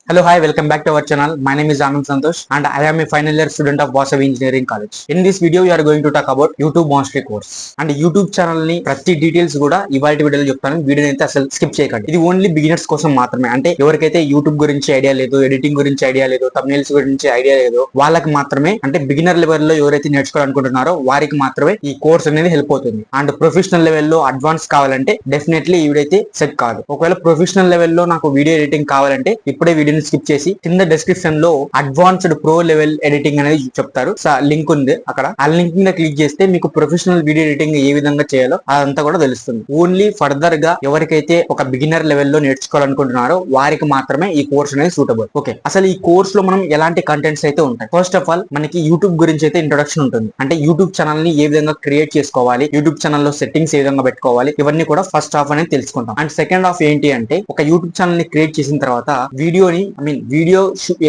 Hello, hi, welcome back to our channel. My name is Anand Santosh and I am a final year student of Vasavi Engineering College. In this video, we are going to talk about YouTube Mastery course. And YouTube channel ni ప్రతి details కూడా ఇవాల్టి వీడియోలో చెప్తాను. వీడియోని అయితే అసలు skip చేయకండి. ఇది ఓన్లీ బిగినర్స్ కోసం మాత్రమే. అంటే ఎవరికైతే యూట్యూబ్ గురించి ఐడియా లేదు, ఎడిటింగ్ గురించి ఐడియా లేదు, thumbnails గురించి ఐడియా లేదు, వాళ్ళకి మాత్రమే, అంటే బిగినర్ లెవెల్ లో ఎవరైతే నేర్చుకోవాలనుకుంటున్నారో వారికి మాత్రమే ఈ కోర్స్ అనేది హెల్ప్ అవుతుంది. అండ్ ప్రొఫెషనల్ లెవెల్లో అడ్వాన్స్ కావాలంటే డెఫినెట్లీ ఈ వీడియో అయితే సెట్ కాదు. ఒకవేళ ప్రొఫెషనల్ లెవెల్లో నాకు వీడియో ఎడిటింగ్ కావాలంటే ఇప్పుడే వీడియో స్కిప్ చేసి కింద డిస్క్రిప్షన్ లో అడ్వాన్స్డ్ ప్రో లెవెల్ ఎడిటింగ్ అనేది చెప్తారు. లింక్ ఉంది అక్కడ. ఆ లింక్ మీద క్లిక్ చేస్తే మీకు ప్రొఫెషనల్ వీడియో ఎడిటింగ్ ఏ విధంగా చేయాలో అదంతా కూడా తెలుస్తుంది. ఓన్లీ ఫర్దర్ గా ఎవరికైతే ఒక బిగినర్ లెవెల్లో నేర్చుకోవాలనుకుంటున్నారో వారికి మాత్రమే ఈ కోర్స్ అనేది సూటబుల్. ఓకే, అసలు ఈ కోర్స్ లో మనం ఎలాంటి కంటెంట్స్ అయితే ఉంటాయి. ఫస్ట్ ఆఫ్ ఆల్ మనకి యూట్యూబ్ గురించి అయితే ఇంట్రొడక్షన్ ఉంటుంది. అంటే యూట్యూబ్ ఛానల్ ని ఏ విధంగా క్రియేట్ చేసుకోవాలి, యూట్యూబ్ ఛానల్ లో సెట్టింగ్స్ ఏ విధంగా పెట్టుకోవాలి, ఇవన్నీ కూడా ఫస్ట్ హాఫ్ అనేది తెలుసుకుంటాం. అండ్ సెకండ్ హాఫ్ ఏంటి అంటే ఒక యూట్యూబ్ ఛానల్ ని క్రియేట్ చేసిన తర్వాత వీడియోని వీడియో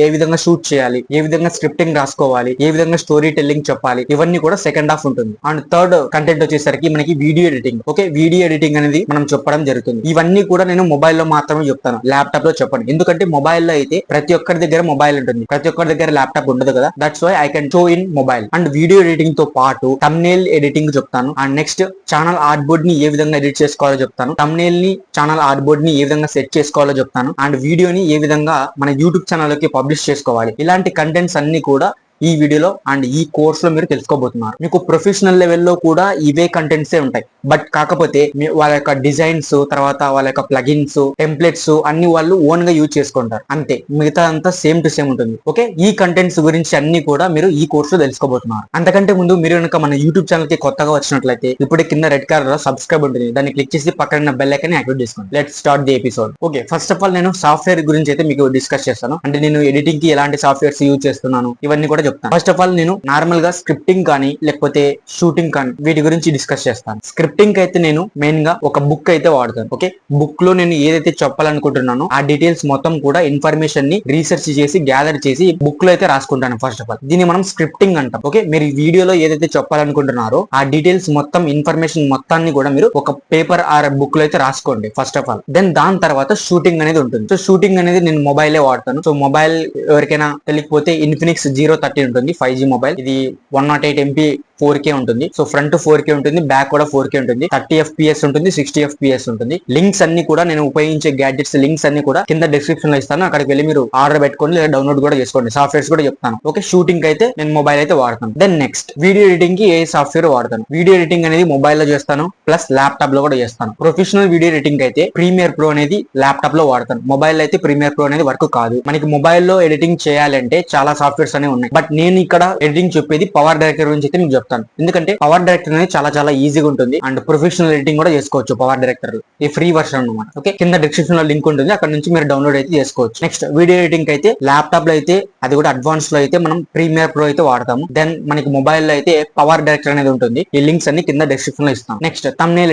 ఏ విధంగా షూట్ చేయాలి, ఏ విధంగా స్క్రిప్టింగ్ రాసుకోవాలి, ఏ విధంగా స్టోరీ టెల్లింగ్ చెప్పాలి, ఇవన్నీ కూడా సెకండ్ హాఫ్ ఉంటుంది. అండ్ థర్డ్ కంటెంట్ వచ్చేసరికి మనకి video editing. Okay, video editing అనేది మనం చెప్పడం జరుగుతుంది. ఇవన్నీ కూడా నేను మొబైల్ లో మాత్రమే చెప్తాను, ల్యాప్టాప్ లో చెప్పండి. ఎందుకంటే మొబైల్ లో అయితే ప్రతి ఒక్కరి దగ్గర మొబైల్ ఉంటుంది, ప్రతి ఒక్కరి దగ్గర ల్యాప్టాప్ ఉండదు కదా. That's why I can show in mobile. And video editing తో పాటు thumbnail ఎడిటింగ్ చెప్తాను. And next channel art board ని ఏ విధంగా ఎడిట్ చేసుకోవాలో చెప్తాను. thumbnail ని ఛానల్ ఆర్ట్ బోర్డ్ ని ఏ విధంగా సెట్ చేసుకోవాలో చెప్తాను. అండ్ వీడియోని ఏ విధంగా మన యూట్యూబ్ ఛానల్ లోకి పబ్లిష్ చేసుకోవాలి. ఇలాంటి కంటెంట్స్ అన్ని కూడా ఈ వీడియోలో అండ్ ఈ కోర్స్ లో మీరు తెలుసుకోబోతున్నారు. మీకు ప్రొఫెషనల్ లెవెల్లో కూడా ఇవే కంటెంట్సే ఉంటాయి. బట్ కాకపోతే వాళ్ళ యొక్క డిజైన్స్, తర్వాత వాళ్ళ యొక్క ప్లగిన్స్, టెంప్లెట్స్ అన్ని వాళ్ళు ఓన్ గా యూజ్ చేసుకుంటారు. అంతే, మిగతా అంతా సేమ్ టు సేమ్ ఉంటుంది. ఓకే, ఈ కంటెంట్స్ గురించి అన్ని కూడా మీరు ఈ కోర్స్ లో తెలుసుకోబోతున్నారు. అంతకంటే ముందు మీరు కనుక మన యూట్యూబ్ ఛానల్ కి కొత్తగా వచ్చినట్లయితే ఇప్పుడే కింద రెడ్ కలర్ లో సబ్స్క్రైబ్ ఉంటుంది, దాన్ని క్లిక్ చేసి పక్కన బెల్ ఐకాన్ యాక్టివేట్ చేసుకోండి. Let's start the episode. Okay, first of all నేను సాఫ్ట్వేర్ గురించి అయితే మీకు డిస్కస్ చేస్తాను. అంటే నేను ఎడిటింగ్ కి ఎలాంటి సాఫ్ట్వేర్స్ యూజ్ చేస్తున్నాను ఇవన్నీ కూడా చెప్తాను. ఫస్ట్ ఆఫ్ ఆల్ నేను నార్మల్ గా స్క్రిప్టింగ్ కానీ లేకపోతే షూటింగ్ కానీ వీటి గురించి డిస్కస్ చేస్తాను. స్క్రిప్టింగ్ అయితే నేను మెయిన్ గా ఒక బుక్ అయితే వాడతాను. ఓకే, బుక్ లో నేను ఏదైతే చెప్పాలనుకుంటున్నానో ఆ డీటెయిల్స్ మొత్తం కూడా ఇన్ఫర్మేషన్ ని రీసెర్చ్ చేసి గ్యాదర్ చేసి బుక్ లో అయితే రాసుకుంటాను. ఫస్ట్ ఆఫ్ ఆల్ దీన్ని మనం స్క్రిప్టింగ్ అంటాం. ఓకే, మీరు వీడియోలో ఏదైతే చెప్పాలనుకుంటున్నారో ఆ డీటెయిల్స్ మొత్తం ఇన్ఫర్మేషన్ మొత్తాన్ని కూడా మీరు ఒక పేపర్ ఆర్ బుక్ లో అయితే రాసుకోండి ఫస్ట్ ఆఫ్ ఆల్. దెన్ దాని తర్వాత షూటింగ్ అనేది ఉంటుంది. సో షూటింగ్ అనేది నేను మొబైలే వాడతాను. సో మొబైల్ ఎవరికైనా తెలియకపోతే ఇన్ఫినిక్స్ 030 ఉంటుంది, 5G మొబైల్. ఇది 108 MB 4K ఉంటుంది. సో ఫ్రంట్ 4K ఉంటుంది, బ్యాక్ కూడా 4K ఉంటుంది, 30 FPS ఉంటుంది, 60 FPS ఉంటుంది. లింక్స్ అన్ని కూడా నేను ఉపయోగించే గ్యాడ్జెట్స్ లింక్స్ అన్ని కూడా కింద డిస్క్రిప్షన్ లో ఇస్తాను. అక్కడికి వెళ్ళి మీరు ఆర్డర్ పెట్టుకోండి లేదా డౌన్లోడ్ కూడా చేసుకోండి. సాఫ్ట్వేర్స్ కూడా చెప్తాను. ఓకే, షూటింగ్ అయితే నేను మొబైల్ అయితే వాడతాను. దెన్ నెక్స్ట్ వీడియో ఎడిటింగ్ కి ఏ సాఫ్ట్వేర్ వాడతాను. వీడియో ఎడిటింగ్ అనేది మొబైల్ లో చేస్తాను, ప్లస్ ల్యాప్టాప్ లో కూడా చేస్తాను. ప్రొఫెషనల్ వీడియో ఎడిటింగ్ అయితే ప్రీమియర్ ప్రో అనేది ల్యాప్టాప్ లో వాడతాను. మొబైల్ అయితే ప్రీమియర్ ప్రో అనేది వర్క్ కాదు. మనకి మొబైల్ లో ఎడిటింగ్ చేయాలంటే చాలా సాఫ్ట్వేర్స్ అనేవి ఉన్నాయి. బట్ నేను ఇక్కడ ఎడిటింగ్ చెప్పేది పవర్ డైరెక్టర్ గురించి అయితే మీకు చెప్తాను. ఎందుకంటే పవర్ డైరెక్టర్ అనేది చాలా ఈజీగా ఉంటుంది. అండ్ ప్రొఫెషనల్ ఎడిటింగ్ కూడా చేసుకోవచ్చు పవర్ డైరెక్టర్. ఈ ఫ్రీ వర్షన్ అన్నమాట. ఓకే, కింద డిస్క్రిప్షన్ లో లింక్ ఉంటుంది, అక్కడ నుంచి మీరు డౌన్లోడ్ అయితే చేసుకోవచ్చు. నెక్స్ట్ వీడియో ఎడిటింగ్ అయితే ల్యాప్టాప్ లో అయితే అది కూడా అడ్వాన్స్ లో అయితే మనం ప్రీమియర్ ప్రో అయితే వాడతాము. దెన్ మనకి మొబైల్ లో అయితే పవర్ డైరెక్టర్ అనేది ఉంటుంది. ఈ లింక్స్ అన్ని కింద డిస్క్రిప్షన్ లో ఇస్తాం. నెక్స్ట్ thumbnail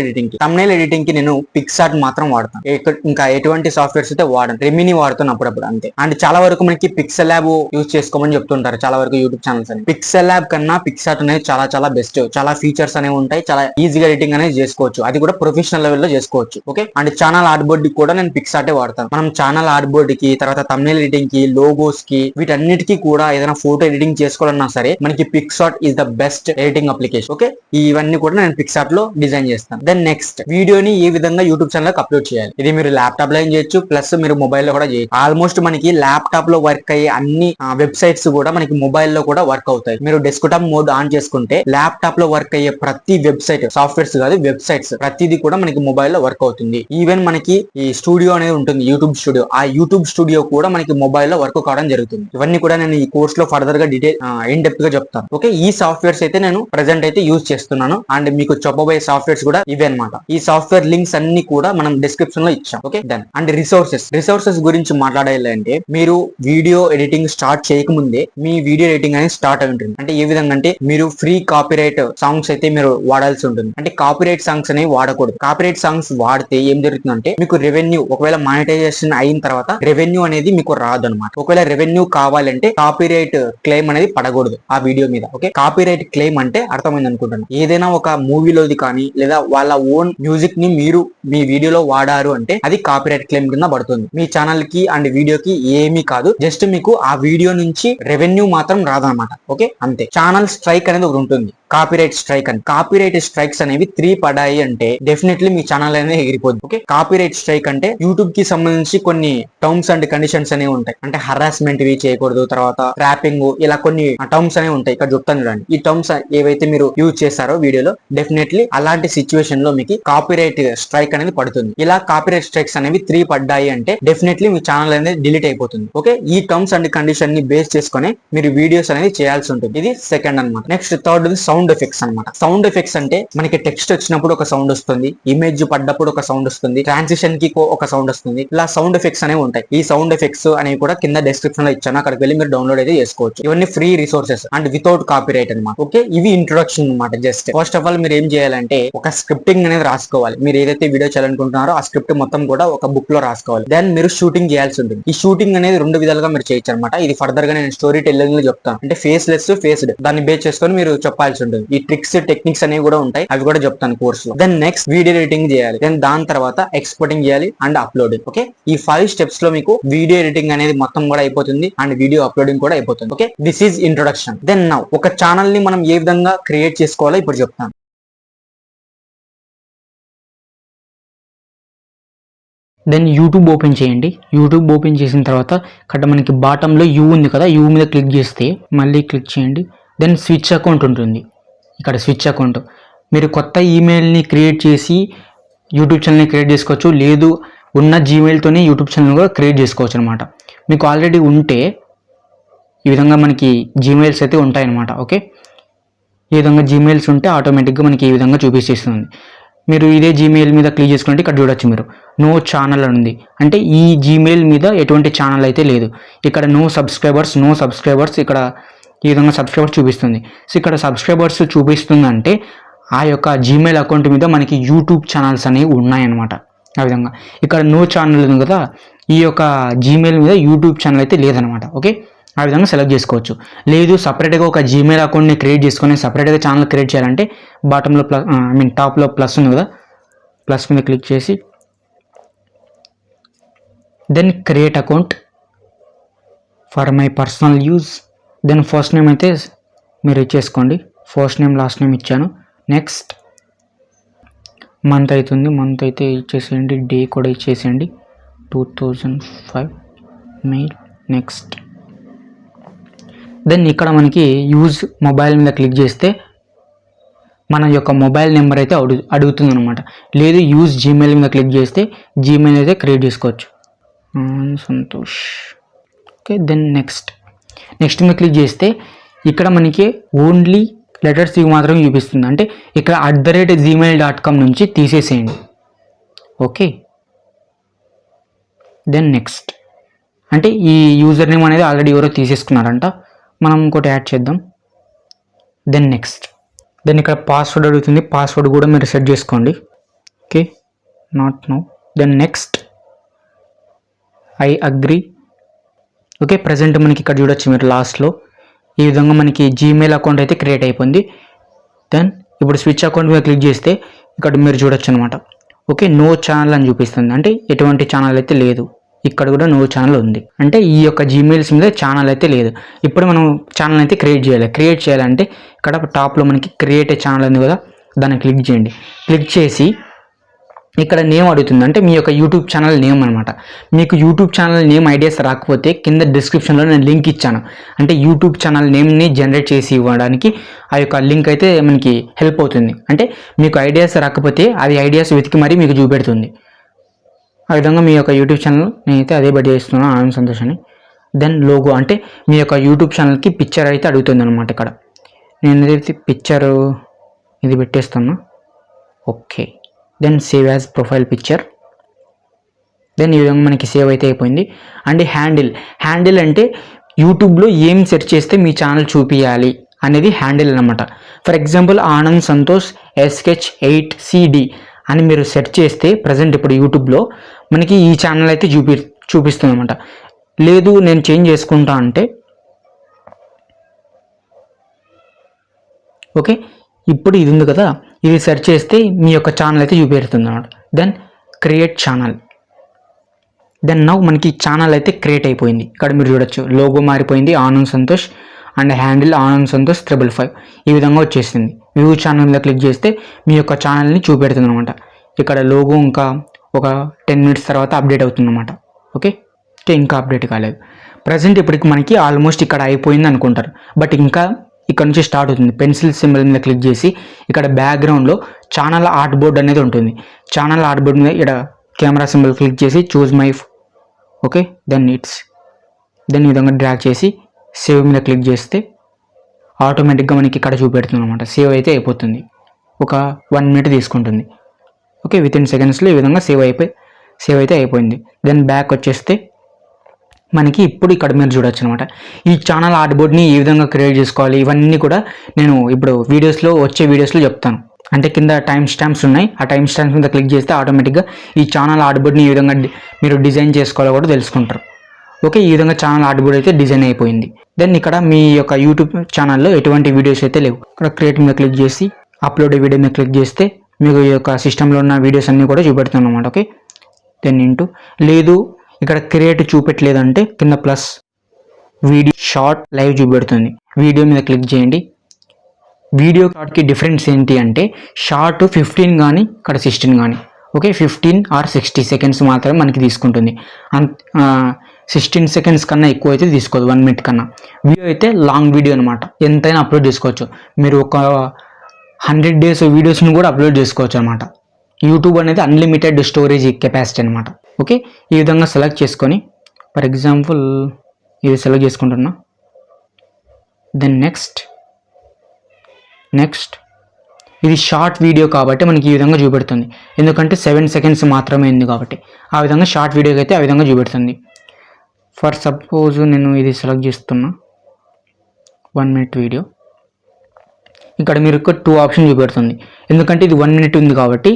ఎడిటింగ్ కి నేను పిక్సార్ట్ మాత్రం వాడతాను. ఇంకా ఎటువంటి సాఫ్ట్వేర్స్ అయితే వాడను. రెమిని వాడుతాను అప్పుడప్పుడు అంతే. అండ్ చాలా వరకు మనకి పిక్సెల్ ల్యాబ్ యూజ్ చేసుకోమని చెప్తుంటారు చాలా వరకు యూట్యూబ్ ఛానల్స్ అని. పిక్సెల్ ల్యాబ్ కన్నా పిక్సార్ట్ అనేది చాలా బెస్ట్. చాలా ఫీచర్స్ అనేవి ఉంటాయి, చాలా ఈజీగా ఎడిటింగ్ అనేది చేసుకోవచ్చు. అది కూడా ప్రొఫెషనల్ లెవెల్ లో చేసుకోవచ్చు. Okay, and channel art board కి కూడా నేను పిక్సార్టే వాడతాను. మనం ఛానల్ ఆర్ట్ బోర్డ్ కి, తర్వాత thumbnail ఎడిటింగ్ కి, లోగోస్ కి, వీటన్నిటికీ కూడా ఏదైనా ఫోటో ఎడిటింగ్ చేసుకోవాలన్నా సరే మనకి Picsart is the best editing application. Okay, ఇవన్నీ కూడా నేను పిక్సార్ట్ లో డిజైన్ చేస్తాను. దెన్ నెక్స్ట్ వీడియోని ఏ విధంగా యూట్యూబ్ ఛానల్ అప్లోడ్ చేయాలి. ఇది మీరు ల్యాప్టాప్ లో ఏం చేయొచ్చు, ప్లస్ మీరు మొబైల్ లో కూడా చేయొచ్చు. ఆల్మోస్ట్ మనకి ల్యాప్టాప్ లో వర్క్ అయ్యే అన్ని వెబ్సైట్స్ కూడా మనకి మొబైల్ లో కూడా వర్క్ అవుతాయి. మీరు డెస్క్టాప్ మోడ్ ఆన్ చేసుకుంటే ల్యాప్టాప్ లో వర్క్ అయ్యే ప్రతి వెబ్సైట్, సాఫ్ట్వేర్స్ కాదు వెబ్సైట్స్, ప్రతిదీ కూడా మనకి మొబైల్ లో వర్క్ అవుతుంది. ఈవెన్ మనకి ఈ స్టూడియో అనేది ఉంటుంది, యూట్యూబ్ స్టూడియో. ఆ యూట్యూబ్ స్టూడియో కూడా మనకి మొబైల్ లో వర్క్ కావడం జరుగుతుంది. ఇవన్నీ కూడా నేను ఈ కోర్స్ లో ఫర్దర్ గా డీటెయిల్ ఇన్ డెప్త్ గా చెప్తాను. ఓకే, ఈ సాఫ్ట్వేర్స్ అయితే నేను ప్రెసెంట్ అయితే యూజ్ చేస్తున్నాను. అండ్ మీకు చెప్పబోయే సాఫ్ట్వేర్స్ కూడా ఇవే అనమాట. ఈ సాఫ్ట్వేర్ లింక్స్ అన్ని కూడా మనం డిస్క్రిప్షన్ లో ఇచ్చాం. Okay, done. అండ్ రిసోర్సెస్ గురించి మాట్లాడాలి అంటే మీరు వీడియో ఎడిటింగ్ స్టార్ట్ చేయకముందే మీ వీడియో వీడియో ఎడిటింగ్ అనేది స్టార్ట్ అయి ఉంటుంది. అంటే ఏ విధంగా అంటే మీరు ఫ్రీ కాపీరైట్ సాంగ్స్ అయితే మీరు వాడాల్సి ఉంటుంది. అంటే కాపీరైట్ సాంగ్స్ అనేవి వాడకూడదు. కాపీరైట్ సాంగ్స్ వాడితే ఏం జరుగుతుందంటే మీకు రెవెన్యూ, ఒకవేళ మానిటైజేషన్ అయిన తర్వాత రెవెన్యూ అనేది మీకు రాదు అనమాట. ఒకవేళ రెవెన్యూ కావాలంటే కాపీరైట్ క్లెయిమ్ అనేది పడకూడదు ఆ వీడియో మీద. ఓకే, కాపీరైట్ క్లెయిమ్ అంటే అర్థమైంది అనుకుంటున్నాను. ఏదైనా ఒక మూవీలోది కానీ లేదా వాళ్ళ ఓన్ మ్యూజిక్ ని మీరు మీ వీడియోలో వాడారు అంటే అది కాపీరైట్ క్లెయిమ్ కింద పడుతుంది. మీ ఛానల్ కి అండ్ వీడియోకి ఏమీ కాదు, జస్ట్ మీకు ఆ వీడియో నుంచి రెవెన్యూ మాత్రం రాదనమాట. ఓకే, అంతే. ఛానల్ స్ట్రైక్ అనేది ఒకటి ఉంటుంది, కాపీరైట్ స్ట్రైక్ అని. కాపీరైట్ స్ట్రైక్స్ అనేవి 3 పడాయి అంటే డెఫినెట్లీ మీ ఛానల్ అనేది ఎగిరిపోద్ది. ఓకే, కాపీరైట్ స్ట్రైక్ అంటే యూట్యూబ్ కి సంబంధించి కొన్ని టర్మ్స్ అండ్ కండిషన్స్ అనేవి ఉంటాయి. అంటే హరాస్మెంట్ ఇవి చేయకూడదు, తర్వాత ట్రాపింగ్, ఇలా కొన్ని టర్మ్స్ అనేవి ఉంటాయి. ఇక్కడ చెప్తాను చూడండి. ఈ టర్మ్స్ ఏవైతే మీరు యూజ్ చేస్తారో వీడియోలో, డెఫినెట్లీ అలాంటి సిచ్యువేషన్ లో మీకు కాపీరైట్ స్ట్రైక్ అనేది పడుతుంది. ఇలా కాపీరైట్ స్ట్రైక్స్ అనేవి 3 పడ్డాయి అంటే డెఫినెట్లీ మీ ఛానల్ అనేది డిలీట్ అయిపోతుంది. ఓకే, ఈ టర్మ్స్ అండ్ కండిషన్ ని బేస్ చేసుకొని మీరు వీడియోస్ అనేది చేయాల్సి ఉంటుంది. ఇది సెకండ్ అనమాట. నెక్స్ట్ థర్డ్ సౌండ్ ఎఫెక్ట్స్ అనమాట. సౌండ్ ఎఫెక్ట్స్ అంటే మనకి టెక్స్ట్ వచ్చినప్పుడు ఒక సౌండ్ వస్తుంది, ఇమేజ్ పడ్డప్పుడు ఒక సౌండ్ వస్తుంది, ట్రాన్సిషన్ కి ఒక సౌండ్ వస్తుంది. ఇలా సౌండ్ ఎఫెక్ట్స్ అనేవి ఉంటాయి. ఈ సౌండ్ ఎఫెక్ట్స్ అనేవి కూడా కింద డిస్క్రిప్షన్ లో ఇచ్చాను, అక్కడికి వెళ్ళి మీరు డౌన్లోడ్ అయితే చేసుకోవచ్చు. ఇవన్నీ free resources and without copyright అనమాట. ఓకే, ఇవి ఇంట్రొడక్షన్ అనమాట. జస్ట్ ఫస్ట్ ఆఫ్ ఆల్ మీరు ఏం చేయాలంటే ఒక స్క్రిప్టింగ్ అనేది రాసుకోవాలి. మీరు ఏదైతే వీడియో చేయాలనుకుంటున్నారో ఆ స్క్రిప్ట్ మొత్తం కూడా ఒక బుక్ లో రాసుకోవాలి. దెన్ మీరు షూటింగ్ చేయాల్సి ఉంటుంది. ఈ షూటింగ్ అనేది 2 విధాలుగా మీరు చేయొచ్చు అనమాట. ఇది ఫర్దర్ గా నేను స్టోరీ టెల్లింగ్ లో చెప్తాను. అంటే ఫేస్ లెస్, ఫేస్డ్, దాన్ని బేస్ చేసుకొని మీరు చెప్పాల్సి ఉంటుంది. ఈ ట్రిక్స్, టెక్నిక్స్ అనేవి కూడా ఉంటాయి, అవి కూడా చెప్తాను కోర్స్ లో. దెన్ నెక్స్ట్ వీడియో ఎడిటింగ్ చేయాలి. దెన్ దాని తర్వాత ఎక్స్పోర్టింగ్ చేయాలి అండ్ అప్లోడింగ్. ఓకే, ఈ 5 స్టెప్స్ లో మీకు వీడియో ఎడిటింగ్ అనేది మొత్తం కూడా అయిపోతుంది అండ్ వీడియో అప్లోడింగ్ కూడా అయిపోతుంది. Okay, this is introduction. Then now ఒక ఛానల్ ని మనం ఏ విధంగా క్రియేట్ చేసుకోవాలో ఇప్పుడు చెప్తాను. దెన్ యూట్యూబ్ ఓపెన్ చేయండి. యూట్యూబ్ ఓపెన్ చేసిన తర్వాత ఇక్కడ మనకి బాటంలో యూ ఉంది కదా, యూ మీద క్లిక్ చేస్తే మళ్ళీ క్లిక్ చేయండి. దెన్ స్విచ్ అకౌంట్ ఉంటుంది. ఇక్కడ స్విచ్ అకౌంట్, మీరు కొత్త ఈమెయిల్ని క్రియేట్ చేసి యూట్యూబ్ ఛానల్ని క్రియేట్ చేసుకోవచ్చు, లేదు ఉన్న జీమెయిల్తోనే యూట్యూబ్ ఛానల్ కూడా క్రియేట్ చేసుకోవచ్చు అనమాట. మీకు ఆల్రెడీ ఉంటే ఈ విధంగా మనకి జీమెయిల్స్ అయితే ఉంటాయన్నమాట. ఓకే, ఈ విధంగా జీమెయిల్స్ ఉంటే ఆటోమేటిక్గా మనకి ఈ విధంగా చూపిస్తుంది. మీరు ఇదే జీమెయిల్ మీద క్లిక్ చేసుకుంటే ఇక్కడ చూడొచ్చు మీరు నో ఛానల్ అని ఉంది. అంటే ఈ జీమెయిల్ మీద ఎటువంటి ఛానల్ అయితే లేదు. ఇక్కడ నో సబ్స్క్రైబర్స్ ఇక్కడ ఈ విధంగా సబ్స్క్రైబర్స్ చూపిస్తుంది. సో ఇక్కడ సబ్స్క్రైబర్స్ చూపిస్తుందంటే ఆ యొక్క జీమెయిల్ అకౌంట్ మీద మనకి యూట్యూబ్ ఛానల్స్ అనేవి ఉన్నాయన్నమాట. ఆ విధంగా ఇక్కడ నో ఛానల్ ఉంది కదా, ఈ యొక్క జీమెయిల్ మీద యూట్యూబ్ ఛానల్ అయితే లేదనమాట. ఓకే, ఆ విధంగా సెలెక్ట్ చేసుకోవచ్చు. లేదు సపరేట్గా ఒక జీమెయిల్ అకౌంట్ని క్రియేట్ చేసుకొని సపరేట్గా ఛానల్ క్రియేట్ చేయాలంటే బాటంలో టాప్లో ప్లస్ ఉంది కదా, ప్లస్ మీద క్లిక్ చేసి then create account for my personal use. Then first name అయితే మీరు ఇచ్చేసుకోండి. ఫస్ట్ నేమ్ లాస్ట్ నేమ్ ఇచ్చాను. నెక్స్ట్ మంత్ అవుతుంది, మంత్ అయితే ఇచ్చేసేయండి. డే కూడా ఇచ్చేసేయండి 2005 మెయిల్. నెక్స్ట్ దెన్ ఇక్కడ మనకి యూజ్ మొబైల్ మీద క్లిక్ చేస్తే మన యొక్క మొబైల్ నెంబర్ అయితే అడుగుతుంది అనమాట. లేదు యూజ్ జీమెయిల్ మీద క్లిక్ చేస్తే జీమెయిల్ అయితే క్రియేట్ చేసుకోవచ్చు. సంతోష్. ఓకే, దెన్ నెక్స్ట్ మీద క్లిక్ చేస్తే ఇక్కడ మనకి ఓన్లీ లెటర్స్ ఇవి మాత్రమే చూపిస్తుంది. అంటే ఇక్కడ @gmail.com నుంచి తీసేసేయండి. ఓకే, దెన్ నెక్స్ట్ అంటే ఈ యూజర్ నేమ్ అనేది ఆల్రెడీ ఎవరో తీసేసుకున్నారంట, మనం ఇంకోటి యాడ్ చేద్దాం. దెన్ నెక్స్ట్ ఇక్కడ పాస్వర్డ్ అడుగుతుంది, పాస్వర్డ్ కూడా మీరు సెట్ చేసుకోండి. Okay, not no. Then next I agree. Okay, present మనకి ఇక్కడ చూడొచ్చు మీరు లాస్ట్లో ఈ విధంగా మనకి జీమెయిల్ అకౌంట్ అయితే క్రియేట్ అయిపోయింది. దెన్ ఇప్పుడు స్విచ్ అకౌంట్ మీద క్లిక్ చేస్తే ఇక్కడ మీరు చూడొచ్చు అనమాట. ఓకే, నో ఛానల్ అని చూపిస్తుంది, అంటే ఎటువంటి ఛానల్ అయితే లేదు. ఇక్కడ కూడా నో ఛానల్ ఉంది, అంటే ఈ యొక్క జీమెయిల్స్ మీద ఛానల్ అయితే లేదు. ఇప్పుడు మనం ఛానల్ అయితే క్రియేట్ చేయాలంటే ఇక్కడ టాప్లో మనకి క్రియేట్ ఏ ఛానల్ ఉంది కదా, దాన్ని క్లిక్ చేయండి. క్లిక్ చేసి ఇక్కడ నేమ్ అడుగుతుంది, అంటే మీ యొక్క యూట్యూబ్ ఛానల్ నేమ్ అనమాట. మీకు యూట్యూబ్ ఛానల్ నేమ్ ఐడియాస్ రాకపోతే కింద డిస్క్రిప్షన్లో నేను లింక్ ఇచ్చాను. అంటే యూట్యూబ్ ఛానల్ నేమ్ని జనరేట్ చేసి ఇవ్వడానికి ఆ యొక్క లింక్ అయితే మనకి హెల్ప్ అవుతుంది. అంటే మీకు ఐడియాస్ రాకపోతే అది ఐడియాస్ వెతికి మరీ మీకు చూపెడుతుంది. ఆ విధంగా మీ యొక్క యూట్యూబ్ ఛానల్ నేనైతే అదే బట్టి చేస్తున్నాను, ఆనంద్ సంతోష్ అని. దెన్ లోగో, అంటే మీ యొక్క యూట్యూబ్ ఛానల్కి పిక్చర్ అయితే అడుగుతుంది అనమాట. ఇక్కడ నేను ఏదైతే పిక్చర్ ఇది పెట్టేస్తున్నా. Okay, then save as profile picture. Then ఈ విధంగా మనకి సేవ్ అయితే అయిపోయింది. అండ్ హ్యాండిల్ అంటే యూట్యూబ్లో ఏం సెర్చ్ చేస్తే మీ ఛానల్ చూపించాలి అనేది హ్యాండిల్ అనమాట. For example Anand Santosh SH8CD అని మీరు సెర్చ్ చేస్తే ప్రజెంట్ ఇప్పుడు యూట్యూబ్లో మనకి ఈ ఛానల్ అయితే చూపిస్తుంది అనమాట. లేదు నేను చేంజ్ చేసుకుంటా అంటే ఓకే, ఇప్పుడు ఇది ఉంది కదా, ఇది సెర్చ్ చేస్తే మీ యొక్క ఛానల్ అయితే చూపెడుతుంది అనమాట. Then create channel. Then now మనకి ఛానల్ అయితే క్రియేట్ అయిపోయింది. ఇక్కడ మీరు చూడొచ్చు లోగో మారిపోయింది, ఆనంద్ సంతోష్ అండ్ హ్యాండిల్ ఆనంద్ సంతోష్ 555 ఈ విధంగా వచ్చేసింది. వ్యూ ఛానల్ మీద క్లిక్ చేస్తే మీ యొక్క ఛానల్ని చూపెడుతుంది అనమాట. ఇక్కడ లోగో ఇంకా ఒక 10 minutes తర్వాత అప్డేట్ అవుతుంది అనమాట. ఓకే, ఇంకా అప్డేట్ కాలేదు. ప్రజెంట్ ఇప్పటికి మనకి ఆల్మోస్ట్ ఇక్కడ అయిపోయింది అనుకుంటారు, బట్ ఇంకా ఇక్కడ నుంచి స్టార్ట్ అవుతుంది. పెన్సిల్ సింబల్ మీద క్లిక్ చేసి ఇక్కడ బ్యాక్గ్రౌండ్లో ఛానల్ ఆర్ట్ బోర్డ్ అనేది ఉంటుంది. ఛానల్ ఆర్ట్ బోర్డ్ మీద ఇక్కడ కెమెరా సింబల్ క్లిక్ చేసి చూజ్ మై ఓకే, దెన్ ఈ విధంగా డ్రాగ్ చేసి సేవ్ మీద క్లిక్ చేస్తే ఆటోమేటిక్గా మనకి ఇక్కడ చూపెడుతుంది అనమాట. సేవ్ అయితే అయిపోతుంది. ఒక 1 minute తీసుకుంటుంది. ఓకే, వితిన్ సెకండ్స్లో ఈ విధంగా సేవ్ అయితే అయిపోయింది. దెన్ బ్యాక్ వచ్చేస్తే మనకి ఇప్పుడు ఇక్కడ మీరు చూడొచ్చు అనమాట. ఈ ఛానల్ ఆర్ట్ బోర్డ్ని ఏ విధంగా క్రియేట్ చేసుకోవాలి ఇవన్నీ కూడా నేను ఇప్పుడు వచ్చే వీడియోస్లో చెప్తాను. అంటే కింద టైం స్టాంప్స్ ఉన్నాయి, ఆ టైం స్టాంప్స్ మీద క్లిక్ చేస్తే ఆటోమేటిక్గా ఈ ఛానల్ ఆర్ట్ బోర్డ్ని ఏ విధంగా మీరు డిజైన్ చేసుకోవాలో కూడా తెలుసుకుంటారు. ఓకే, ఈ విధంగా ఛానల్ ఆర్ట్ బోర్డ్ అయితే డిజైన్ అయిపోయింది. దెన్ ఇక్కడ మీ యొక్క యూట్యూబ్ ఛానల్లో ఎటువంటి వీడియోస్ అయితే లేవు. ఇక్కడ క్రియేట్ మీద క్లిక్ చేసి అప్లోడ్ వీడియో మీద క్లిక్ చేస్తే మీకు ఈ యొక్క సిస్టంలో ఉన్న వీడియోస్ అన్నీ కూడా చూపెడుతుంది అనమాట. ఓకే, దెన్ లేదు ఇక్కడ క్రియేట్ చూపెట్టలేదంటే కింద ప్లస్ వీడియో షార్ట్ లైవ్ చూపెడుతుంది. వీడియో మీద క్లిక్ చేయండి. వీడియో షార్ట్కి డిఫరెన్స్ ఏంటి అంటే షార్ట్ 15 కానీ ఇక్కడ 16 కానీ. ఓకే, 15 or 60 seconds మాత్రమే మనకి తీసుకుంటుంది. 16 seconds కన్నా ఎక్కువ అయితే తీసుకోదు, 1 minute కన్నా. వీడియో అయితే లాంగ్ వీడియో అనమాట, ఎంతైనా అప్లోడ్ చేసుకోవచ్చు. మీరు ఒక 100 days వీడియోస్ని కూడా అప్లోడ్ చేసుకోవచ్చు అనమాట. యూట్యూబ్ అనేది అన్లిమిటెడ్ స్టోరేజ్ కెపాసిటీ అనమాట. ఓకే, ఈ విధంగా సెలెక్ట్ చేసుకొని ఫర్ ఎగ్జాంపుల్ ఇది సెలెక్ట్ చేసుకుంటున్నా. దెన్ నెక్స్ట్ ఇది షార్ట్ వీడియో కాబట్టి మనకి ఈ విధంగా చూపెడుతుంది. ఎందుకంటే 7 seconds మాత్రమే ఉంది కాబట్టి ఆ విధంగా షార్ట్ వీడియోకి అయితే ఆ విధంగా చూపెడుతుంది. ఫర్ సపోజ్ నేను ఇది సెలెక్ట్ చేస్తున్నా 1 minute వీడియో. ఇక్కడ మీరు 2 ఆప్షన్ చూపెడుతుంది. ఎందుకంటే ఇది 1 minute ఉంది కాబట్టి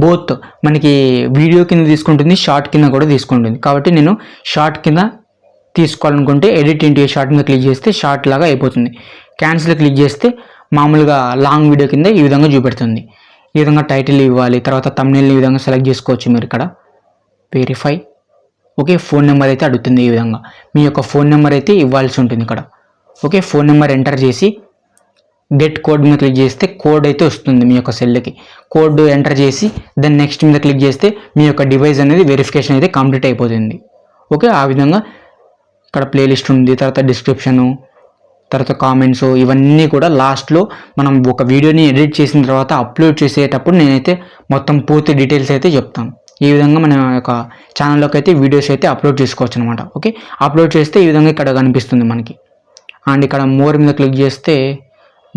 బోత్ మనకి వీడియో కింద తీసుకుంటుంది, షార్ట్ కింద కూడా తీసుకుంటుంది. కాబట్టి నేను షార్ట్ కింద తీసుకోవాలనుకుంటే ఎడిట్ ఇంటూ షార్ట్ మీద క్లిక్ చేస్తే షార్ట్ లాగా అయిపోతుంది. క్యాన్సిల్ క్లిక్ చేస్తే మామూలుగా లాంగ్ వీడియో కింద ఈ విధంగా చూపెడుతుంది. ఈ విధంగా టైటిల్ ఇవ్వాలి, తర్వాత థంబ్నెయిల్ ఈ విధంగా సెలెక్ట్ చేసుకోవచ్చు. మీరు ఇక్కడ వెరిఫై. ఓకే, ఫోన్ నెంబర్ అయితే అడుగుతుంది. ఈ విధంగా మీ యొక్క ఫోన్ నెంబర్ అయితే ఇవ్వాల్సి ఉంటుంది ఇక్కడ. ఓకే, ఫోన్ నెంబర్ ఎంటర్ చేసి గెట్ కోడ్ మీద క్లిక్ చేస్తే కోడ్ అయితే వస్తుంది మీ యొక్క సెల్కి. కోడ్ ఎంటర్ చేసి దెన్ నెక్స్ట్ మీద క్లిక్ చేస్తే మీ యొక్క డివైస్ అనేది వెరిఫికేషన్ అయితే కంప్లీట్ అయిపోతుంది. ఓకే, ఆ విధంగా ఇక్కడ ప్లేలిస్ట్ ఉంది, తర్వాత డిస్క్రిప్షను, తర్వాత కామెంట్స్, ఇవన్నీ కూడా లాస్ట్లో మనం ఒక వీడియోని ఎడిట్ చేసిన తర్వాత అప్లోడ్ చేసేటప్పుడు నేనైతే మొత్తం పూర్తి డీటెయిల్స్ అయితే చెప్తాను. ఈ విధంగా మన యొక్క ఛానల్లోకి అయితే వీడియోస్ అయితే అప్లోడ్ చేసుకోవచ్చు అనమాట. ఓకే, అప్లోడ్ చేస్తే ఈ విధంగా ఇక్కడ కనిపిస్తుంది మనకి. అండ్ ఇక్కడ మోర్ మీద క్లిక్ చేస్తే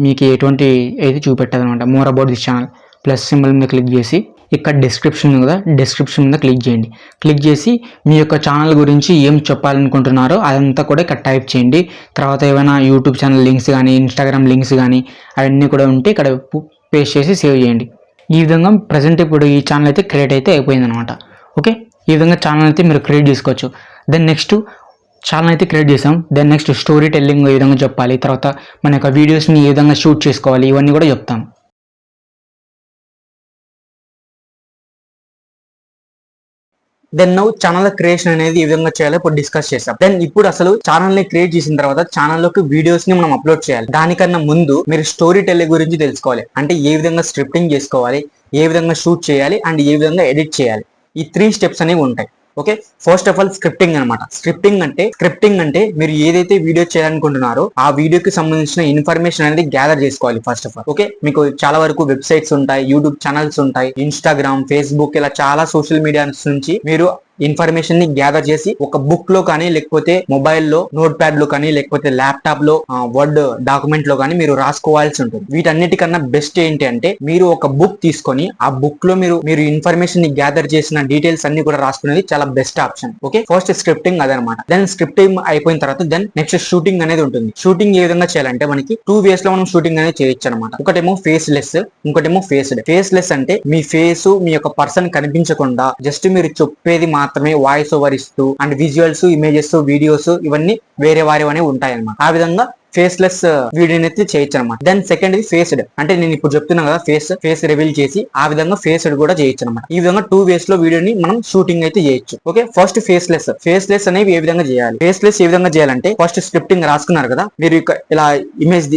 మీకు ఎటువంటి అయితే చూపెట్టదు అనమాట. More about this channel plus symbol మీద క్లిక్ చేసి ఇక్కడ డిస్క్రిప్షన్ ఉంది కదా, డిస్క్రిప్షన్ మీద క్లిక్ చేయండి. క్లిక్ చేసి మీ యొక్క ఛానల్ గురించి ఏం చెప్పాలనుకుంటున్నారో అదంతా కూడా ఇక్కడ టైప్ చేయండి. తర్వాత ఏమైనా యూట్యూబ్ ఛానల్ లింక్స్ కానీ ఇన్స్టాగ్రామ్ లింక్స్ కానీ అవన్నీ కూడా ఉంటే ఇక్కడ పేస్ట్ చేసి సేవ్ చేయండి. ఈ విధంగా ప్రజెంట్ ఇప్పుడు ఈ ఛానల్ అయితే క్రియేట్ అయితే అయిపోయింది అనమాట. ఓకే, ఈ విధంగా ఛానల్ అయితే మీరు క్రియేట్ చేసుకోవచ్చు. దెన్ నెక్స్ట్ ఛానల్ అయితే క్రియేట్ చేసాం. దెన్ నెక్స్ట్ స్టోరీ టెల్లింగ్ ఏ విధంగా చెప్పాలి, తర్వాత మన యొక్క వీడియోస్ని ఏ విధంగా షూట్ చేసుకోవాలి, ఇవన్నీ కూడా చెప్తాను. దెన్ నౌ ఛానల్ క్రియేషన్ అనేది ఈ విధంగా చేయాలి ఇప్పుడు డిస్కస్ చేసాం. దెన్ ఇప్పుడు అసలు ఛానల్ ని క్రియేట్ చేసిన తర్వాత ఛానల్లోకి వీడియోస్ ని మనం అప్లోడ్ చేయాలి. దానికన్నా ముందు మీరు స్టోరీ టెల్లింగ్ గురించి తెలుసుకోవాలి. అంటే ఏ విధంగా స్క్రిప్టింగ్ చేసుకోవాలి, ఏ విధంగా షూట్ చేయాలి అండ్ ఏ విధంగా ఎడిట్ చేయాలి. ఈ 3 steps అనేవి ఉంటాయి. Okay, first of all scripting అనమాట. స్క్రిప్టింగ్ అంటే మీరు ఏదైతే వీడియో చేయాలనుకుంటున్నారో ఆ వీడియోకి సంబంధించిన ఇన్ఫర్మేషన్ అనేది గ్యాదర్ చేసుకోవాలి ఫస్ట్ ఆఫ్ ఆల్. ఓకే, మీకు చాలా వరకు వెబ్సైట్స్ ఉంటాయి, యూట్యూబ్ ఛానల్స్ ఉంటాయి, ఇన్స్టాగ్రామ్, ఫేస్బుక్, ఇలా చాలా సోషల్ మీడియా నుంచి మీరు ఇన్ఫర్మేషన్ ని గ్యాదర్ చేసి ఒక బుక్ లో కానీ లేకపోతే మొబైల్లో నోట్ ప్యాడ్ లో కానీ లేకపోతే ల్యాప్టాప్ లో వర్డ్ డాక్యుమెంట్ లో కానీ మీరు రాసుకోవాల్సి ఉంటుంది. వీటన్నిటికన్నా బెస్ట్ ఏంటి అంటే మీరు ఒక బుక్ తీసుకొని ఆ బుక్ లో మీరు ఇన్ఫర్మేషన్ ని గ్యాదర్ చేసిన డీటెయిల్స్ అన్ని కూడా రాసుకునేది చాలా best option. Okay, first scripting అదనమాట. దెన్ స్క్రిప్టింగ్ అయిపోయిన తర్వాత దెన్ నెక్స్ట్ షూటింగ్ అనేది ఉంటుంది. షూటింగ్ ఏ విధంగా చేయాలంటే మనకి 2 వేస్ లో మనం షూటింగ్ అనేది చేయొచ్చు అనమాట. ఒకటేమో ఫేస్ లెస్, ఇంకోటేమో ఫేస్డ్. ఫేస్ లెస్ అంటే మీ ఫేస్ మీ యొక్క పర్సన్ కనిపించకుండా జస్ట్ మీరు చెప్పేది మాత్రమే వాయిస్ ఓవర్ ఇస్తూ అండ్ విజువల్స్, ఇమేజెస్, వీడియోస్ ఇవన్నీ వేరే వారివనే ఉంటాయి అనమాట. ఆ విధంగా ఫేస్లెస్ వీడియోని అయితే చేయొచ్చు అనమాట. దెన్ సెకండ్ ఇది ఫేస్డ్, అంటే నేను ఇప్పుడు చెప్తున్నాను కదా ఫేస్ రివీల్ చేసి ఆ విధంగా ఫేస్డ్ కూడా చేయొచ్చు అనమాట. ఈ విధంగా 2 వేస్ లో వీడియోని మనం షూటింగ్ అయితే చేయొచ్చు. ఓకే, ఫస్ట్ ఫేస్లెస్ అనేవి ఏ విధంగా చేయాలి? ఫేస్లెస్ ఏ విధంగా చేయాలంటే ఫస్ట్ స్క్రిప్టింగ్ రాసుకున్నారు కదా, మీరు ఇలా ఇమేజ్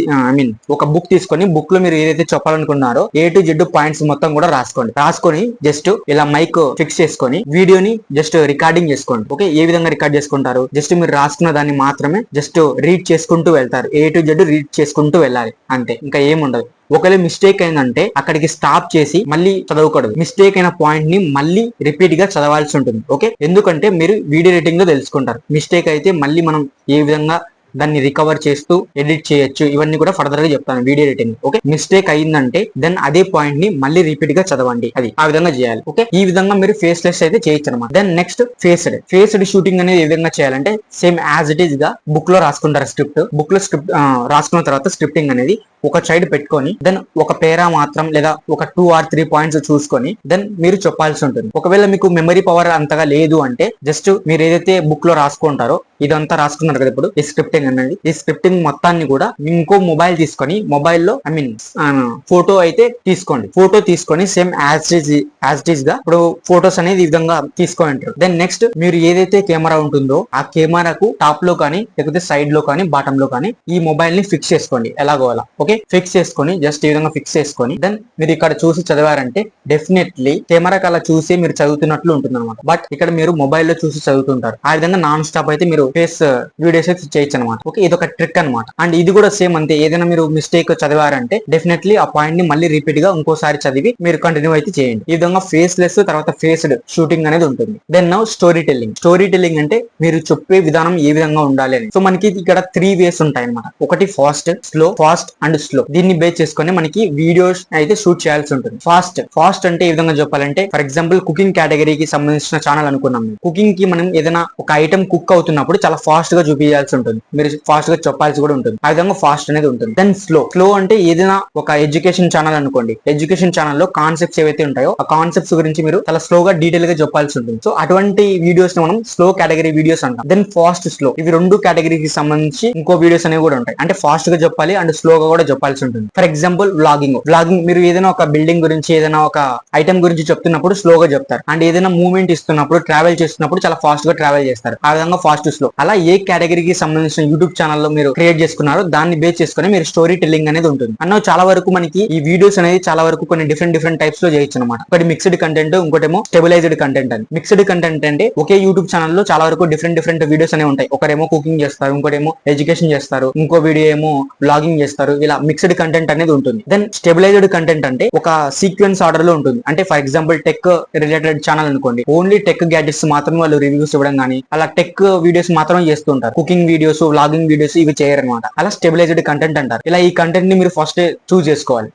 ఒక బుక్ తీసుకొని బుక్ లో మీరు ఏదైతే చెప్పాలనుకున్నారో A to Z పాయింట్స్ మొత్తం కూడా రాసుకొని జస్ట్ ఇలా మైక్ ఫిక్స్ చేసుకొని వీడియోని జస్ట్ రికార్డింగ్ చేసుకోండి. ఓకే, ఏ విధంగా రికార్డ్ చేసుకుంటారు? జస్ట్ మీరు రాసుకున్న దాన్ని మాత్రమే జస్ట్ రీడ్ చేసుకుంటూ వెళ్తారు. A to Z రీడ్ చేసుకుంటూ వెళ్ళాలి అంతే, ఇంకా ఏముండదు. ఒకవేళ మిస్టేక్ అయిందంటే అక్కడికి స్టాప్ చేసి మళ్ళీ చదవకూడదు. మిస్టేక్ అయిన పాయింట్ ని మళ్ళీ రిపీట్ గా చదవాల్సి ఉంటుంది. ఓకే, ఎందుకంటే మీరు వీడియో ఎడిటింగ్ లో తెలుసుకుంటారు. మిస్టేక్ అయితే మళ్ళీ మనం ఏ విధంగా దాన్ని రికవర్ చేస్తూ ఎడిట్ చేయొచ్చు, ఇవన్నీ కూడా ఫర్దర్ గా చెప్తాను వీడియో ఎడిటింగ్. ఓకే, మిస్టేక్ అయిందంటే దెన్ అదే పాయింట్ ని మళ్ళీ రిపీట్ గా చదవండి, అది ఆ విధంగా చేయాలి. ఓకే, ఈ విధంగా మీరు ఫేస్లెస్ అయితే చేయొచ్చు అనమాట. దెన్ నెక్స్ట్ ఫేస్డ్ షూటింగ్ అనేది ఏ విధంగా చేయాలంటే సేమ్ యాజ్ ఇట్ ఈస్ గా బుక్ లో రాసుకుంటారు. బుక్ లో స్క్రిప్ట్ రాసుకున్న తర్వాత స్క్రిప్టింగ్ అనేది ఒక సైడ్ పెట్టుకొని దెన్ ఒక పేరా మాత్రం లేదా ఒక 2 or 3 పాయింట్స్ చూసుకొని దెన్ మీరు చెప్పాల్సి ఉంటుంది. ఒకవేళ మీకు మెమరీ పవర్ అంతగా లేదు అంటే జస్ట్ మీరు ఏదైతే బుక్ లో రాసుకుంటారో ఇదంతా రాసుకున్నారు కదా ఇప్పుడు ఈ స్క్రిప్టింగ్ అనేది, ఈ స్క్రిప్టింగ్ మొత్తాన్ని కూడా ఇంకో మొబైల్ తీసుకొని మొబైల్లో ఫోటో అయితే తీసుకోండి. ఫోటో తీసుకొని సేమ్ యాజ్ ఇట్ ఈస్ గా ఇప్పుడు ఫోటోస్ అనేది ఈ విధంగా తీసుకొని ఉంటారు. దెన్ నెక్స్ట్ మీరు ఏదైతే కెమెరా ఉంటుందో ఆ కెమెరాకు టాప్ లో కానీ లేకపోతే సైడ్ లో కానీ బాటమ్ లో కానీ ఈ మొబైల్ ని ఫిక్స్ చేసుకోండి ఎలాగో అలా. ఓకే, ఫిక్స్ చేసుకొని జస్ట్ ఈ విధంగా ఫిక్స్ చేసుకొని దెన్ మీరు ఇక్కడ చూసి చదివారంటే డెఫినెట్లీ కెమెరాకి అలా చూసి మీరు చదువుతున్నట్లు ఉంటుంది అనమాట. బట్ ఇక్కడ మీరు మొబైల్లో చూసి చదువుతుంటారు. ఆ విధంగా నాన్ స్టాప్ అయితే మీరు ఫేస్ వీడియోస్ అయితే చేయొచ్చు అనమాట. ఓకే, ఇది ఒక ట్రిక్ అనమాట. అండ్ ఇది కూడా సేమ్ అంతే, ఏదైనా మీరు మిస్టేక్ చదివారంటే డెఫినెట్లీ ఆ పాయింట్ ని మళ్ళీ రిపీట్ గా ఇంకోసారి చదివి మీరు కంటిన్యూ అయితే చేయండి. ఈ విధంగా ఫేస్లెస్ తర్వాత ఫేస్డ్ షూటింగ్ అనేది ఉంటుంది. దెన్ నౌ స్టోరీ టెల్లింగ్ అంటే మీరు చెప్పే విధానం ఏ విధంగా ఉండాలి అని. సో మనకి ఇక్కడ 3 వేస్ ఉంటాయి అనమాట. ఒకటి ఫాస్ట్ అండ్ స్లో. దీన్ని బేస్ చేసుకొని మనకి వీడియోస్ అయితే షూట్ చేయాల్సి ఉంటుంది. ఫాస్ట్ అంటే ఏ విధంగా చెప్పాలంటే ఫర్ ఎగ్జాంపుల్ కుకింగ్ కేటగిరీకి సంబంధించిన ఛానల్ అనుకున్నాం. కుకింగ్ కి మనం ఏదైనా ఒక ఐటమ్ కుక్ అవుతున్నప్పుడు చాలా ఫాస్ట్ గా చూపించాల్సి ఉంటుంది, మీరు ఫాస్ట్ గా చెప్పాల్సి కూడా ఉంటుంది. ఆ విధంగా ఫాస్ట్ అనేది ఉంటుంది. దెన్ స్లో అంటే ఏదైనా ఒక ఎడ్యుకేషన్ ఛానల్ అనుకోండి, ఎడ్యుకేషన్ ఛానల్లో కాన్సెప్ట్స్ ఏవైతే ఉంటాయో ఆ కాన్సెప్ట్స్ గురించి మీరు చాలా స్లోగా డీటెయిల్ గా చెప్పాల్సి ఉంటుంది. సో అటువంటి వీడియోస్ ని మనం స్లో కేటగిరీ వీడియోస్ అంటాం. దెన్ ఫాస్ట్ స్లో ఇవి 2 కేటగిరీకి సంబంధించి ఇంకో వీడియోస్ అనేవి కూడా ఉంటాయి. అంటే ఫాస్ట్ గా చెప్పాలి అండ్ స్లోగా కూడా చెప్పాల్సి ఉంటుంది. ఫర్ ఎగ్జాంపుల్ వ్లాగింగ్ మీరు ఏదైనా ఒక బిల్డింగ్ గురించి ఏదైనా ఒక ఐటమ్ గురించి చెప్తున్నప్పుడు స్లోగా చెప్తారు. అండ్ ఏదైనా మూవ్మెంట్ ఇస్తున్నప్పుడు ట్రావెల్ చేస్తున్నప్పుడు చాలా ఫాస్ట్ గా ట్రావెల్ చేస్తారు. ఆ విధంగా ఫాస్ట్ స్లో అలా ఏ కేటగిరీకి సంబంధించిన యూట్యూబ్ ఛానల్లో మీరు క్రియేట్ చేసుకున్నారో దాన్ని బేస్ చేసుకుని మీరు స్టోరీ టెల్లింగ్ అనేది ఉంటుంది. అన్న చాలా వరకు మనకి ఈ వీడియోస్ అనేది చాలా వరకు కొన్ని డిఫరెంట్ టైప్స్ లో చేయొచ్చు అనమాట. ఒకటి మిక్స్డ్ కంటెంట్, ఇంకోటేమో స్టెబిలైజ్డ్ కంటెంట్ అని. మిక్స్డ్ కంటెంట్ అంటే ఒకే యూట్యూబ్ ఛానల్లో చాలా వరకు డిఫరెంట్ వీడియోస్ అనేవి ఉంటాయి. ఒకరేమో కుకింగ్ చేస్తారు, ఇంకోటేమో ఎడ్యుకేషన్ చేస్తారు, ఇంకో వీడియో ఏమో బ్లాగింగ్ చేస్తారు. ఇలా మిక్స్డ్ కంటెంట్ అనేది ఉంటుంది. దెన్ స్టెబిలైజ్డ్ కంటెంట్ అంటే ఒక సీక్వెన్స్ ఆర్డర్ లో ఉంటుంది. అంటే for example tech related channel అనుకోండి, ఓన్లీ టెక్ గ్యాడ్జెట్స్ మాత్రమే వాళ్ళు రివ్యూస్ ఇవ్వడం కానీ అలా టెక్ వీడియోస్ మాత్రమే చేస్తుంటారు. కుకింగ్ వీడియోస్, వ్లాగింగ్ వీడియోస్ ఇవి చేయరనమాట. అలా స్టెబిలైజ్డ్ కంటెంట్ అంటారు. ఇలా ఈ కంటెంట్ ని మీరు ఫస్ట్ చూస్ చేసుకోవాలి.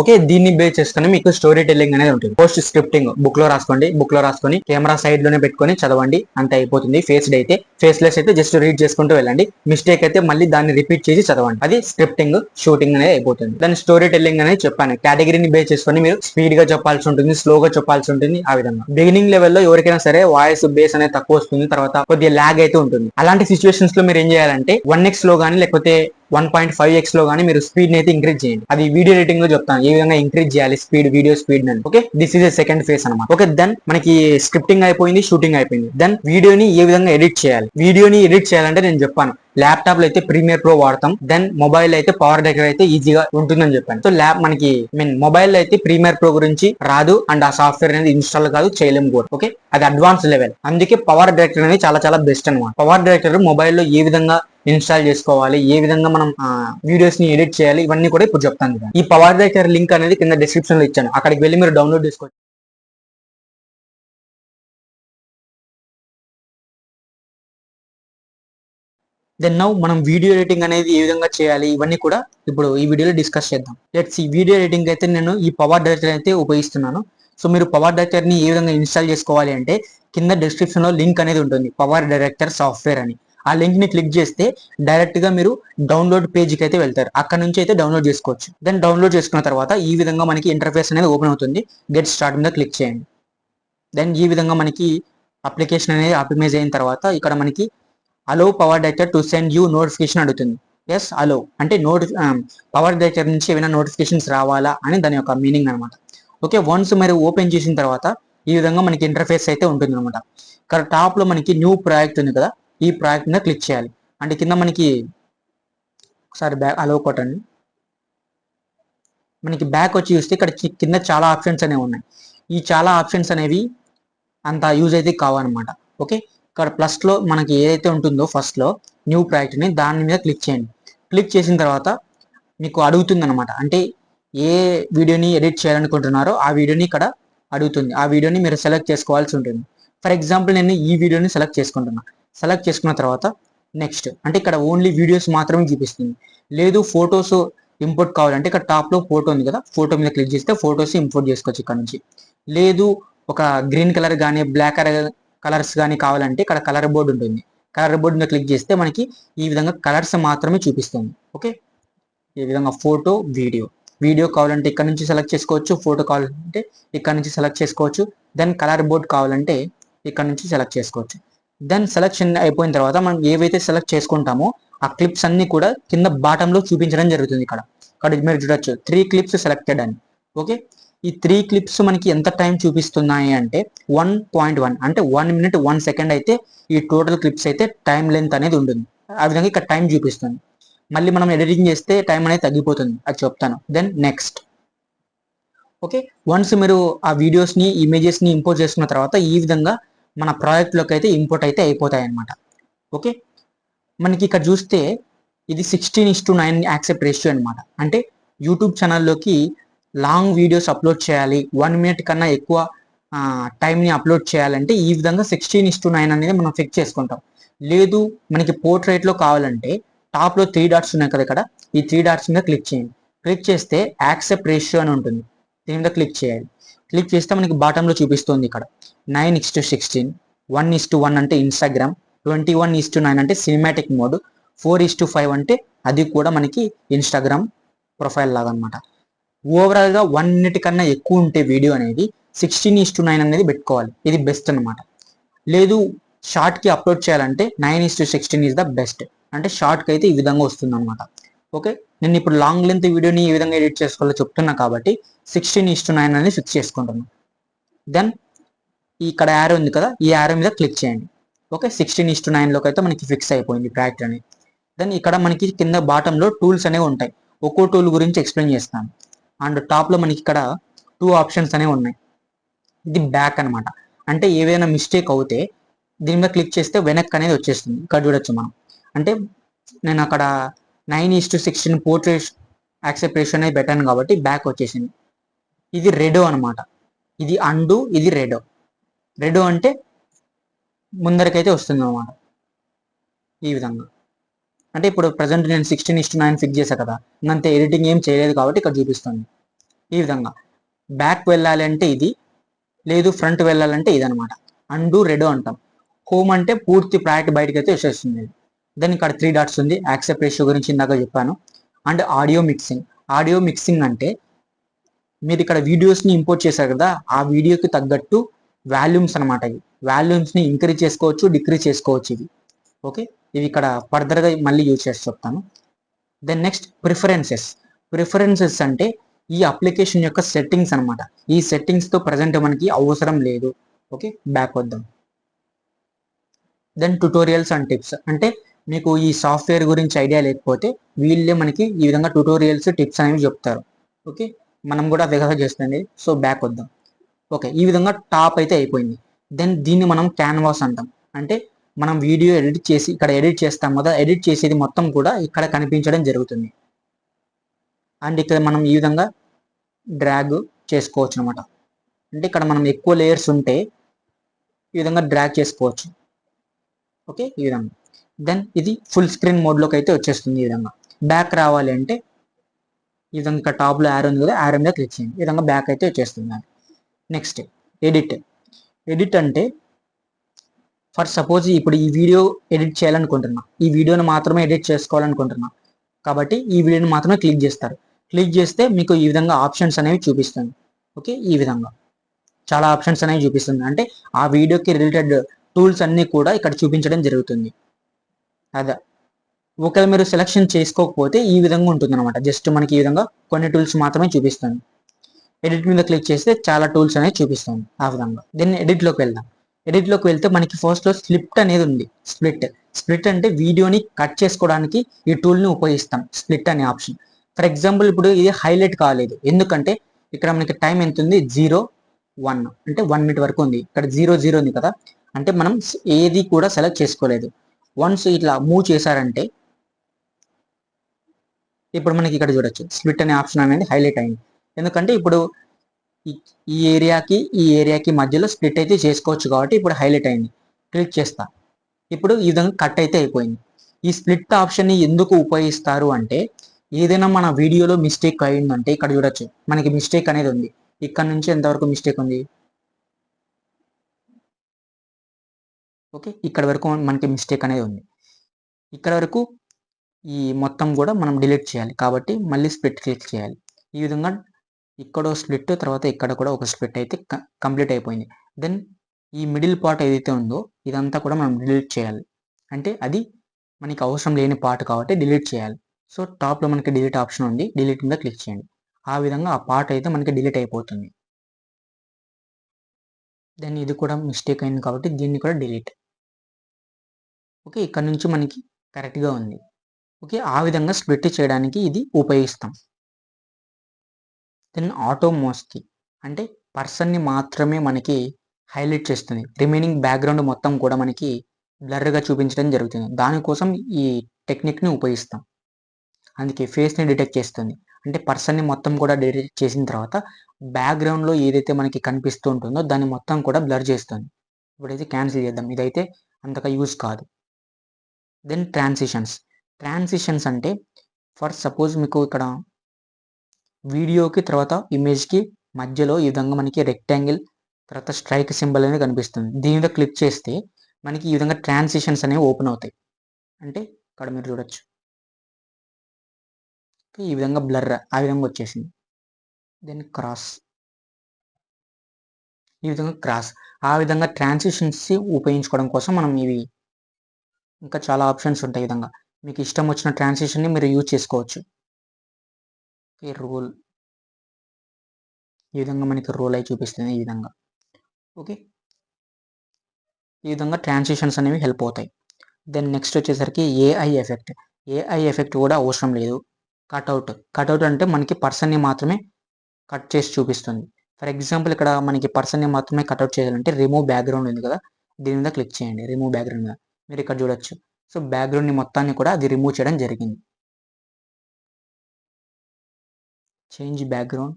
ఓకే, దీన్ని బేస్ చేసుకుని మీకు స్టోరీ టెల్లింగ్ అనేది ఉంటుంది. పోస్ట్ స్క్రిప్టింగ్ బుక్ లో రాసుకొని కెమెరా సైడ్ లోనే పెట్టుకొని చదవండి, అంతే అయిపోతుంది. ఫేస్డ్ అయితే ఫేస్లెస్ అయితే జస్ట్ రీడ్ చేసుకుంటూ వెళ్ళండి. మిస్టేక్ అయితే మళ్ళీ దాన్ని రిపీట్ చేసి చదవండి. అది స్క్రిప్టింగ్ షూటింగ్ అనేది అయిపోతుంది. దాని స్టోరీ టెల్లింగ్ అనేది చెప్పాను. కేటగిరీని బేస్ చేసుకొని మీరు స్పీడ్ గా చెప్పాల్సి ఉంటుంది, స్లోగా చెప్పాల్సి ఉంటుంది. ఆ విధంగా బిగినింగ్ లెవెల్లో ఎవరికైనా సరే వాయిస్ బేస్ అనేది తక్కువ వస్తుంది, తర్వాత కొద్దిగా ల్యాగ్ అయితే ఉంటుంది. అలాంటి సిచ్యువేషన్స్ లో మీరు ఏం చేయాలంటే 1x లో కానీ లేకపోతే 1.5x లో కానీ మీరు స్పీడ్ ని అయితే ఇంక్రీజ్ చేయండి. అది వీడియో ఎడిటింగ్ లో చెప్తాను ఏ విధంగా ఇంక్రీజ్ చేయాలి వీడియో స్పీడ్ అని. Okay, this is a second phase అనమాట. ఓకే, దెన్ మనకి స్క్రిప్టింగ్ అయిపోయింది, షూటింగ్ అయిపోయింది. దెన్ వీడియోని ఏ విధంగా ఎడిట్ చేయాలి? వీడియోని ఎడిట్ చేయాలంటే నేను చెప్పాను, ల్యాప్టాప్ లో అయితే ప్రీమియర్ ప్రో వాడతాం. దెన్ మొబైల్ అయితే పవర్ డైరెక్టర్ అయితే ఈజీగా ఉంటుందని చెప్పాను. సో మనకి మొబైల్ అయితే ప్రీమియర్ ప్రో గురించి రాదు అండ్ ఆ సాఫ్ట్వేర్ అనేది ఇన్స్టాల్ కాదు, చేయలేము కూడా. ఓకే, అది అడ్వాన్స్ లెవెల్. అందుకే పవర్ డైరెక్టర్ అనేది చాలా బెస్ట్ అనమాట. పవర్ డైరెక్టర్ మొబైల్లో ఏ విధంగా ఇన్స్టాల్ చేసుకోవాలి, ఏ విధంగా మనం వీడియోస్ ని ఎడిట్ చేయాలి, ఇవన్నీ కూడా ఇప్పుడు చెప్తాను. ఈ పవర్ డైరెక్టర్ లింక్ అనేది కింద డిస్క్రిప్షన్ లో ఇచ్చాను, అక్కడికి వెళ్ళి మీరు డౌన్లోడ్ చేసుకోవచ్చు. దెన్ నౌ మనం వీడియో ఎడిటింగ్ అనేది ఏ విధంగా చేయాలి ఇవన్నీ కూడా ఇప్పుడు ఈ వీడియోలో డిస్కస్ చేద్దాం. లెట్స్ ఈ వీడియో ఎడిటింగ్ అయితే నేను ఈ పవర్ డైరెక్టర్ అయితే ఉపయోగిస్తున్నాను. సో మీరు పవర్ డైరెక్టర్ ని ఏ విధంగా ఇన్స్టాల్ చేసుకోవాలి అంటే కింద డిస్క్రిప్షన్ లో లింక్ అనేది ఉంటుంది, పవర్ డైరెక్టర్ సాఫ్ట్వేర్ అని. ఆ లింక్ ని క్లిక్ చేస్తే డైరెక్ట్ గా మీరు డౌన్లోడ్ పేజ్కి అయితే వెళ్తారు, అక్కడ నుంచి అయితే డౌన్లోడ్ చేసుకోవచ్చు. దెన్ డౌన్లోడ్ చేసుకున్న తర్వాత ఈ విధంగా మనకి ఇంటర్ఫేస్ అనేది ఓపెన్ అవుతుంది. గెట్ స్టార్ట్ మీద క్లిక్ చేయండి. దెన్ ఈ విధంగా మనకి అప్లికేషన్ అనేది ఆప్టిమైజ్ అయిన తర్వాత ఇక్కడ మనకి allow power director to send you notification అడుగుతుంది. ఎస్ అలో అంటే పవర్ డైరెక్టర్ నుంచి ఏమైనా నోటిఫికేషన్స్ రావాలా అని దాని యొక్క మీనింగ్ అనమాట. ఓకే, వన్స్ మీరు ఓపెన్ చేసిన తర్వాత ఈ విధంగా మనకి ఇంటర్ఫేస్ అయితే ఉంటుంది అనమాట. ఇక్కడ టాప్ లో మనకి న్యూ ప్రాజెక్ట్ ఉంది కదా, ఈ ప్రాజెక్ట్ మీద క్లిక్ చేయాలి. అంటే కింద మనకి ఒకసారి బ్యాక్ అలో కొట్టండి. మనకి బ్యాక్ వచ్చి చూస్తే ఇక్కడ కింద చాలా ఆప్షన్స్ అనేవి ఉన్నాయి. ఈ చాలా ఆప్షన్స్ అనేవి అంత యూజ్ అయితే కావన్నమాట. ఓకే, ఇక్కడ ప్లస్ లో మనకి ఏదైతే ఉంటుందో ఫస్ట్ లో న్యూ ప్రాజెక్ట్ ని దాని మీద క్లిక్ చేయండి. క్లిక్ చేసిన తర్వాత మీకు అడుగుతుంది అనమాట, అంటే ఏ వీడియోని ఎడిట్ చేయాలనుకుంటున్నారో ఆ వీడియోని ఇక్కడ అడుగుతుంది. ఆ వీడియోని మీరు సెలెక్ట్ చేసుకోవాల్సి ఉంటుంది. ఫర్ ఎగ్జాంపుల్ నేను ఈ వీడియోని సెలెక్ట్ చేసుకుంటున్నా. సెలెక్ట్ చేసుకున్న తర్వాత నెక్స్ట్ అంటే ఇక్కడ ఓన్లీ వీడియోస్ మాత్రమే చూపిస్తుంది. లేదు ఫొటోస్ ఇంపోర్ట్ కావాలంటే ఇక్కడ టాప్ లో ఫోటో ఉంది కదా, ఫోటో మీద క్లిక్ చేస్తే ఫొటోస్ ఇంపోర్ట్ చేసుకోవచ్చు ఇక్కడ నుంచి. లేదు ఒక గ్రీన్ కలర్ కానీ బ్లాక్ కలర్స్ కానీ కావాలంటే ఇక్కడ కలర్ బోర్డ్ ఉంటుంది. కలర్ బోర్డ్ మీద క్లిక్ చేస్తే మనకి ఈ విధంగా కలర్స్ మాత్రమే చూపిస్తుంది. ఓకే, ఈ విధంగా ఫోటో వీడియో కావాలంటే ఇక్కడ నుంచి సెలెక్ట్ చేసుకోవచ్చు, ఫోటో కావాలంటే ఇక్కడ నుంచి సెలెక్ట్ చేసుకోవచ్చు. దెన్ కలర్ బోర్డ్ కావాలంటే ఇక్కడ నుంచి సెలెక్ట్ చేసుకోవచ్చు. దెన్ సెలెక్షన్ అయిపోయిన తర్వాత మనం ఏవైతే సెలెక్ట్ చేసుకుంటామో ఆ క్లిప్స్ అన్ని కూడా కింద బాటంలో చూపించడం జరుగుతుంది. ఇక్కడ మీరు చూడొచ్చు 3 క్లిప్స్ సెలెక్టెడ్ అని. ఓకే, ఈ 3 క్లిప్స్ మనకి ఎంత టైం చూపిస్తున్నాయి అంటే 1.1 అంటే 1 minute 1 second అయితే ఈ టోటల్ క్లిప్స్ అయితే టైం లెంత్ అనేది ఉంటుంది. ఆ విధంగా ఇక్కడ టైం చూపిస్తుంది. మళ్ళీ మనం ఎడిటింగ్ చేస్తే టైం అనేది తగ్గిపోతుంది, అది చెప్తాను. Then next. ఓకే, వన్స్ మీరు ఆ వీడియోస్ని ఇమేజెస్ని ఇంపోర్ట్ చేసుకున్న తర్వాత ఈ విధంగా మన ప్రాజెక్ట్లోకి అయితే ఇంపోర్ట్ అయితే అయిపోతాయి అన్నమాట. ఓకే, మనకి ఇక్కడ చూస్తే ఇది 16:9 యాక్సెప్ట్ రేషియో అనమాట. అంటే యూట్యూబ్ ఛానల్లోకి లాంగ్ వీడియోస్ అప్లోడ్ చేయాలి, 1 minute కన్నా ఎక్కువ టైంని అప్లోడ్ చేయాలంటే ఈ విధంగా 16:9 అనేది మనం ఫిక్స్ చేసుకుంటాం. లేదు మనకి పోర్ట్రైట్లో కావాలంటే టాప్లో 3 dots ఉన్నాయి కదా, ఇక్కడ ఈ 3 dots మీద క్లిక్ చేయండి. క్లిక్ చేస్తే యాక్సెప్ట్ రేషియో అని ఉంటుంది, దీని మీద క్లిక్ చేయాలి. క్లిక్ చేస్తే మనకి బాటంలో చూపిస్తుంది ఇక్కడ 9:16, 1:1 అంటే ఇన్స్టాగ్రామ్, 21:9 అంటే సినిమాటిక్ మోడ్, 4:5 అంటే అది కూడా మనకి ఇన్స్టాగ్రామ్ ప్రొఫైల్ లాగా అనమాట. ఓవరాల్గా 1 minute కన్నా ఎక్కువ ఉంటే వీడియో అనేది 16:9 అనేది పెట్టుకోవాలి, ఇది బెస్ట్ అనమాట. లేదు షార్ట్కి అప్లోడ్ చేయాలంటే 9:16 ఈజ్ ద బెస్ట్. అంటే షార్ట్కి అయితే ఈ విధంగా వస్తుంది అనమాట. ఓకే, నేను ఇప్పుడు లాంగ్ లెంత్ వీడియోని ఏ విధంగా ఎడిట్ చేసుకోవాలో చెప్తున్నా కాబట్టి 16:9 అనేది ఫిక్స్ చేసుకుంటున్నాను. దెన్ ఇక్కడ యారో ఉంది కదా, ఈ యారో మీద క్లిక్ చేయండి. ఓకే, 16:9లోకి అయితే మనకి ఫిక్స్ అయిపోయింది ప్రాజెక్ట్ అనేది. దెన్ ఇక్కడ మనకి కింద బాటంలో టూల్స్ అనేవి ఉంటాయి, ఒక్కో టూల్ గురించి ఎక్స్ప్లెయిన్ చేస్తాను. అండ్ టాప్లో మనకి ఇక్కడ 2 ఆప్షన్స్ అనేవి ఉన్నాయి. ఇది బ్యాక్ అనమాట, అంటే ఏవైనా మిస్టేక్ అవుతే దీని మీద క్లిక్ చేస్తే వెనక్కి అనేది వచ్చేస్తుంది. ఇక్కడ చూడొచ్చు మనం. అంటే నేను అక్కడ 9:16 పోర్ట్రేట్ యాక్సెప్ట్ రేషియో అనేది పెట్టాను కాబట్టి బ్యాక్ వచ్చేసింది. ఇది రెడో అనమాట, ఇది అండు, ఇది రెడో. రెడో అంటే ముందరికైతే వస్తుంది అనమాట ఈ విధంగా. అంటే ఇప్పుడు ప్రజెంట్ నేను 16:9 ఫిక్స్ చేశాను కదా, అంతే ఎడిటింగ్ ఏం చేయలేదు కాబట్టి ఇక్కడ చూపిస్తుంది ఈ విధంగా. బ్యాక్ వెళ్ళాలి అంటే ఇది, లేదు ఫ్రంట్ వెళ్ళాలంటే ఇది అనమాట. అండు రెడో అంటాం. హోమ్ అంటే పూర్తి ప్రాజెక్ట్ బయటకు అయితే వచ్చేస్తుంది. దెన్ ఇక్కడ 3 dots ఉంది, యాక్సెప్ట్ రేషియో గురించి ఇందాక చెప్పాను. అండ్ ఆడియో మిక్సింగ్ అంటే మీరు ఇక్కడ వీడియోస్ని ఇంపోర్ట్ చేశారు కదా, ఆ వీడియోకి తగ్గట్టు వాల్యూమ్స్ అనమాట. ఇవి వాల్యూమ్స్ని ఇంక్రీజ్ చేసుకోవచ్చు, డిక్రీజ్ చేసుకోవచ్చు ఇవి. ఓకే, ఇవి ఇక్కడ ఫర్దర్గా మళ్ళీ యూజ్ చేసి చెప్తాను. దెన్ నెక్స్ట్ ప్రిఫరెన్సెస్ అంటే ఈ అప్లికేషన్ యొక్క సెట్టింగ్స్ అనమాట. ఈ సెట్టింగ్స్తో ప్రజెంట్ మనకి అవసరం లేదు. ఓకే, బ్యాక్ వద్దాం. దెన్ ట్యుటోరియల్స్ అండ్ టిప్స్ అంటే మీకు ఈ సాఫ్ట్వేర్ గురించి ఐడియా లేకపోతే వీళ్ళే మనకి ఈ విధంగా ట్యుటోరియల్స్ టిప్స్ అనేవి చెప్తారు. ఓకే, మనం కూడా అదే చేస్తుంది. సో బ్యాక్ వద్దాం. ఓకే, ఈ విధంగా టాప్ అయితే అయిపోయింది. దెన్ దీన్ని మనం క్యాన్వాస్ అంటాం. అంటే మనం వీడియో ఎడిట్ చేసి ఇక్కడ ఎడిట్ చేస్తాం కదా, ఎడిట్ చేసేది మొత్తం కూడా ఇక్కడ కనిపించడం జరుగుతుంది. అండ్ ఇక్కడ మనం ఈ విధంగా డ్రాగ్ చేసుకోవచ్చు అనమాట. అంటే ఇక్కడ మనం ఎక్కువ లేయర్స్ ఉంటే ఈ విధంగా డ్రాగ్ చేసుకోవచ్చు. ఓకే, ఈ విధంగా దెన్ ఇది ఫుల్ స్క్రీన్ మోడ్లోకి అయితే వచ్చేస్తుంది. ఈ విధంగా బ్యాక్ రావాలి అంటే ఈ విధంగా ఇక్కడ టాప్లో యారో ఉంది కదా, యారో మీద క్లిక్ చేయండి. ఈ విధంగా బ్యాక్ అయితే వచ్చేస్తుంది. నెక్స్ట్ ఎడిట్ అంటే ఫర్ సపోజ్ ఇప్పుడు ఈ వీడియో ఎడిట్ చేయాలనుకుంటున్నా, ఈ వీడియోని మాత్రమే ఎడిట్ చేసుకోవాలనుకుంటున్నా కాబట్టి ఈ వీడియోని మాత్రమే క్లిక్ చేస్తారు. క్లిక్ చేస్తే మీకు ఈ విధంగా ఆప్షన్స్ అనేవి చూపిస్తుంది. ఓకే, ఈ విధంగా చాలా ఆప్షన్స్ అనేవి చూపిస్తుంది. అంటే ఆ వీడియోకి రిలేటెడ్ టూల్స్ అన్నీ కూడా ఇక్కడ చూపించడం జరుగుతుంది. అదే ఒకవేళ మీరు సెలెక్షన్ చేసుకోకపోతే ఈ విధంగా ఉంటుంది అనమాట. జస్ట్ మనకి ఈ విధంగా కొన్ని టూల్స్ మాత్రమే చూపిస్తుంది. ఎడిట్ మీద క్లిక్ చేస్తే చాలా టూల్స్ అనేవి చూపిస్తుంది ఆ విధంగా. దీన్ని ఎడిట్లోకి వెళ్దాం. ఎడిట్లోకి వెళ్తే మనకి ఫస్ట్లో స్ప్లిట్ అనేది ఉంది. స్ప్లిట్ అంటే వీడియోని కట్ చేసుకోవడానికి ఈ టూల్ని ఉపయోగిస్తాం, స్ప్లిట్ అనే ఆప్షన్. ఫర్ ఎగ్జాంపుల్ ఇప్పుడు ఇది హైలైట్ కాలేదు, ఎందుకంటే ఇక్కడ మనకి టైం ఎంత ఉంది, 01 అంటే 1 minute వరకు ఉంది. ఇక్కడ 00 ఉంది కదా, అంటే మనం ఏది కూడా సెలెక్ట్ చేసుకోలేదు. వన్స్ ఇట్లా మూవ్ చేశారంటే ఇప్పుడు మనకి ఇక్కడ చూడొచ్చు స్ప్లిట్ అనే ఆప్షన్ అనేది హైలైట్ అయింది. ఎందుకంటే ఇప్పుడు ఈ ఏరియాకి మధ్యలో స్ప్లిట్ అయితే చేసుకోవచ్చు కాబట్టి ఇప్పుడు హైలైట్ అయింది. క్లిక్ చేస్తా, ఇప్పుడు ఈ విధంగా కట్ అయితే అయిపోయింది. ఈ స్ప్లిట్ ఆప్షన్ని ఎందుకు ఉపయోగిస్తారు అంటే ఏదైనా మన వీడియోలో మిస్టేక్ అయిందంటే ఇక్కడ చూడొచ్చు మనకి మిస్టేక్ అనేది ఉంది. ఇక్కడ నుంచి ఎంతవరకు మిస్టేక్ ఉంది, ఓకే ఇక్కడ వరకు మనకి మిస్టేక్ అనేది ఉంది. ఇక్కడ వరకు ఈ మొత్తం కూడా మనం డిలీట్ చేయాలి కాబట్టి మళ్ళీ స్ప్లిట్ క్లిక్ చేయాలి. ఈ విధంగా ఇక్కడ స్ప్లిట్, తర్వాత ఇక్కడ కూడా ఒక స్ప్లిట్ అయితే కంప్లీట్ అయిపోయింది. దెన్ ఈ మిడిల్ పార్ట్ ఏదైతే ఉందో ఇదంతా కూడా మనం డిలీట్ చేయాలి. అంటే అది మనకి అవసరం లేని పార్ట్ కాబట్టి డిలీట్ చేయాలి. సో టాప్లో మనకి డిలీట్ ఆప్షన్ ఉంది, డిలీట్ మీద క్లిక్ చేయండి. ఆ విధంగా ఆ పార్ట్ అయితే మనకి డిలీట్ అయిపోతుంది. దెన్ ఇది కూడా మిస్టేక్ అయింది కాబట్టి దీన్ని కూడా డిలీట్. ఓకే, ఇక్కడ నుంచి మనకి కరెక్ట్గా ఉంది. ఓకే, ఆ విధంగా స్ప్లిట్ చేయడానికి ఇది ఉపయోగిస్తాం. దెన్ ఆటో మాస్క్ అంటే పర్సన్ని మాత్రమే మనకి హైలైట్ చేస్తుంది, రిమైనింగ్ బ్యాక్గ్రౌండ్ మొత్తం కూడా మనకి బ్లర్గా చూపించడం జరుగుతుంది. దానికోసం ఈ టెక్నిక్ని ఉపయోగిస్తాం. అందుకే ఫేస్ని డిటెక్ట్ చేస్తుంది. అంటే పర్సన్ని మొత్తం కూడా డిటెక్ట్ చేసిన తర్వాత బ్యాక్గ్రౌండ్లో ఏదైతే మనకి కనిపిస్తూ ఉంటుందో దాన్ని మొత్తం కూడా బ్లర్ చేస్తుంది. ఇప్పుడైతే క్యాన్సిల్ చేద్దాం, ఇదైతే అంతగా యూజ్ కాదు. దెన్ ట్రాన్సిషన్స్ అంటే ఫర్ సపోజ్ మీకు ఇక్కడ వీడియోకి తర్వాత ఇమేజ్కి మధ్యలో ఈ విధంగా మనకి రెక్టాంగిల్ తర్వాత స్ట్రైక్ సింబల్ అనేది కనిపిస్తుంది. దీని మీద క్లిక్ చేస్తే మనకి ఈ విధంగా ట్రాన్సిషన్స్ అనేవి ఓపెన్ అవుతాయి. అంటే ఇక్కడ మీరు చూడొచ్చు ఈ విధంగా బ్లర్ ఆ విధంగా వచ్చేసింది. దెన్ ఈ విధంగా క్రాస్ ఆ విధంగా ట్రాన్సిషన్స్ ఉపయోగించుకోవడం కోసం మనం ఇవి ఇంకా చాలా ఆప్షన్స్ ఉంటాయి. ఈ విధంగా మీకు ఇష్టం వచ్చిన ట్రాన్సిషన్ని మీరు యూజ్ చేసుకోవచ్చు. రోల్ ఈ విధంగా మనకి రోల్ అయి చూపిస్తుంది ఈ విధంగా. ఓకే, ఈ విధంగా ట్రాన్సిషన్స్ అనేవి హెల్ప్ అవుతాయి. దెన్ నెక్స్ట్ వచ్చేసరికి ఏఐ ఎఫెక్ట్ కూడా అవసరం లేదు. కట్అవుట్ అంటే మనకి పర్సన్ని మాత్రమే కట్ చేసి చూపిస్తుంది. ఫర్ ఎగ్జాంపుల్ ఇక్కడ మనకి పర్సన్ని మాత్రమే కట్అవుట్ చేయాలంటే రిమూవ్ బ్యాక్గ్రౌండ్ ఉంది కదా, దీని మీద క్లిక్ చేయండి. రిమూవ్ బ్యాక్గ్రౌండ్ మీద మీరు ఇక్కడ చూడొచ్చు. సో బ్యాక్గ్రౌండ్ని మొత్తాన్ని కూడా అది రిమూవ్ చేయడం జరిగింది. చేంజ్ బ్యాక్గ్రౌండ్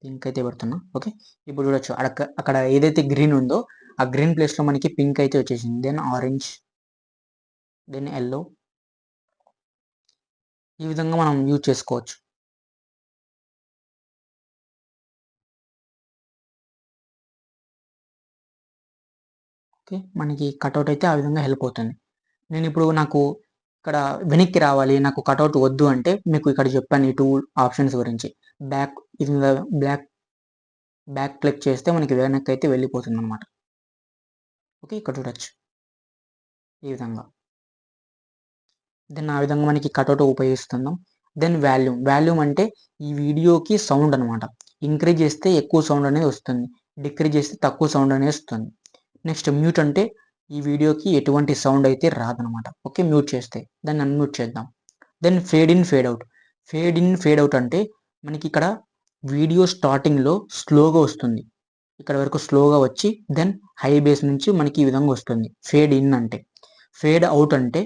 పింక్ అయితే పెడుతున్నా. ఓకే, ఇప్పుడు చూడొచ్చు అక్కడ ఏదైతే గ్రీన్ ఉందో ఆ గ్రీన్ ప్లేస్లో మనకి పింక్ అయితే వచ్చేసింది. దెన్ ఆరెంజ్, దెన్ ఎల్లో, ఈ విధంగా మనం యూజ్ చేసుకోవచ్చు. ఓకే, మనకి కట్అవుట్ అయితే ఆ విధంగా హెల్ప్ అవుతుంది. నేను ఇప్పుడు నాకు ఇక్కడ వెనక్కి రావాలి, నాకు కట్అవుట్ వద్దు అంటే మీకు ఇక్కడ చెప్పాను ఈ టూ ఆప్షన్స్ గురించి. ఇది బ్యాక్ క్లిక్ చేస్తే మనకి వెనక్కి అయితే వెళ్ళిపోతుంది అనమాట. ఓకే, ఇక్కడ చూడొచ్చు ఈ విధంగా. దెన్ ఆ విధంగా మనకి కట్అవుట్ ఉపయోగిస్తున్నాం. దెన్ వాల్యూమ్ అంటే ఈ వీడియోకి సౌండ్ అనమాట. ఇంక్రీజ్ చేస్తే ఎక్కువ సౌండ్ అనేది వస్తుంది, డిక్రీజ్ చేస్తే తక్కువ సౌండ్ అనేది వస్తుంది. నెక్స్ట్ మ్యూట్ అంటే ఈ వీడియోకి ఎటువంటి సౌండ్ అయితే రాదనమాట. ఓకే, మ్యూట్ చేస్తే దాన్ని అన్మ్యూట్ చేద్దాం. Then fade in fade out అంటే మనకి ఇక్కడ వీడియో స్టార్టింగ్లో స్లోగా వస్తుంది, ఇక్కడ వరకు స్లోగా వచ్చి దెన్ హై బేస్ నుంచి మనకి ఈ విధంగా వస్తుంది. ఫేడ్ ఇన్ అంటే. ఫేడ్ అవుట్ అంటే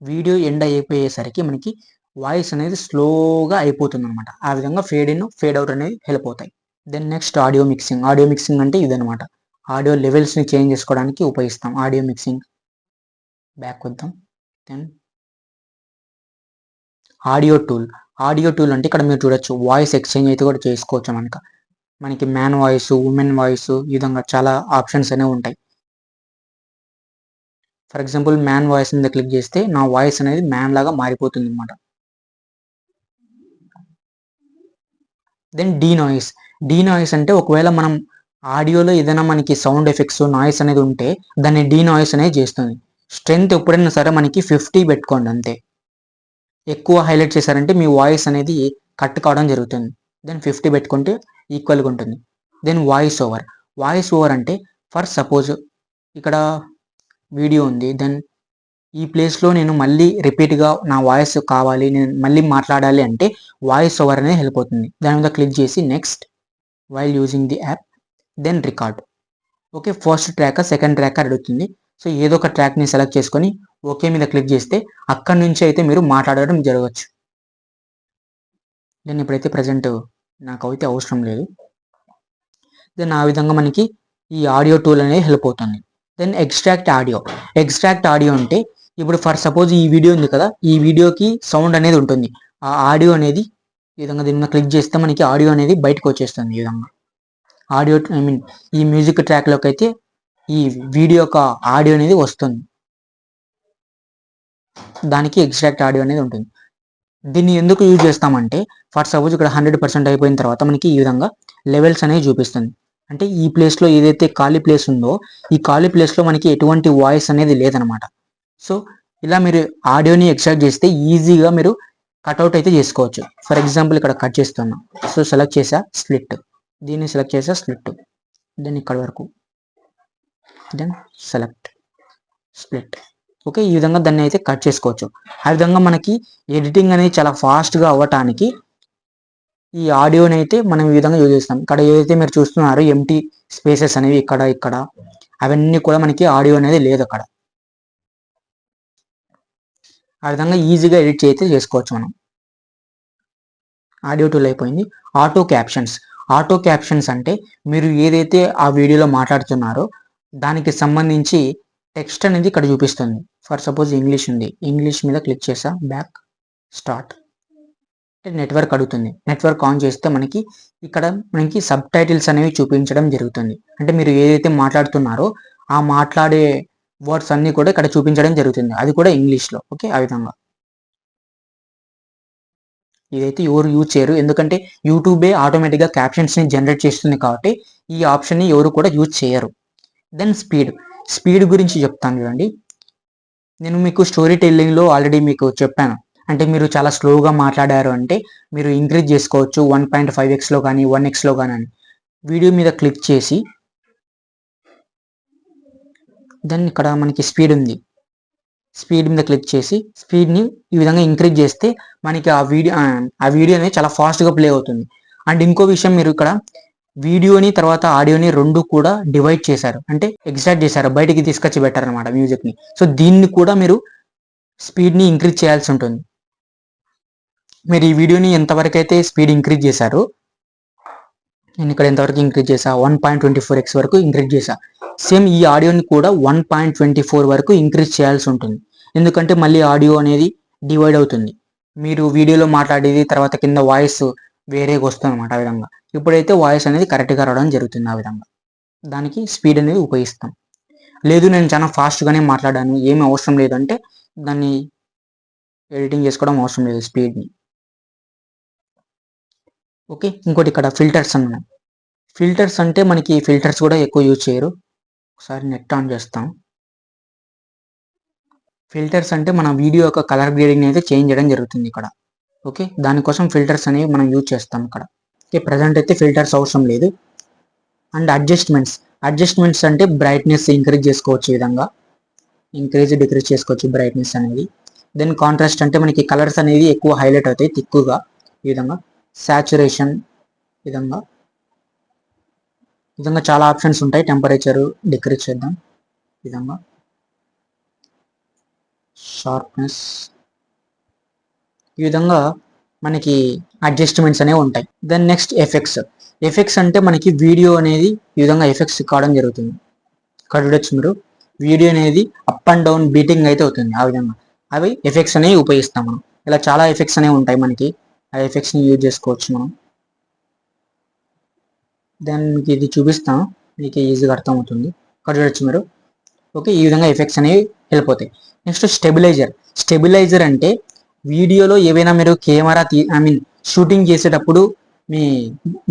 వీడియో ఎండ్ అయిపోయేసరికి మనకి వాయిస్ అనేది స్లోగా అయిపోతుంది అనమాట. ఆ విధంగా ఫేడ్ ఇన్ ఫేడ్ అవుట్ అనేది హెల్ప్ అవుతాయి. దెన్ నెక్స్ట్ ఆడియో మిక్సింగ్ అంటే ఇదనమాట. ఆడియో లెవెల్స్ని చేంజ్ చేసుకోవడానికి ఉపయోగిస్తాం ఆడియో మిక్సింగ్. బ్యాక్ వద్దాం. దెన్ ఆడియో టూల్ అంటే ఇక్కడ మీరు చూడొచ్చు వాయిస్ ఎక్స్చేంజ్ అయితే కూడా చేసుకోవచ్చు. మనకి మ్యాన్ వాయిస్, ఉమెన్ వాయిస్, ఈ విధంగా చాలా ఆప్షన్స్ అనేవి ఉంటాయి. ఫర్ ఎగ్జాంపుల్ మ్యాన్ వాయిస్ మీద క్లిక్ చేస్తే నా వాయిస్ అనేది మ్యాన్ లాగా మారిపోతుంది అనమాట. దెన్ డీనాయిస్ అంటే ఒకవేళ మనం ఆడియోలో ఏదైనా మనకి సౌండ్ ఎఫెక్ట్స్, నాయిస్ అనేది ఉంటే దాన్ని డీనాయిస్ అనేది చేస్తుంది. స్ట్రెంగ్త్ ఎప్పుడైనా సరే మనకి 50 పెట్టుకోండి అంతే. ఎక్కువ హైలైట్ చేశారంటే మీ వాయిస్ అనేది కట్ కావడం జరుగుతుంది. దెన్ 50 పెట్టుకుంటే ఈక్వల్గా ఉంటుంది. దెన్ వాయిస్ ఓవర్ అంటే ఫర్ సపోజ్ ఇక్కడ వీడియో ఉంది, దెన్ ఈ ప్లేస్లో నేను మళ్ళీ రిపీట్గా నా వాయిస్ కావాలి, నేను మళ్ళీ మాట్లాడాలి అంటే వాయిస్ ఓవర్ అనేది హెల్ప్ అవుతుంది. దాని మీద క్లిక్ చేసి next while using the app, then record. Okay, first track second track అడుగుతుంది. సో ఏదో ఒక ట్రాక్ని సెలెక్ట్ చేసుకొని ఓకే మీద క్లిక్ చేస్తే అక్కడి నుంచి అయితే మీరు మాట్లాడడం జరగవచ్చు. దెన్ ఇప్పుడైతే ప్రజెంట్ నాకు అయితే అవసరం లేదు. దెన్ ఆ విధంగా మనకి ఈ ఆడియో టూల్ అనేది హెల్ప్ అవుతుంది. దెన్ ఎక్స్ట్రాక్ట్ ఆడియో అంటే ఇప్పుడు ఫర్ సపోజ్ ఈ వీడియో ఉంది కదా, ఈ వీడియోకి సౌండ్ అనేది ఉంటుంది. ఆ ఆడియో అనేది ఈ విధంగా దీని మీద క్లిక్ చేస్తే మనకి ఆడియో అనేది బయటకు వచ్చేస్తుంది. ఈ విధంగా ఈ మ్యూజిక్ ట్రాక్లోకి అయితే ఈ వీడియో యొక్క ఆడియో అనేది వస్తుంది. దానికి ఎక్స్ట్రాక్ట్ ఆడియో అనేది ఉంటుంది. దీన్ని ఎందుకు యూజ్ చేస్తామంటే ఫర్ సపోజ్ ఇక్కడ 100% అయిపోయిన తర్వాత మనకి ఈ విధంగా లెవెల్స్ అనేవి చూపిస్తుంది. అంటే ఈ ప్లేస్లో ఏదైతే ఖాళీ ప్లేస్ ఉందో ఈ ఖాళీ ప్లేస్లో మనకి ఎటువంటి వాయిస్ అనేది లేదనమాట. సో ఇలా మీరు ఆడియోని ఎక్స్ట్రాక్ట్ చేస్తే ఈజీగా మీరు కట్అవుట్ అయితే చేసుకోవచ్చు. ఫర్ ఎగ్జాంపుల్ ఇక్కడ కట్ చేస్తున్నా. సో సెలెక్ట్ చేసా స్ప్లిట్, దీన్ని సెలెక్ట్ చేసా స్ప్లిట్, దెన్ ఇక్కడ వరకు, దెన్ సెలెక్ట్ స్ప్లిట్. ఓకే, ఈ విధంగా దాన్ని అయితే కట్ చేసుకోవచ్చు. ఆ విధంగా మనకి ఎడిటింగ్ అనేది చాలా ఫాస్ట్గా అవ్వటానికి ఈ ఆడియోని అయితే మనం ఈ విధంగా యూజ్ చేస్తాం. ఇక్కడ ఏదైతే మీరు చూస్తున్నారో ఎంటీ స్పేసెస్ అనేవి ఇక్కడ అవన్నీ కూడా మనకి ఆడియో అనేది లేదు అక్కడ. ఆ విధంగా ఈజీగా ఎడిట్ అయితే చేసుకోవచ్చు మనం. ఆడియో టూల్ అయిపోయింది. ఆటో క్యాప్షన్స్ అంటే మీరు ఏదైతే ఆ వీడియోలో మాట్లాడుతున్నారో దానికి సంబంధించి టెక్స్ట్ అనేది ఇక్కడ చూపిస్తుంది. ఫర్ సపోజ్ ఇంగ్లీష్ ఉంది, ఇంగ్లీష్ మీద క్లిక్ చేసా, బ్యాక్ స్టార్ట్. నెట్వర్క్ అడుగుతుంది. నెట్వర్క్ ఆన్ చేస్తే మనకి సబ్ టైటిల్స్ అనేవి చూపించడం జరుగుతుంది. అంటే మీరు ఏదైతే మాట్లాడుతున్నారో ఆ మాట్లాడే వర్డ్స్ అన్ని కూడా ఇక్కడ చూపించడం జరుగుతుంది, అది కూడా ఇంగ్లీష్లో. ఓకే, ఆ విధంగా ఇదైతే ఎవరు యూజ్ చేయరు, ఎందుకంటే యూట్యూబే ఆటోమేటిక్గా క్యాప్షన్స్ని జనరేట్ చేస్తుంది కాబట్టి ఈ ఆప్షన్ని ఎవరు కూడా యూజ్ చేయరు. దెన్ స్పీడ్ గురించి చెప్తాను చూడండి. నేను మీకు స్టోరీ టెల్లింగ్లో ఆల్రెడీ మీకు చెప్పాను. అంటే మీరు చాలా స్లోగా మాట్లాడారు అంటే మీరు ఇంక్రీజ్ చేసుకోవచ్చు 1.5x కానీ 1x కానీ. వీడియో మీద క్లిక్ చేసి దెన్ ఇక్కడ మనకి స్పీడ్ ఉంది, స్పీడ్ మీద క్లిక్ చేసి స్పీడ్ని ఈ విధంగా ఇంక్రీజ్ చేస్తే మనకి ఆ వీడియో అనేది చాలా ఫాస్ట్గా ప్లే అవుతుంది. అండ్ ఇంకో విషయం, మీరు ఇక్కడ వీడియోని తర్వాత ఆడియోని రెండు కూడా డివైడ్ చేశారు, అంటే ఎగ్జాక్ట్ చేశారు, బయటికి తీసుకొచ్చి పెట్టారు అనమాట మ్యూజిక్ని. సో దీన్ని కూడా మీరు స్పీడ్ని ఇంక్రీజ్ చేయాల్సి ఉంటుంది. మీరు ఈ వీడియోని ఎంతవరకు అయితే స్పీడ్ ఇంక్రీజ్ చేశారో, నేను ఇక్కడ ఎంతవరకు ఇంక్రీజ్ చేసా, 1.24x వరకు ఇంక్రీజ్ చేసా. సేమ్ ఈ ఆడియోని కూడా 1.24 వరకు ఇంక్రీజ్ చేయాల్సి ఉంటుంది. ఎందుకంటే మళ్ళీ ఆడియో అనేది డివైడ్ అవుతుంది. మీరు వీడియోలో మాట్లాడేది తర్వాత కింద వాయిస్ వేరేగా వస్తుంది అనమాట. ఆ విధంగా ఇప్పుడైతే వాయిస్ అనేది కరెక్ట్గా రావడం జరుగుతుంది. ఆ విధంగా దానికి స్పీడ్ అనేది ఉపయోగిస్తాం. లేదు నేను చాలా ఫాస్ట్గానే మాట్లాడాను, ఏమి అవసరం లేదంటే దాన్ని ఎడిటింగ్ చేసుకోవడం అవసరం లేదు స్పీడ్ని. ఓకే, ఇంకోటి ఇక్కడ ఫిల్టర్స్ అన్నాం. ఫిల్టర్స్ అంటే మనకి ఫిల్టర్స్ కూడా ఎక్కువ యూజ్ చేయరు. ఒకసారి నెట్ ఆన్ చేస్తాం. ఫిల్టర్స్ అంటే మన వీడియో యొక్క కలర్ గ్రేడింగ్ అయితే చేంజ్ చేయడం జరుగుతుంది ఇక్కడ. ఓకే, దానికోసం ఫిల్టర్స్ అనేవి మనం యూజ్ చేస్తాం ఇక్కడ. ఓకే, ప్రజెంట్ అయితే ఫిల్టర్స్ అవసరం లేదు. అండ్ అడ్జస్ట్మెంట్స్ అంటే బ్రైట్నెస్ ఇంక్రీజ్ చేసుకోవచ్చు, ఈ విధంగా ఇంక్రీజ్ డిక్రీజ్ చేసుకోవచ్చు బ్రైట్నెస్ అనేది. దెన్ కాంట్రాస్ట్ అంటే మనకి కలర్స్ అనేది ఎక్కువ హైలైట్ అవుతాయి తిక్కుగా, ఈ విధంగా. సాచురేషన్, విధంగా చాలా ఆప్షన్స్ ఉంటాయి. టెంపరేచర్ డిక్రీజ్ చేద్దాం, విధంగా. షార్ప్నెస్, ఈ విధంగా మనకి అడ్జస్ట్మెంట్స్ అనేవి ఉంటాయి. దెన్ నెక్స్ట్ ఎఫెక్ట్స్ అంటే మనకి వీడియో అనేది ఈ విధంగా ఎఫెక్ట్స్ కావడం జరుగుతుంది. ఇక్కడ చూడొచ్చు మీరు, వీడియో అనేది అప్ అండ్ డౌన్ బీటింగ్ అయితే అవుతుంది. ఆ విధంగా అవి ఎఫెక్ట్స్ అనేవి ఉపయోగిస్తాం మనం. ఇలా చాలా ఎఫెక్ట్స్ అనేవి ఉంటాయి మనకి. ఆ ఎఫెక్ట్స్ని యూజ్ చేసుకోవచ్చు మనం. దెన్ మీకు ఇది చూపిస్తాను, మీకు ఈజీగా అర్థమవుతుంది. ఇక్కడ చూడొచ్చు మీరు. ఓకే, ఈ విధంగా ఎఫెక్ట్స్ అనేవి వెళ్ళిపోతాయి. Next stabiliser. స్టెబిలైజర్ అంటే వీడియోలో ఏవైనా మీరు కెమెరా షూటింగ్ చేసేటప్పుడు మీ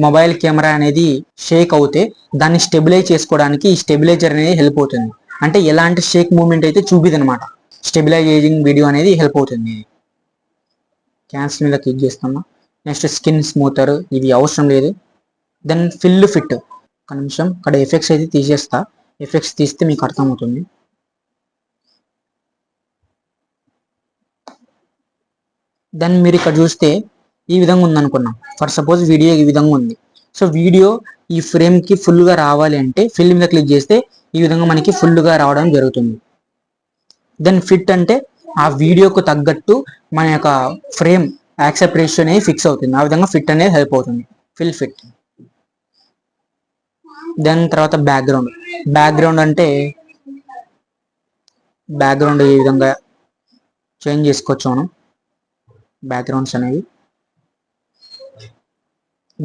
మొబైల్ కెమెరా అనేది షేక్ అవుతే దాన్ని స్టెబిలైజ్ చేసుకోవడానికి ఈ స్టెబిలైజర్ అనేది హెల్ప్ అవుతుంది. అంటే ఎలాంటి షేక్ మూమెంట్ అయితే చూపిది అనమాట. స్టెబిలైజింగ్ వీడియో అనేది హెల్ప్ అవుతుంది. క్యాన్సిల్ మీద క్లిక్ చేస్తామా. నెక్స్ట్ స్కిన్ స్మూతర్, ఇది అవసరం లేదు. Then fill fit. ఒక నిమిషం, ఇక్కడ ఎఫెక్ట్స్ అయితే తీసేస్తా. ఎఫెక్ట్స్ తీస్తే మీకు అర్థమవుతుంది. దెన్ మీరు ఇక్కడ చూస్తే ఈ విధంగా ఉందనుకున్నాం. ఫర్ సపోజ్ వీడియో ఈ విధంగా ఉంది. సో వీడియో ఈ ఫ్రేమ్కి ఫుల్గా రావాలి అంటే ఫిల్ మీద క్లిక్ చేస్తే ఈ విధంగా మనకి ఫుల్గా రావడం జరుగుతుంది. దెన్ ఫిట్ అంటే ఆ వీడియోకు తగ్గట్టు మన యొక్క ఫ్రేమ్ యాక్సెప్ట్ రేషియో అనేది ఫిక్స్ అవుతుంది. ఆ విధంగా ఫిట్ అనేది హెల్ప్ అవుతుంది. Fill fit. దెన్ తర్వాత బ్యాక్గ్రౌండ్. బ్యాక్గ్రౌండ్ అంటే బ్యాక్గ్రౌండ్ ఈ విధంగా చేంజ్ చేసుకోవచ్చు మనం, బ్యాక్గ్రౌండ్స్ అనేవి.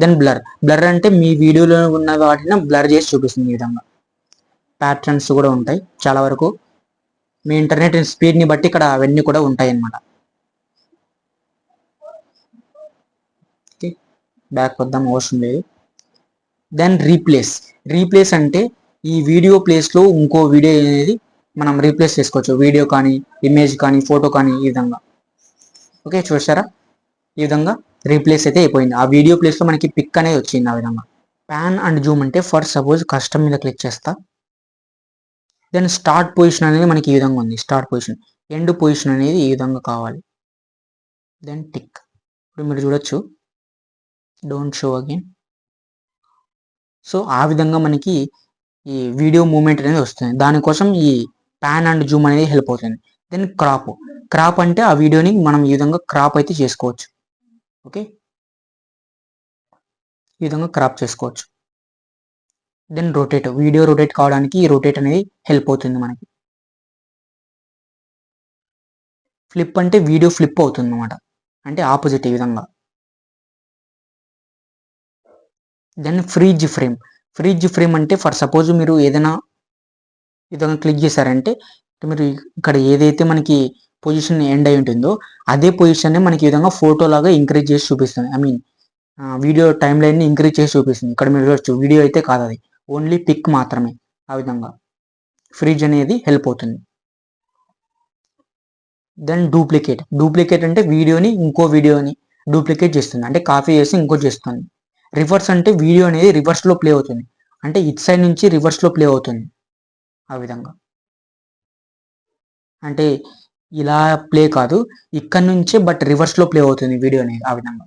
Then blur. బ్లర్ అంటే మీ వీడియోలో ఉన్న వాటిని బ్లర్ చేసి చూపిస్తుంది. ఈ విధంగా ప్యాటర్న్స్ కూడా ఉంటాయి చాలా వరకు. మీ ఇంటర్నెట్ స్పీడ్ని బట్టి ఇక్కడ అవన్నీ కూడా ఉంటాయి అన్నమాట. ఓకే, బ్యాక్ వద్దాం, అవసరం లేదు. Then replace. రీప్లేస్ అంటే ఈ వీడియో ప్లేస్లో ఇంకో వీడియో అనేది మనం రీప్లేస్ చేసుకోవచ్చు. వీడియో కానీ, ఇమేజ్ కానీ, ఫోటో కానీ, ఈ విధంగా. ఓకే, చూసారా, ఈ విధంగా రీప్లేస్ అయితే అయిపోయింది. ఆ వీడియో ప్లేస్లో మనకి పిక్ అనేది వచ్చింది. ఆ విధంగా ప్యాన్ అండ్ జూమ్ అంటే ఫర్ సపోజ్ కస్టమ్ మీద క్లిక్ చేస్తా. దెన్ స్టార్ట్ పొజిషన్ అనేది మనకి ఈ విధంగా ఉంది. స్టార్ట్ పొజిషన్, ఎండ్ పొజిషన్ అనేది ఈ విధంగా కావాలి. Then tick. ఇప్పుడు మీరు చూడొచ్చు, డోంట్ షో అగైన్. సో ఆ విధంగా మనకి ఈ వీడియో మూమెంట్ అనేది వస్తుంది. దానికోసం ఈ ప్యాన్ అండ్ జూమ్ అనేది హెల్ప్ అవుతుంది. Then crop. క్రాప్ అంటే ఆ వీడియోని మనం ఈ విధంగా క్రాప్ అయితే చేసుకోవచ్చు. ఓకే, ఈ విధంగా క్రాప్ చేసుకోవచ్చు. Then rotate. వీడియో రొటేట్ కావడానికి ఈ రొటేట్ అనేది హెల్ప్ అవుతుంది మనకి. ఫ్లిప్ అంటే వీడియో ఫ్లిప్ అవుతుంది అనమాట, అంటే ఆపోజిట్ ఈ విధంగా. Then freeze frame. Freeze frame అంటే ఫర్ సపోజ్ మీరు ఏదైనా విధంగా క్లిక్ చేశారంటే మీరు ఇక్కడ ఏదైతే మనకి పొజిషన్ ఎండ్ అయి ఉంటుందో అదే పొజిషన్ని మనకి ఈ విధంగా ఫోటో లాగా ఇంక్రీజ్ చేసి చూపిస్తుంది. వీడియో టైం లైన్ని ఇంక్రీజ్ చేసి చూపిస్తుంది. ఇక్కడ మీరు చూడొచ్చు, వీడియో అయితే కాదు, అది ఓన్లీ పిక్ మాత్రమే. ఆ విధంగా ఫ్రీజ్ అనేది హెల్ప్ అవుతుంది. Then duplicate. డూప్లికేట్ అంటే వీడియోని ఇంకో వీడియోని డూప్లికేట్ చేస్తుంది, అంటే కాపీ చేసి ఇంకోటి చేస్తుంది. రివర్స్ అంటే వీడియో అనేది రివర్స్లో ప్లే అవుతుంది, అంటే ఇట్ సైడ్ నుంచి రివర్స్లో ప్లే అవుతుంది. ఆ విధంగా అంటే ఇలా ప్లే కాదు, ఇక్కడ నుంచే బట్ రివర్స్లో ప్లే అవుతుంది వీడియో అనేది. ఆ విధంగా.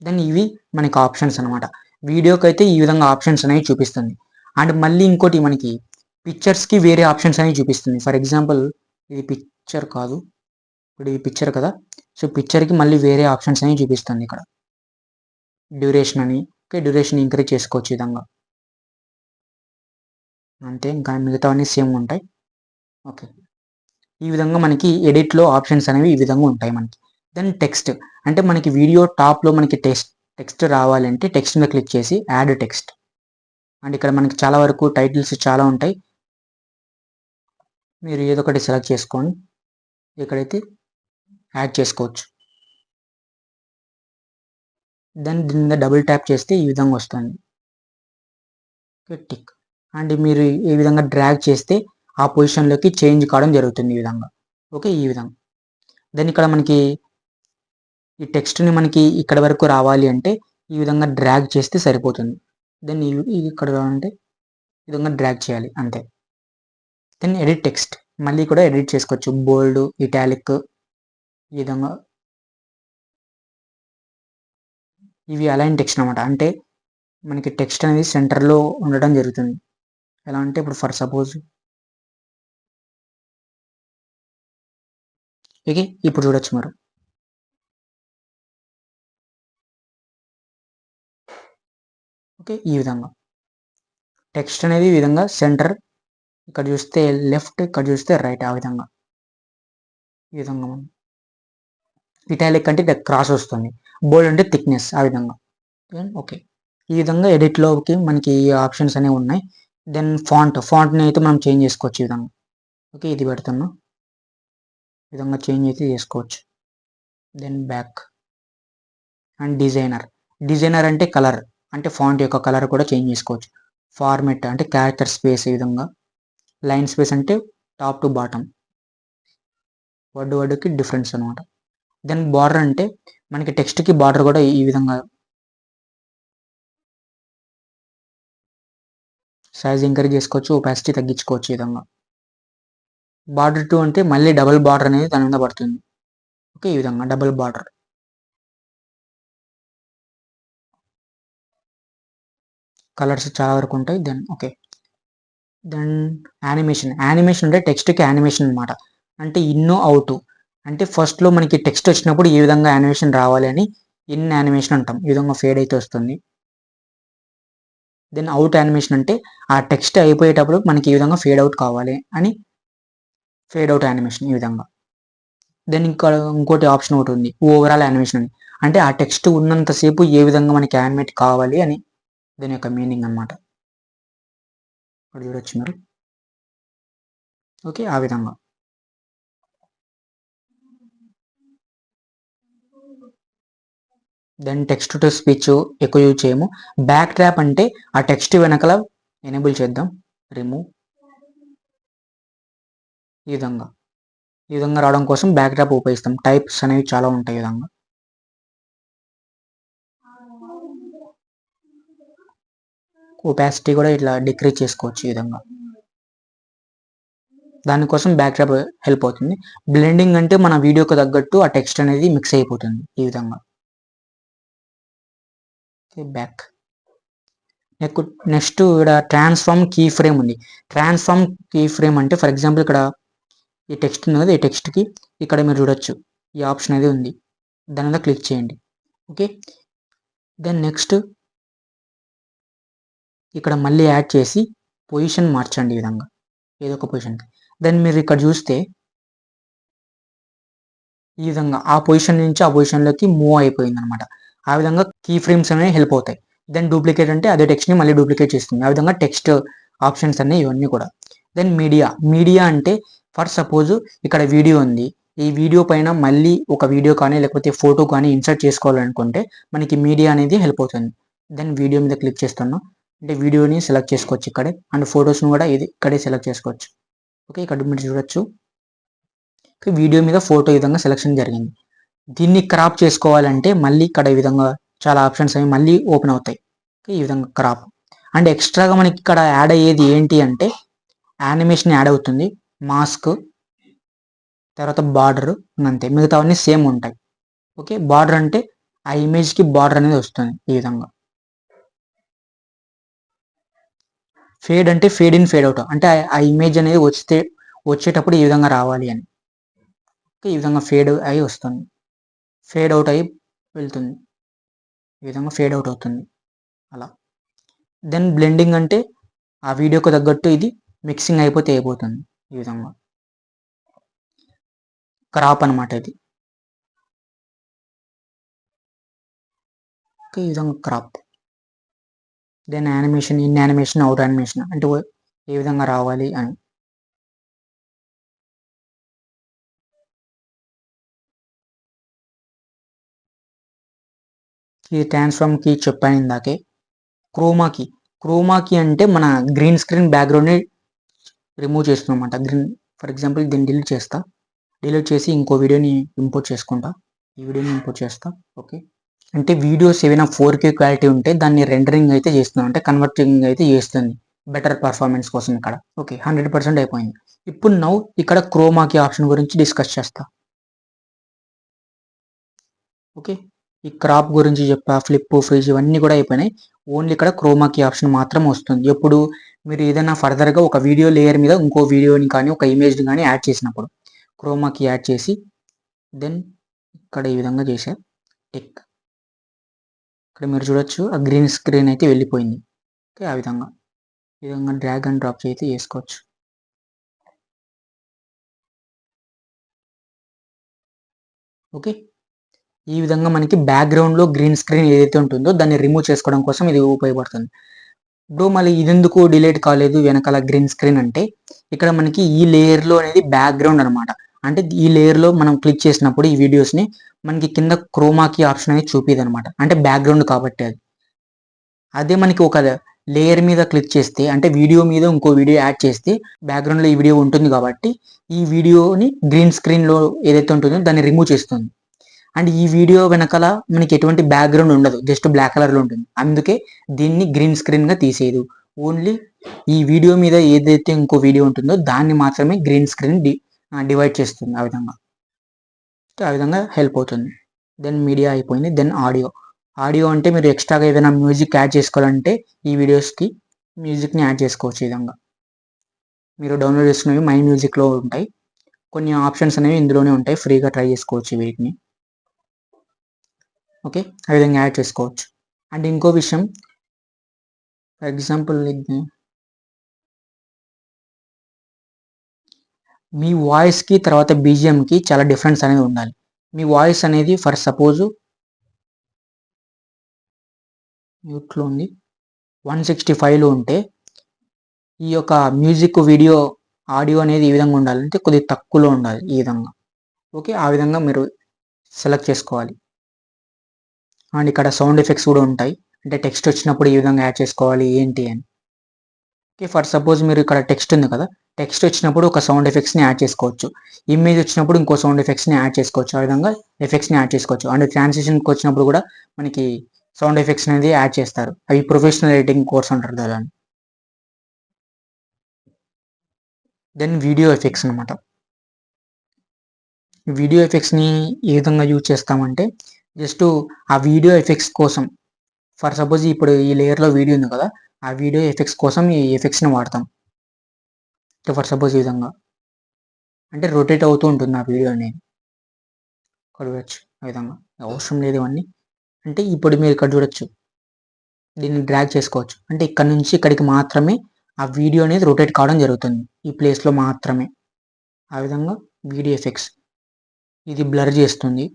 దెన్ ఇవి మనకి ఆప్షన్స్ అనమాట. వీడియోకి అయితే ఈ విధంగా ఆప్షన్స్ అనేవి చూపిస్తుంది. అండ్ మళ్ళీ ఇంకోటి మనకి పిక్చర్స్కి వేరే ఆప్షన్స్ అనేవి చూపిస్తుంది. ఫర్ ఎగ్జాంపుల్ ఇది పిక్చర్ కాదు, ఇప్పుడు ఇది పిక్చర్ కదా. సో పిక్చర్కి మళ్ళీ వేరే ఆప్షన్స్ అనేవి చూపిస్తుంది ఇక్కడ. డ్యూరేషన్ అని, ఓకే, డ్యూరేషన్ ఇంక్రీజ్ చేసుకోవచ్చు ఈ విధంగా. అంతే, ఇంకా మిగతావన్నీ సేమ్ ఉంటాయి. ఓకే, ఈ విధంగా మనకి ఎడిట్లో ఆప్షన్స్ అనేవి ఈ విధంగా ఉంటాయి మనకి. Then text. అంటే మనకి వీడియో టాప్లో మనకి టెక్స్ట్ రావాలంటే టెక్స్ట్ మీద క్లిక్ చేసి యాడ్ టెక్స్ట్. అండ్ ఇక్కడ మనకి చాలా వరకు టైటిల్స్ చాలా ఉంటాయి, మీరు ఏదో ఒకటి సెలెక్ట్ చేసుకొని ఇక్కడైతే యాడ్ చేసుకోవచ్చు. దెన్ దీని మీద డబుల్ ట్యాప్ చేస్తే ఈ విధంగా వస్తుంది, టిక్. అండ్ మీరు ఈ విధంగా డ్రాగ్ చేస్తే ఆ పొజిషన్లోకి చేంజ్ కావడం జరుగుతుంది ఈ విధంగా. ఓకే, ఈ విధంగా. దెన్ ఇక్కడ మనకి ఈ టెక్స్ట్ని మనకి ఇక్కడ వరకు రావాలి అంటే ఈ విధంగా డ్రాగ్ చేస్తే సరిపోతుంది. దెన్ ఇక్కడ అంటే ఈ విధంగా డ్రాగ్ చేయాలి, అంతే. Then edit text. మళ్ళీ కూడా ఎడిట్ చేసుకోవచ్చు, బోల్డ్, ఇటాలిక్, ఈ విధంగా. ఇవి అలైన్ టెక్స్ట్ అనమాట, అంటే మనకి టెక్స్ట్ అనేది సెంటర్లో ఉండడం జరుగుతుంది. ఎలా అంటే ఇప్పుడు ఫర్ సపోజ్, ఓకే, ఇప్పుడు చూడొచ్చు మీరు. ఓకే, ఈ విధంగా టెక్స్ట్ అనేది ఈ విధంగా సెంటర్ ఇక్కడ చూస్తే లెఫ్ట్, ఇక్కడ చూస్తే రైట్. ఆ విధంగా ఈ విధంగా మనం ఇటాలిక్ అంటే ఇక్కడ క్రాస్ వస్తుంది, బోల్డ్ అంటే థిక్నెస్. ఆ విధంగా ఓకే. ఈ విధంగా ఎడిట్లోకి మనకి ఈ ఆప్షన్స్ అనేవి ఉన్నాయి. దెన్ ఫాంట్ని అయితే మనం చేంజ్ చేసుకోవచ్చు ఈ విధంగా. ఓకే, ఇది పెడుతున్నా, ఈ విధంగా చేంజ్ అయితే చేసుకోవచ్చు. దెన్ బ్యాక్ అండ్ డిజైనర్ అంటే కలర్, అంటే ఫాంట్ యొక్క కలర్ కూడా చేంజ్ చేసుకోవచ్చు. ఫార్మెట్ అంటే క్యారెక్టర్ స్పేస్, ఈ విధంగా. లైన్ స్పేస్ అంటే టాప్ టు బాటమ్, వర్డ్కి డిఫరెన్స్ అనమాట. దెన్ బార్డర్ అంటే మనకి టెక్స్ట్కి బార్డర్ కూడా ఈ విధంగా సైజ్ ఇంక్రీజ్ చేసుకోవచ్చు, ఒపాసిటీ తగ్గించుకోవచ్చు ఈ విధంగా. బార్డర్ 2 అంటే మళ్ళీ డబుల్ బార్డర్ అనేది దాని మీద పడుతుంది. ఓకే, ఈ విధంగా డబుల్ బార్డర్. కలర్స్ చాలా వరకు ఉంటాయి. Then okay. దెన్ యానిమేషన్ అంటే టెక్స్ట్కి యానిమేషన్ అనమాట. అంటే ఇన్ అవుట్, అంటే ఫస్ట్లో మనకి టెక్స్ట్ వచ్చినప్పుడు ఈ విధంగా యానిమేషన్ రావాలి అని ఇన్ యానిమేషన్ అంటాం. ఈ విధంగా ఫేడ్ అయితే వస్తుంది. దెన్ అవుట్ యానిమేషన్ అంటే ఆ టెక్స్ట్ అయిపోయేటప్పుడు మనకి ఈ విధంగా ఫేడ్ అవుట్ కావాలి అని ఫేడ్ అవుట్ యానిమేషన్, ఈ విధంగా. దెన్ ఇంకోటి ఆప్షన్ ఒకటి ఉంది, ఓవరాల్ యానిమేషన్ అని. అంటే ఆ టెక్స్ట్ ఉన్నంతసేపు ఏ విధంగా మనకి యానిమేట్ కావాలి అని దీని యొక్క మీనింగ్ అనమాట. ఇక్కడ చూడొచ్చు మీరు. ఓకే, ఆ విధంగా. దెన్ టెక్స్ట్ టు స్పీచ్ ఎక్కువ యూజ్ చేయము. బ్యాక్ ట్రాప్ అంటే ఆ టెక్స్ట్ వెనకాల ఎనేబుల్ చేద్దాం, రిమూవ్. ఈ విధంగా రావడం కోసం బ్యాక్ ట్రాప్ ఉపయోగిస్తాం. టైప్స్ అనేవి చాలా ఉంటాయి ఈ విధంగా. ఒపాసిటీ కూడా ఇట్లా డిక్రీజ్ చేసుకోవచ్చు ఈ విధంగా. దానికోసం బ్యాక్ ట్రాప్ హెల్ప్ అవుతుంది. బ్లెండింగ్ అంటే మన వీడియోకి తగ్గట్టు ఆ టెక్స్ట్ అనేది మిక్స్ అయిపోతుంది ఈ విధంగా. బ్యాక్. నెక్స్ట్ ఇక్కడ ట్రాన్స్ఫార్మ్ కీ ఫ్రేమ్ ఉంది. ట్రాన్స్ఫార్మ్ కీ ఫ్రేమ్ అంటే ఫర్ ఎగ్జాంపుల్ ఇక్కడ ఈ టెక్స్ట్ ఉంది కదా, ఈ టెక్స్ట్కి ఇక్కడ మీరు చూడొచ్చు ఈ ఆప్షన్ అనేది ఉంది, దాని మీద క్లిక్ చేయండి. ఓకే, దెన్ నెక్స్ట్ ఇక్కడ మళ్ళీ యాడ్ చేసి పొజిషన్ మార్చండి ఈ విధంగా, ఏదో ఒక పొజిషన్. దెన్ మీరు ఇక్కడ చూస్తే ఈ విధంగా ఆ పొజిషన్ నుంచి ఆ పొజిషన్లోకి మూవ్ అయిపోయింది అనమాట. ఆ విధంగా కీ ఫ్రేమ్స్ అనేవి హెల్ప్ అవుతాయి. దెన్ డూప్లికేట్ అంటే అదే టెక్స్ట్ని మళ్ళీ డూప్లికేట్ చేస్తుంది. ఆ విధంగా టెక్స్ట్ ఆప్షన్స్ అన్నీ ఇవన్నీ కూడా. దెన్ మీడియా అంటే ఫర్ సపోజ్ ఇక్కడ వీడియో ఉంది, ఈ వీడియో పైన మళ్ళీ ఒక వీడియో కానీ లేకపోతే ఫోటో కానీ ఇన్సర్ట్ చేసుకోవాలనుకుంటే మనకి మీడియా అనేది హెల్ప్ అవుతుంది. దెన్ వీడియో మీద క్లిక్ చేస్తున్నాం అంటే వీడియోని సెలెక్ట్ చేసుకోవచ్చు ఇక్కడే, అండ్ ఫొటోస్ని కూడా ఇక్కడే సెలెక్ట్ చేసుకోవచ్చు. ఓకే, ఇక్కడ మీరు చూడొచ్చు వీడియో మీద ఫోటో ఈ విధంగా సెలెక్షన్ జరిగింది. దీన్ని క్రాప్ చేసుకోవాలంటే మళ్ళీ ఇక్కడ ఈ విధంగా చాలా ఆప్షన్స్ అవి మళ్ళీ ఓపెన్ అవుతాయి. ఈ విధంగా క్రాప్. అండ్ ఎక్స్ట్రాగా మనకి ఇక్కడ యాడ్ అయ్యేది ఏంటి అంటే యానిమేషన్ యాడ్ అవుతుంది, మాస్క్, తర్వాత బార్డర్, అంతే. మిగతావన్నీ సేమ్ ఉంటాయి. ఓకే, బార్డర్ అంటే ఆ ఇమేజ్కి బార్డర్ అనేది వస్తుంది ఈ విధంగా. ఫేడ్ అంటే ఫేడ్ ఇన్ ఫేడ్ అవుట్, అంటే ఆ ఇమేజ్ అనేది వచ్చేటప్పుడు ఈ విధంగా రావాలి అని. ఈ విధంగా ఫేడ్ అయి వస్తుంది, ఫేడ్ అవుట్ అయి వెళ్తుంది, ఈ విధంగా ఫేడ్ అవుట్ అవుతుంది అలా. దెన్ బ్లెండింగ్ అంటే ఆ వీడియోకి తగ్గట్టు ఇది మిక్సింగ్ అయిపోతుంది ఈ విధంగా. క్రాప్ అనమాట ఇది. ఈ విధంగా crop. Then animation, in animation, out animation అంటే ఏ విధంగా రావాలి అని. ఈ ట్రాన్స్ఫార్మ్ కీ చెప్పాను ఇందాకే. క్రోమా కీ అంటే మన గ్రీన్ స్క్రీన్ బ్యాక్గ్రౌండ్ని రిమూవ్ చేస్తుందన్నమాట. ఫర్ ఎగ్జాంపుల్ దీన్ని డిలీట్ చేసి ఇంకో వీడియోని ఇంపోర్ట్ చేసుకుంటా, ఈ వీడియోని ఇంపోర్ట్ చేస్తా. ఓకే, అంటే వీడియోస్ ఏమైనా 4K క్వాలిటీ ఉంటే దాన్ని రెండరింగ్ అయితే చేస్తుంది, అంటే కన్వర్టింగ్ అయితే చేస్తుంది బెటర్ పర్ఫార్మెన్స్ కోసం ఇక్కడ. ఓకే, 100% అయిపోయింది. ఇప్పుడు ఇక్కడ క్రోమాకి ఆప్షన్ గురించి డిస్కస్ చేస్తా. ఓకే, ఈ క్రాప్ గురించి చెప్పా, ఫ్లిప్, ఫ్రీజ్ ఇవన్నీ కూడా అయిపోయినాయి. ఓన్లీ ఇక్కడ క్రోమాకి ఆప్షన్ మాత్రం వస్తుంది ఎప్పుడు మీరు ఏదైనా ఫర్దర్గా ఒక వీడియో లేయర్ మీద ఇంకో వీడియోని కానీ ఒక ఇమేజ్ని కానీ యాడ్ చేసినప్పుడు క్రోమాకి యాడ్ చేసి దెన్ ఇక్కడ ఈ విధంగా చేశా టిక్. ఇక్కడ మీరు చూడొచ్చు ఆ గ్రీన్ స్క్రీన్ అయితే వెళ్ళిపోయింది. ఓకే, ఆ విధంగా డ్రాగ్ అండ్ డ్రాప్ అయితే చేసుకోవచ్చు. ఓకే, ఈ విధంగా మనకి బ్యాక్గ్రౌండ్లో గ్రీన్ స్క్రీన్ ఏదైతే ఉంటుందో దాన్ని రిమూవ్ చేసుకోవడం కోసం ఇది ఉపయోగపడుతుంది. బ్రో మళ్ళీ ఇదెందుకు డిలీట్ కాలేదు వెనకాల గ్రీన్ స్క్రీన్ అంటే, ఇక్కడ మనకి ఈ లేయర్లో అనేది బ్యాక్గ్రౌండ్ అనమాట. అంటే ఈ లేయర్లో మనం క్లిక్ చేసినప్పుడు ఈ వీడియోస్ని మనకి కింద క్రోమాకి ఆప్షన్ అనేది చూపిది అనమాట. అంటే బ్యాక్గ్రౌండ్ కాబట్టి అది. అదే మనకి ఒక లేయర్ మీద క్లిక్ చేస్తే, అంటే వీడియో మీద ఇంకో వీడియో యాడ్ చేస్తే బ్యాక్గ్రౌండ్లో ఈ వీడియో ఉంటుంది కాబట్టి ఈ వీడియోని గ్రీన్ స్క్రీన్లో ఏదైతే ఉంటుందో దాన్ని రిమూవ్ చేస్తుంది. అండ్ ఈ వీడియో వెనకాల మనకి ఎటువంటి బ్యాక్గ్రౌండ్ ఉండదు, జస్ట్ బ్లాక్ కలర్లో ఉంటుంది. అందుకే దీన్ని గ్రీన్ స్క్రీన్గా తీసేయదు. ఓన్లీ ఈ వీడియో మీద ఏదైతే ఇంకో వీడియో ఉంటుందో దాన్ని మాత్రమే గ్రీన్ స్క్రీన్ డివైడ్ చేస్తుంది. ఆ విధంగా హెల్ప్ అవుతుంది. దెన్ మీడియా అయిపోయింది. దెన్ ఆడియో అంటే మీరు ఎక్స్ట్రాగా ఏదైనా మ్యూజిక్ యాడ్ చేసుకోవాలంటే ఈ వీడియోస్కి మ్యూజిక్ని యాడ్ చేసుకోవచ్చు. ఈ విధంగా మీరు డౌన్లోడ్ చేసుకునేవి మై మ్యూజిక్లో ఉంటాయి. కొన్ని ఆప్షన్స్ అనేవి ఇందులోనే ఉంటాయి, ఫ్రీగా ట్రై చేసుకోవచ్చు వీటిని. ఓకే, ఆ విధంగా యాడ్ చేసుకోవచ్చు. అండ్ ఇంకో విషయం, ఫర్ ఎగ్జాంపుల్ మీ వాయిస్కి తర్వాత బీజిఎంకి చాలా డిఫరెన్స్ అనేది ఉండాలి. మీ వాయిస్ అనేది ఫర్ సపోజ్ మ్యూట్లో ఉంది 165లో ఉంటే ఈ యొక్క మ్యూజిక్ వీడియో ఆడియో అనేది ఈ విధంగా ఉండాలంటే కొద్దిగా తక్కువలో ఉండాలి ఈ విధంగా. ఓకే, ఆ విధంగా మీరు సెలెక్ట్ చేసుకోవాలి. అండ్ ఇక్కడ సౌండ్ ఎఫెక్ట్స్ కూడా ఉంటాయి, అంటే టెక్స్ట్ వచ్చినప్పుడు ఈ విధంగా యాడ్ చేసుకోవాలి ఏంటి అని. ఓకే, ఫర్ సపోజ్ మీరు ఇక్కడ టెక్స్ట్ ఉంది కదా, టెక్స్ట్ వచ్చినప్పుడు ఒక సౌండ్ ఎఫెక్ట్స్ని యాడ్ చేసుకోవచ్చు. ఇమేజ్ వచ్చినప్పుడు ఇంకో సౌండ్ ఎఫెక్ట్స్ని యాడ్ చేసుకోవచ్చు. ఆ విధంగా ఎఫెక్ట్స్ని యాడ్ చేసుకోవచ్చు. అండ్ ట్రాన్సిషన్కి వచ్చినప్పుడు కూడా మనకి సౌండ్ ఎఫెక్ట్స్ అనేది యాడ్ చేస్తారు. అవి ప్రొఫెషనల్ ఎడిటింగ్ కోర్స్ అంటారు దాన్ని. దెన్ వీడియో ఎఫెక్ట్స్ అనమాట. వీడియో ఎఫెక్ట్స్ని ఏ విధంగా యూజ్ చేస్తామంటే, జస్ట్ ఆ వీడియో ఎఫెక్ట్స్ కోసం, ఫర్ సపోజ్ ఇప్పుడు ఈ లేయర్లో వీడియో ఉంది కదా, ఆ వీడియో ఎఫెక్ట్స్ కోసం ఈ ఎఫెక్ట్స్ని వాడతాం. ఫర్ సపోజ్ ఈ విధంగా అంటే రొటేట్ అవుతూ ఉంటుంది ఆ వీడియో అనేది, ఇక్కడ చూడొచ్చు. ఆ విధంగా అవసరం లేదు ఇవన్నీ. అంటే ఇప్పుడు మీరు ఇక్కడ చూడొచ్చు, దీన్ని డ్రాగ్ చేసుకోవచ్చు. అంటే ఇక్కడ నుంచి ఇక్కడికి మాత్రమే ఆ వీడియో అనేది రొటేట్ కావడం జరుగుతుంది, ఈ ప్లేస్లో మాత్రమే. ఆ విధంగా వీడియో ఎఫెక్ట్స్ ఇది బ్లర్ చేస్తుంది.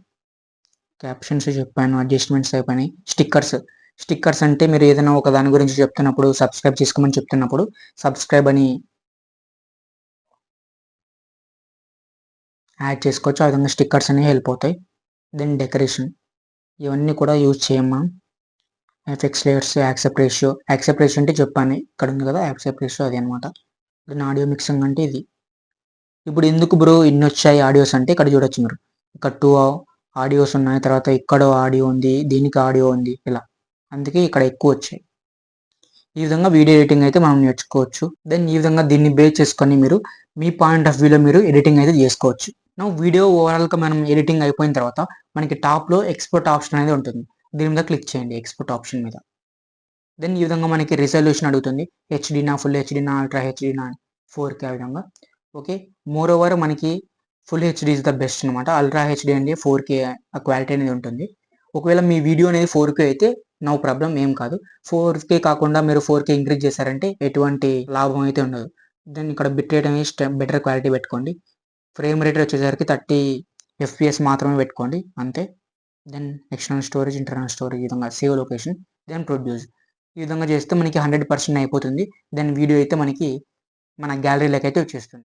క్యాప్షన్స్ చెప్పాను, అడ్జస్ట్మెంట్స్ అయిపోయినాయి. స్టిక్కర్స్ అంటే మీరు ఏదైనా ఒక దాని గురించి చెప్తున్నప్పుడు, సబ్స్క్రైబ్ చేసుకోమని చెప్తున్నప్పుడు సబ్స్క్రైబ్ అని యాడ్ చేసుకోవచ్చు. ఆ విధంగా స్టిక్కర్స్ అనేవి హెల్ప్ అవుతాయి. దెన్ డెకరేషన్, ఇవన్నీ కూడా యూజ్ చేయమ్మా. ఎఫెక్ట్స్ లేయర్స్, యాక్సెప్ట్ రేషియో అంటే చెప్పాను, ఇక్కడ ఉంది కదా యాక్సెప్ట్ రేషియో, అది అనమాట. దెన్ ఆడియో మిక్సింగ్ అంటే ఇది. ఇప్పుడు ఎందుకు బ్రో ఇన్ని వచ్చాయి ఆడియోస్ అంటే, ఇక్కడ చూడొచ్చు మీరు, ఇక్కడ 2 ఆడియోస్ ఉన్నాయి, తర్వాత ఇక్కడ ఆడియో ఉంది, దీనికి ఆడియో ఉంది, ఇలా. అందుకే ఇక్కడ ఎక్కువ వచ్చాయి. ఈ విధంగా వీడియో ఎడిటింగ్ అయితే మనం నేర్చుకోవచ్చు. దెన్ ఈ విధంగా దీన్ని బేస్ చేసుకొని మీరు మీ పాయింట్ ఆఫ్ వ్యూలో మీరు ఎడిటింగ్ అయితే చేసుకోవచ్చు. వీడియో ఓవరాల్గా మనం ఎడిటింగ్ అయిపోయిన తర్వాత మనకి టాప్లో ఎక్స్పోర్ట్ ఆప్షన్ అనేది ఉంటుంది. దీని మీద క్లిక్ చేయండి, ఎక్స్పోర్ట్ ఆప్షన్ మీద. దెన్ ఈ విధంగా మనకి రిజల్యూషన్ అడుగుతుంది, హెచ్డీనా, ఫుల్ హెచ్డీనా, అల్ట్రా హెచ్డీనా, 4K ఆ విధంగా. ఓకే, మోర్ ఓవర్ మనకి full HD is the best అనమాట. అల్ట్రా హెచ్డీ అంటే 4K ఆ క్వాలిటీ అనేది ఉంటుంది. ఒకవేళ మీ వీడియో అనేది 4K అయితే నో ప్రాబ్లం, ఏం కాదు. 4K కాకుండా మీరు 4K ఇంక్రీజ్ చేశారంటే ఎటువంటి లాభం అయితే ఉండదు. దెన్ ఇక్కడ బిట్ రేట్ అనేది బెటర్ క్వాలిటీ పెట్టుకోండి. ఫ్రేమ్ రేట్ వచ్చేసరికి 30 FPS మాత్రమే పెట్టుకోండి, అంతే. Then external storage, internal storage, ఈ విధంగా సేవ్ లొకేషన్, దెన్ ప్రొడ్యూస్. ఈ విధంగా చేస్తే మనకి 100% అయిపోతుంది. దెన్ వీడియో అయితే మనకి మన గ్యాలరీలోకి అయితే వచ్చేస్తుంది.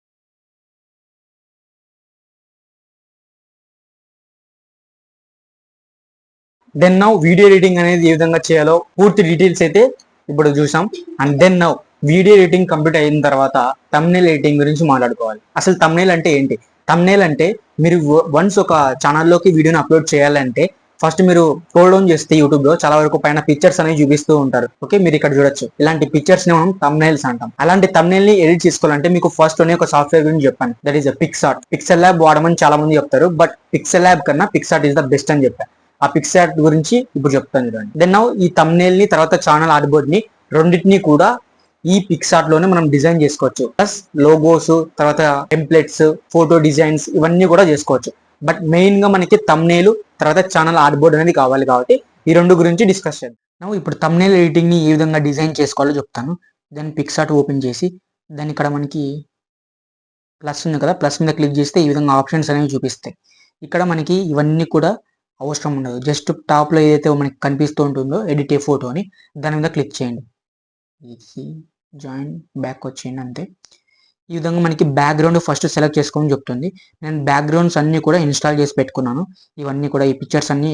దెన్ నౌ వీడియో ఎడిటింగ్ అనేది ఏ విధంగా చేయాలో పూర్తి డీటెయిల్స్ అయితే ఇప్పుడు చూసాం. And then now video editing complete అయిన తర్వాత థంబ్నెయిల్ ఎడిటింగ్ గురించి మాట్లాడుకోవాలి. అసలు థంబ్నెయిల్ అంటే ఏంటి? థంబ్నెయిల్ అంటే మీరు వన్స్ ఒక ఛానల్లోకి వీడియోని అప్లోడ్ చేయాలంటే ఫస్ట్ మీరు స్క్రోల్ డౌన్ చేస్తే యూట్యూబ్ లో చాలా వరకు పైన పిక్చర్స్ అనేవి చూపిస్తూ ఉంటారు. ఓకే, మీరు ఇక్కడ చూడొచ్చు, ఇలాంటి పిక్చర్స్ ని మనం థంబ్నెయిల్స్ అంటాం. అలాంటి థంబ్నెయిల్ ని ఎడిట్ చేసుకోవాలంటే మీకు ఫస్ట్ లోనే ఒక సాఫ్ట్వేర్ గురించి చెప్పాను, that is Picsart. Pixel lab వాడమని చాలా మంది చెప్తారు, బట్ పిక్సెల్ ల్యాబ్ కన్నా పిక్సార్ట్ ఈస్ ద బెస్ట్ అని చెప్పాను. ఆ పిక్సార్ట్ గురించి ఇప్పుడు చెప్తాను చూడండి. దెన్ నౌ ఈ థంబ్నెయిల్ ని తర్వాత ఛానల్ ఆర్ట్బోర్డ్ ని రెండింటిని కూడా ఈ పిక్సార్ట్ లోనే మనం డిజైన్ చేసుకోవచ్చు. ప్లస్ లోగోస్, తర్వాత టెంప్లెట్స్, ఫోటో డిజైన్స్ ఇవన్నీ కూడా చేసుకోవచ్చు. బట్ మెయిన్ గా మనకి థంబ్నెయిల్ తర్వాత ఛానల్ ఆర్ట్బోర్డ్ అనేది కావాలి కాబట్టి ఈ రెండు గురించి డిస్కస్ చేద్దాం. ఇప్పుడు థంబ్నెయిల్ ఎడిటింగ్ ని ఏ విధంగా డిజైన్ చేసుకోవాలో చెప్తాను. దెన్ పిక్సార్ట్ ఓపెన్ చేసి దాని ఇక్కడ మనకి ప్లస్ ఉంది కదా, ప్లస్ మీద క్లిక్ చేస్తే ఈ విధంగా ఆప్షన్స్ అనేవి చూపిస్తాయి. ఇక్కడ మనకి ఇవన్నీ కూడా అవసరం ఉండదు. జస్ట్ టాప్లో ఏదైతే మనకి కనిపిస్తూ ఉంటుందో ఎడిట్ ఏ ఫోటో అని దాని మీద క్లిక్ చేయండి. ఈజీ జాయిన్ బ్యాక్ వచ్చేయండి అంతే. ఈ విధంగా మనకి బ్యాక్గ్రౌండ్ ఫస్ట్ సెలెక్ట్ చేసుకోమని చెప్తుంది. నేను బ్యాక్గ్రౌండ్స్ అన్నీ కూడా ఇన్స్టాల్ చేసి పెట్టుకున్నాను. ఇవన్నీ కూడా ఈ పిక్చర్స్ అన్నీ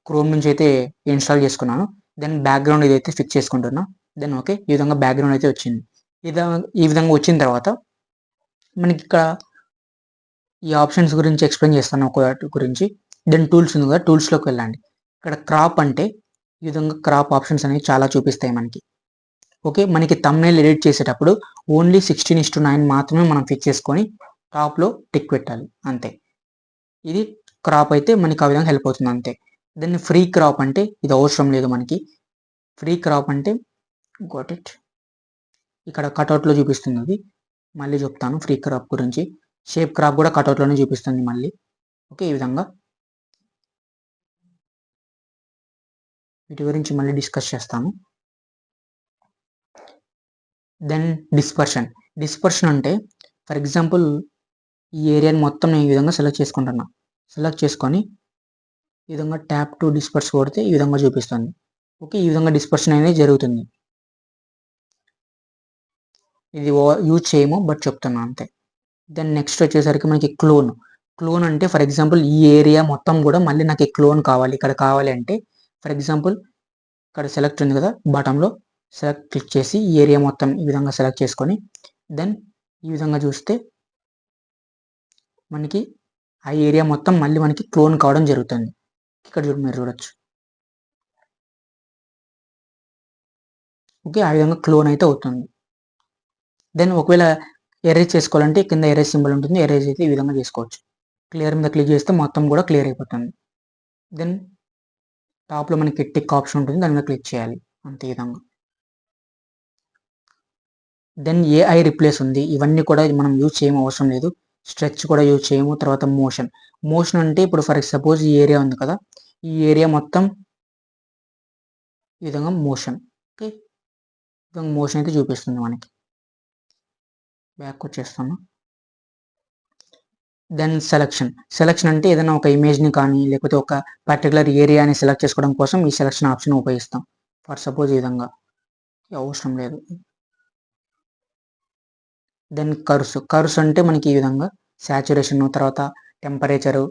క్రోమ్ నుంచి అయితే ఇన్స్టాల్ చేసుకున్నాను. దెన్ బ్యాక్గ్రౌండ్ ఇదైతే ఫిక్స్ చేసుకుంటున్నా. దెన్ ఓకే, ఈ విధంగా బ్యాక్గ్రౌండ్ అయితే వచ్చింది. ఈ విధంగా వచ్చిన తర్వాత మనకి ఇక్కడ ఈ ఆప్షన్స్ గురించి ఎక్స్ప్లెయిన్ చేస్తాను ఒక గురించి. దెన్ టూల్స్ ఉంది కదా, టూల్స్లోకి వెళ్ళండి. ఇక్కడ క్రాప్ అంటే ఈ విధంగా క్రాప్ ఆప్షన్స్ అనేవి చాలా చూపిస్తాయి మనకి. ఓకే, మనకి థంబ్నెయిల్ ఎడిట్ చేసేటప్పుడు ఓన్లీ 16:9 మాత్రమే మనం ఫిక్స్ చేసుకొని టాప్లో టిక్ పెట్టాలి అంతే. ఇది క్రాప్ అయితే మనకి ఆ విధంగా హెల్ప్ అవుతుంది అంతే. దెన్ ఫ్రీ క్రాప్ అంటే ఇది అవసరం లేదు మనకి. ఫ్రీ క్రాప్ అంటే గోట్ ఇట్, ఇక్కడ కటౌట్లో చూపిస్తుంది. అది మళ్ళీ చెప్తాను ఫ్రీ క్రాప్ గురించి. షేప్ క్రాప్ కూడా కటౌట్లోనే చూపిస్తుంది మళ్ళీ. ఓకే, ఈ విధంగా వీటి గురించి మళ్ళీ డిస్కస్ చేస్తాను. దెన్ డిస్పర్షన్ అంటే ఫర్ ఎగ్జాంపుల్ ఈ ఏరియాని మొత్తం నేను ఈ విధంగా సెలెక్ట్ చేసుకుంటున్నా. సెలెక్ట్ చేసుకొని ఈ విధంగా ట్యాప్ టు డిస్పర్స్ కొడితే ఈ విధంగా చూపిస్తుంది. ఓకే, ఈ విధంగా డిస్పర్షన్ అనేది జరుగుతుంది. ఇది యూజ్ చేయము బట్ చెప్తున్నా అంతే. దెన్ నెక్స్ట్ వచ్చేసరికి మనకి క్లోన్ అంటే ఫర్ ఎగ్జాంపుల్ ఈ ఏరియా మొత్తం కూడా మళ్ళీ నాకు క్లోన్ కావాలి, ఇక్కడ కావాలి అంటే ఫర్ ఎగ్జాంపుల్ ఇక్కడ సెలెక్ట్ ఉంది కదా బాటంలో, సెలెక్ట్ క్లిక్ చేసి ఈ ఏరియా మొత్తం ఈ విధంగా సెలెక్ట్ చేసుకొని దెన్ ఈ విధంగా చూస్తే మనకి ఆ ఏరియా మొత్తం మళ్ళీ మనకి క్లోన్ కావడం జరుగుతుంది. ఇక్కడ మీరు చూడొచ్చు. ఓకే, ఆ విధంగా క్లోన్ అయితే అవుతుంది. దెన్ ఒకవేళ ఎరేజ్ చేసుకోవాలంటే కింద ఎరేజ్ సింబల్ ఉంటుంది, ఎరేజ్ అయితే ఈ విధంగా చేసుకోవచ్చు. క్లియర్ మీద క్లిక్ చేస్తే మొత్తం కూడా క్లియర్ అయిపోతుంది. దెన్ టాప్లో మనకి టిక్ ఆప్షన్ ఉంటుంది, దాని మీద క్లిక్ చేయాలి అంతే ఈ విధంగా. దెన్ ఏఐ రిప్లేస్ ఉంది. ఇవన్నీ కూడా మనం యూజ్ చేయము, అవసరం లేదు. స్ట్రెచ్ కూడా యూజ్ చేయము. తర్వాత మోషన్ అంటే ఇప్పుడు ఫర్ సపోజ్ ఈ ఏరియా ఉంది కదా, ఈ ఏరియా మొత్తం ఈ విధంగా మోషన్. ఓకే, ఈ విధంగా మోషన్ అయితే చూపిస్తుంది మనకి. బ్యాక్ వచ్చేస్తాను. దెన్ సెలక్షన్ అంటే ఏదైనా ఒక ఇమేజ్ని కానీ లేకపోతే ఒక పర్టికులర్ ఏరియాని సెలెక్ట్ చేసుకోవడం కోసం ఈ సెలక్షన్ ఆప్షన్ ఉపయోగిస్తాం. ఫర్ సపోజ్ ఈ విధంగా అవసరం లేదు. దెన్ కర్వ్స్ అంటే మనకి ఈ విధంగా సాచురేషన్, తర్వాత టెంపరేచరు,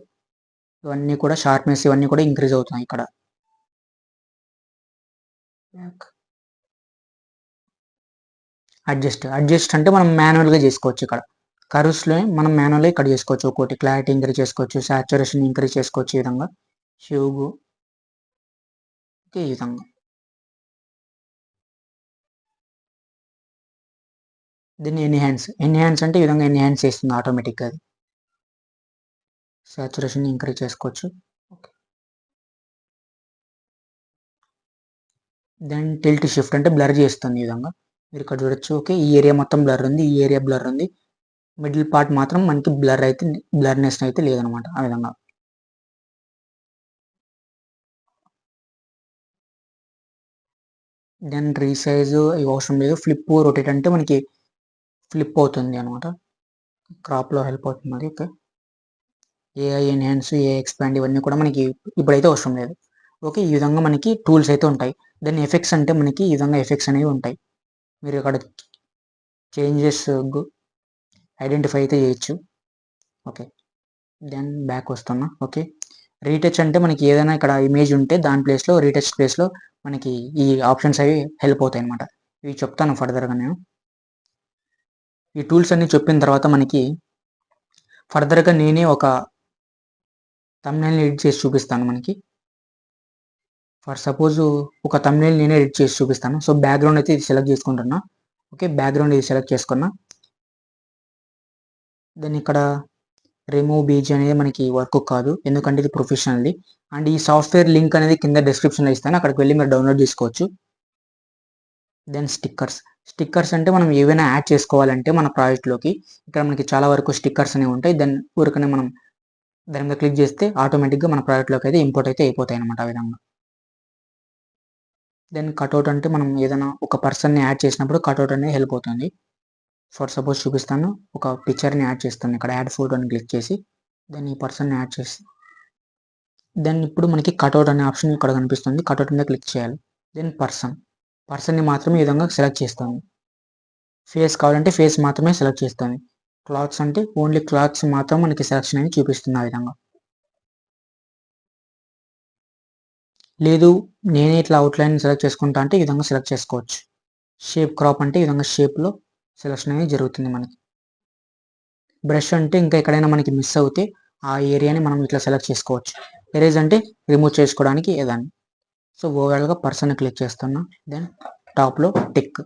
ఇవన్నీ కూడా షార్ప్నెస్ ఇవన్నీ కూడా ఇంక్రీజ్ అవుతున్నాయి ఇక్కడ. అడ్జస్ట్ అంటే మనం మాన్యువల్గా చేసుకోవచ్చు. ఇక్కడ కర్వ్స్లో మనం మాన్యువల్గా ఇక్కడ చేసుకోవచ్చు. ఒకటి క్లారిటీ ఇంక్రీజ్ చేసుకోవచ్చు, సాచురేషన్ ఇంక్రీజ్ చేసుకోవచ్చు ఈ విధంగా. హ్యూగు ఓకే, ఈ విధంగా. దీన్ని ఎన్హాన్స్ అంటే ఈ విధంగా ఎన్హాన్స్ చేస్తుంది ఆటోమేటిక్గా. అది సాచురేషన్ ఇంక్రీజ్ చేసుకోవచ్చు. ఓకే, దెన్ టిల్ట్ షిఫ్ట్ అంటే బ్లర్ చేస్తుంది ఈ విధంగా. మీరు ఇక్కడ చూడొచ్చు. ఓకే, ఈ ఏరియా మొత్తం బ్లర్ ఉంది, ఈ ఏరియా బ్లర్ ఉంది, మిడిల్ పార్ట్ మాత్రం మనకి బ్లర్నెస్ అయితే లేదనమాట. ఆ విధంగా. దెన్ రీసైజ్ ఇవి అవసరం లేదు. ఫ్లిప్ రొటేట్ అంటే మనకి ఫ్లిప్ అవుతుంది అనమాట, క్రాప్లో హెల్ప్ అవుతుంది అది. Okay, AI enhance, AI expand ఇవన్నీ కూడా మనకి ఇప్పుడైతే అవసరం లేదు. ఓకే, ఈ విధంగా మనకి టూల్స్ అయితే ఉంటాయి. దెన్ ఎఫెక్ట్స్ అంటే మనకి ఈ విధంగా ఎఫెక్ట్స్ అనేవి ఉంటాయి. మీరు ఇక్కడ చేంజెస్ ఐడెంటిఫై అయితే చేయొచ్చు. ఓకే, దెన్ బ్యాక్ వస్తున్నా. ఓకే, రీటచ్ అంటే మనకి ఏదైనా ఇక్కడ ఇమేజ్ ఉంటే దాని ప్లేస్లో రీటచ్ ప్లేస్లో మనకి ఈ ఆప్షన్స్ అవి హెల్ప్ అవుతాయి అనమాట. ఇవి చెప్తాను ఫర్దర్గా నేను. ఈ టూల్స్ అన్ని చెప్పిన తర్వాత మనకి ఫర్దర్గా నేనే ఒక థంబ్నెయిల్ని ఎడిట్ చేసి చూపిస్తాను మనకి. ఫర్ సపోజ్ ఒక థంబ్నెయిల్ నేనే ఎడిట్ చేసి చూపిస్తాను. సో బ్యాక్గ్రౌండ్ అయితే ఇది సెలెక్ట్ చేసుకుంటున్నా. ఓకే, బ్యాక్గ్రౌండ్ ఇది సెలెక్ట్ చేసుకున్నా. దెన్ ఇక్కడ రిమూవ్ బీజీ అనేది మనకి వర్క్ కాదు, ఎందుకంటే ఇది ప్రొఫెషనల్ది. అండ్ ఈ సాఫ్ట్వేర్ లింక్ అనేది కింద డిస్క్రిప్షన్లో ఇస్తాను, అక్కడికి వెళ్ళి మీరు డౌన్లోడ్ చేసుకోవచ్చు. దెన్ స్టిక్కర్స్ అంటే మనం ఏవైనా యాడ్ చేసుకోవాలంటే మన ప్రాజెక్ట్లోకి ఇక్కడ మనకి చాలా వరకు స్టిక్కర్స్ అనేవి ఉంటాయి. దెన్ ఊరికనే మనం దాని మీద క్లిక్ చేస్తే ఆటోమేటిక్గా మన ప్రాజెక్ట్లోకి అయితే ఇంపోర్ట్ అయితే అయిపోతాయి అనమాట ఆ విధంగా. దెన్ కట్అవుట్ అంటే మనం ఏదైనా ఒక పర్సన్ని యాడ్ చేసినప్పుడు కట్అవుట్ అనేది హెల్ప్ అవుతుంది. ఫర్ సపోజ్ చూపిస్తాను, ఒక పిక్చర్ని యాడ్ చేస్తాను. ఇక్కడ యాడ్ ఫోటో అని క్లిక్ చేసి దెన్ ఈ పర్సన్ యాడ్ చేసి దెన్ ఇప్పుడు మనకి కట్అవుట్ అనే ఆప్షన్ ఇక్కడ కనిపిస్తుంది. కట్అవుట్ మీద క్లిక్ చేయాలి. దెన్ పర్సన్ని మాత్రమే ఈ విధంగా సెలెక్ట్ చేస్తాను. ఫేస్ కావాలంటే ఫేస్ మాత్రమే సెలెక్ట్ చేస్తాను. క్లాత్స్ అంటే ఓన్లీ క్లాత్స్ మాత్రం మనకి సెలెక్షన్ అనేది చూపిస్తుంది ఆ విధంగా. లేదు నేనే ఇట్లా అవుట్లైన్ సెలెక్ట్ చేసుకుంటా అంటే ఈ విధంగా సెలెక్ట్ చేసుకోవచ్చు. షేప్ క్రాప్ అంటే ఈ విధంగా షేప్లో సెలెక్షన్ అనేది జరుగుతుంది మనకి. బ్రష్ అంటే ఇంకా ఎక్కడైనా మనకి మిస్ అవుతే ఆ ఏరియాని మనం ఇట్లా సెలెక్ట్ చేసుకోవచ్చు. ఎరేజ్ అంటే రిమూవ్ చేసుకోవడానికి ఏదాన్ని. సో ఓవరాల్గా పర్సన్ క్లిక్ చేస్తున్నా. దెన్ టాప్లో టిక్,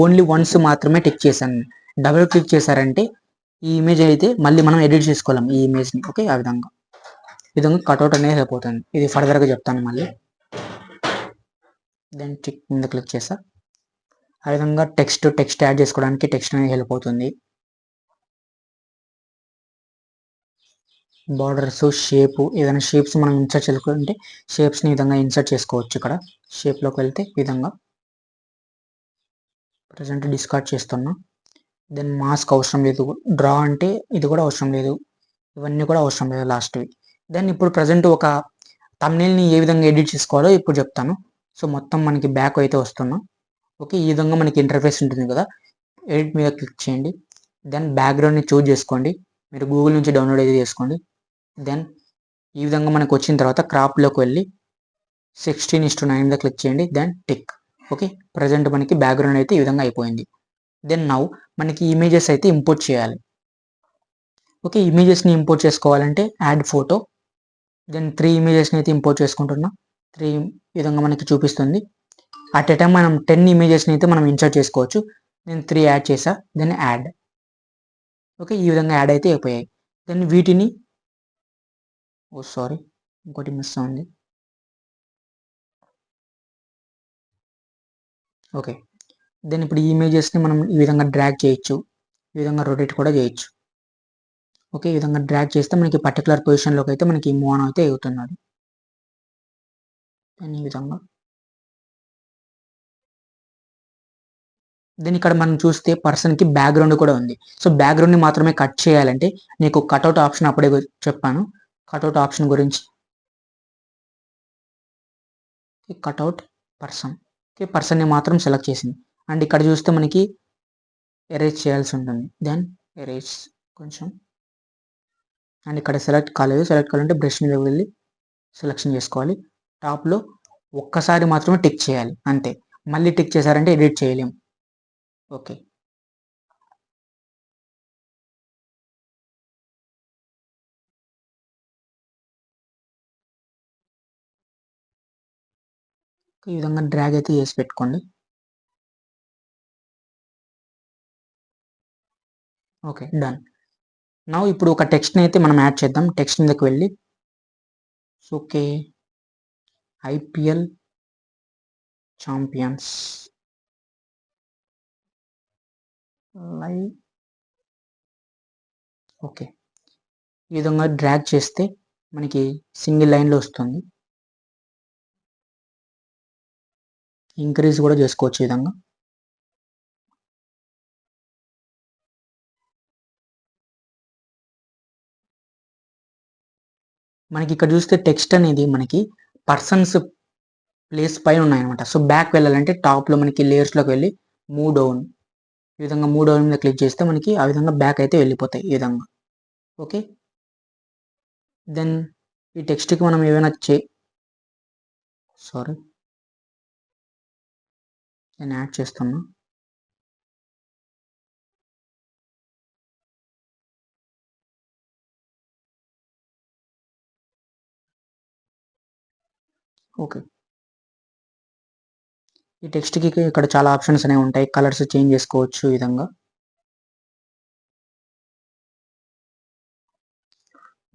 ఓన్లీ వన్స్ మాత్రమే టిక్ చేశాను. డబుల్ క్లిక్ చేశారంటే ఈ ఇమేజ్ అయితే మళ్ళీ మనం ఎడిట్ చేసుకోలేం ఈ ఇమేజ్ని. ఓకే, ఆ విధంగా కట్అవుట్ అనేది అయిపోతుంది. ఇది ఫర్దర్గా చెప్తాను మళ్ళీ. దెన్ టిక్ మీద క్లిక్ చేసా. ఆ విధంగా టెక్స్ట్ యాడ్ చేసుకోవడానికి టెక్స్ట్ అనేది హెల్ప్ అవుతుంది. బార్డర్స్, షేపు, ఏదైనా షేప్స్ మనం ఇన్సర్ట్ చేసుకోవాలంటే షేప్స్ని ఈ విధంగా ఇన్సర్ట్ చేసుకోవచ్చు. ఇక్కడ షేప్లోకి వెళ్తే ఈ విధంగా ప్రజెంట్ డిస్కార్డ్ చేస్తున్నా. దెన్ మాస్క్ అవసరం లేదు, డ్రా అంటే ఇది కూడా అవసరం లేదు, ఇవన్నీ కూడా అవసరం లేదు లాస్ట్వి. దెన్ ఇప్పుడు ప్రజెంట్ ఒక థంబ్నెయిల్ని ఏ విధంగా ఎడిట్ చేసుకోవాలో ఇప్పుడు చెప్తాను. సో మొత్తం మనకి బ్యాక్ అయితే వస్తున్నాం. ఓకే, ఈ విధంగా మనకి ఇంటర్ఫేస్ ఉంటుంది కదా. ఎడిట్ మీద క్లిక్ చేయండి. దెన్ బ్యాక్గ్రౌండ్ని చూజ్ చేసుకోండి. మీరు గూగుల్ నుంచి డౌన్లోడ్ అయితే చేసుకోండి. దెన్ ఈ విధంగా మనకు వచ్చిన తర్వాత క్రాప్లోకి వెళ్ళి 16:9 మీద క్లిక్ చేయండి. Then tick. ఓకే, ప్రజెంట్ మనకి బ్యాక్గ్రౌండ్ అయితే ఈ విధంగా అయిపోయింది. దెన్ నౌ మనకి ఇమేజెస్ అయితే ఇంపోర్ట్ చేయాలి. ఓకే, ఇమేజెస్ని ఇంపోర్ట్ చేసుకోవాలంటే యాడ్ ఫోటో. దెన్ 3 ఇమేజెస్ని అయితే ఇంపోర్ట్ చేసుకుంటున్నా. 3 విధంగా మనకి చూపిస్తుంది. అట్ ఎ టైం మనం 10 ఇమేజెస్ని అయితే మనం ఇన్సర్ట్ చేసుకోవచ్చు. నేను 3 యాడ్ చేసా. Then add. ఓకే, ఈ విధంగా యాడ్ అయితే అయిపోయాయి. దెన్ వీటిని ఇంకోటి మిస్ ఉంది. ఓకే, దెన్ ఇప్పుడు ఈ ఇమేజెస్ని మనం ఈ విధంగా డ్రాగ్ చేయొచ్చు, ఈ విధంగా రొటేట్ కూడా చేయొచ్చు. ఓకే, ఈ విధంగా డ్రాగ్ చేస్తే మనకి పర్టికులర్ పొజిషన్లోకి అయితే మనకి మూవ్ ఆన్ అయితే అవుతున్నది. దెన్ ఈ విధంగా దెన్ ఇక్కడ మనం చూస్తే పర్సన్కి బ్యాక్గ్రౌండ్ కూడా ఉంది. సో బ్యాక్గ్రౌండ్ని మాత్రమే కట్ చేయాలంటే నీకు కట్అవుట్ ఆప్షన్ అప్పుడే చెప్పాను. కట్అవుట్ ఆప్షన్ గురించి కట్అవుట్ పర్సన్ని మాత్రం సెలెక్ట్ చేసింది. అండ్ ఇక్కడ చూస్తే మనకి ఎరేజ్ చేయాల్సి ఉంటుంది. దెన్ ఎరేజ్ కొంచెం. అండ్ ఇక్కడ సెలెక్ట్ కావాలంటే బ్రష్ మీద వెళ్ళి సెలెక్షన్ చేసుకోవాలి. టాప్లో ఒక్కసారి మాత్రమే టిక్ చేయాలి అంతే. మళ్ళీ టిక్ చేశారంటే ఎడిట్ చేయలేం. ఓకే, ఈ విధంగా డ్రాగ్ అయితే చేసి పెట్టుకోండి. Okay, done. నౌ ఇప్పుడు ఒక టెక్స్ట్ని అయితే మనం యాడ్ చేద్దాం. టెక్స్ట్ మీదకి వెళ్ళి okay IPL champions live. Okay, ఈ విధంగా డ్రాగ్ చేస్తే మనకి సింగిల్ లైన్లో వస్తుంది. ఇంక్రీజ్ కూడా చేసుకోవచ్చు ఈ విధంగా. మనకి ఇక్కడ చూస్తే టెక్స్ట్ అనేది మనకి పర్సన్స్ ప్లేస్ పైన ఉన్నాయన్నమాట. సో బ్యాక్ వెళ్ళాలంటే టాప్లో మనకి లేయర్స్లోకి వెళ్ళి మూవ్ డౌన్, ఈ విధంగా మూవ్ డౌన్ మీద క్లిక్ చేస్తే మనకి ఆ విధంగా బ్యాక్ అయితే వెళ్ళిపోతాయి ఈ విధంగా. ఓకే, దెన్ ఈ టెక్స్ట్కి మనం ఏమైనా నేను యాడ్ చేస్తున్నా. ఓకే, ఈ టెక్స్ట్కి ఇక్కడ చాలా ఆప్షన్స్ అనేవి ఉంటాయి. కలర్స్ చేంజ్ చేసుకోవచ్చు ఈ విధంగా.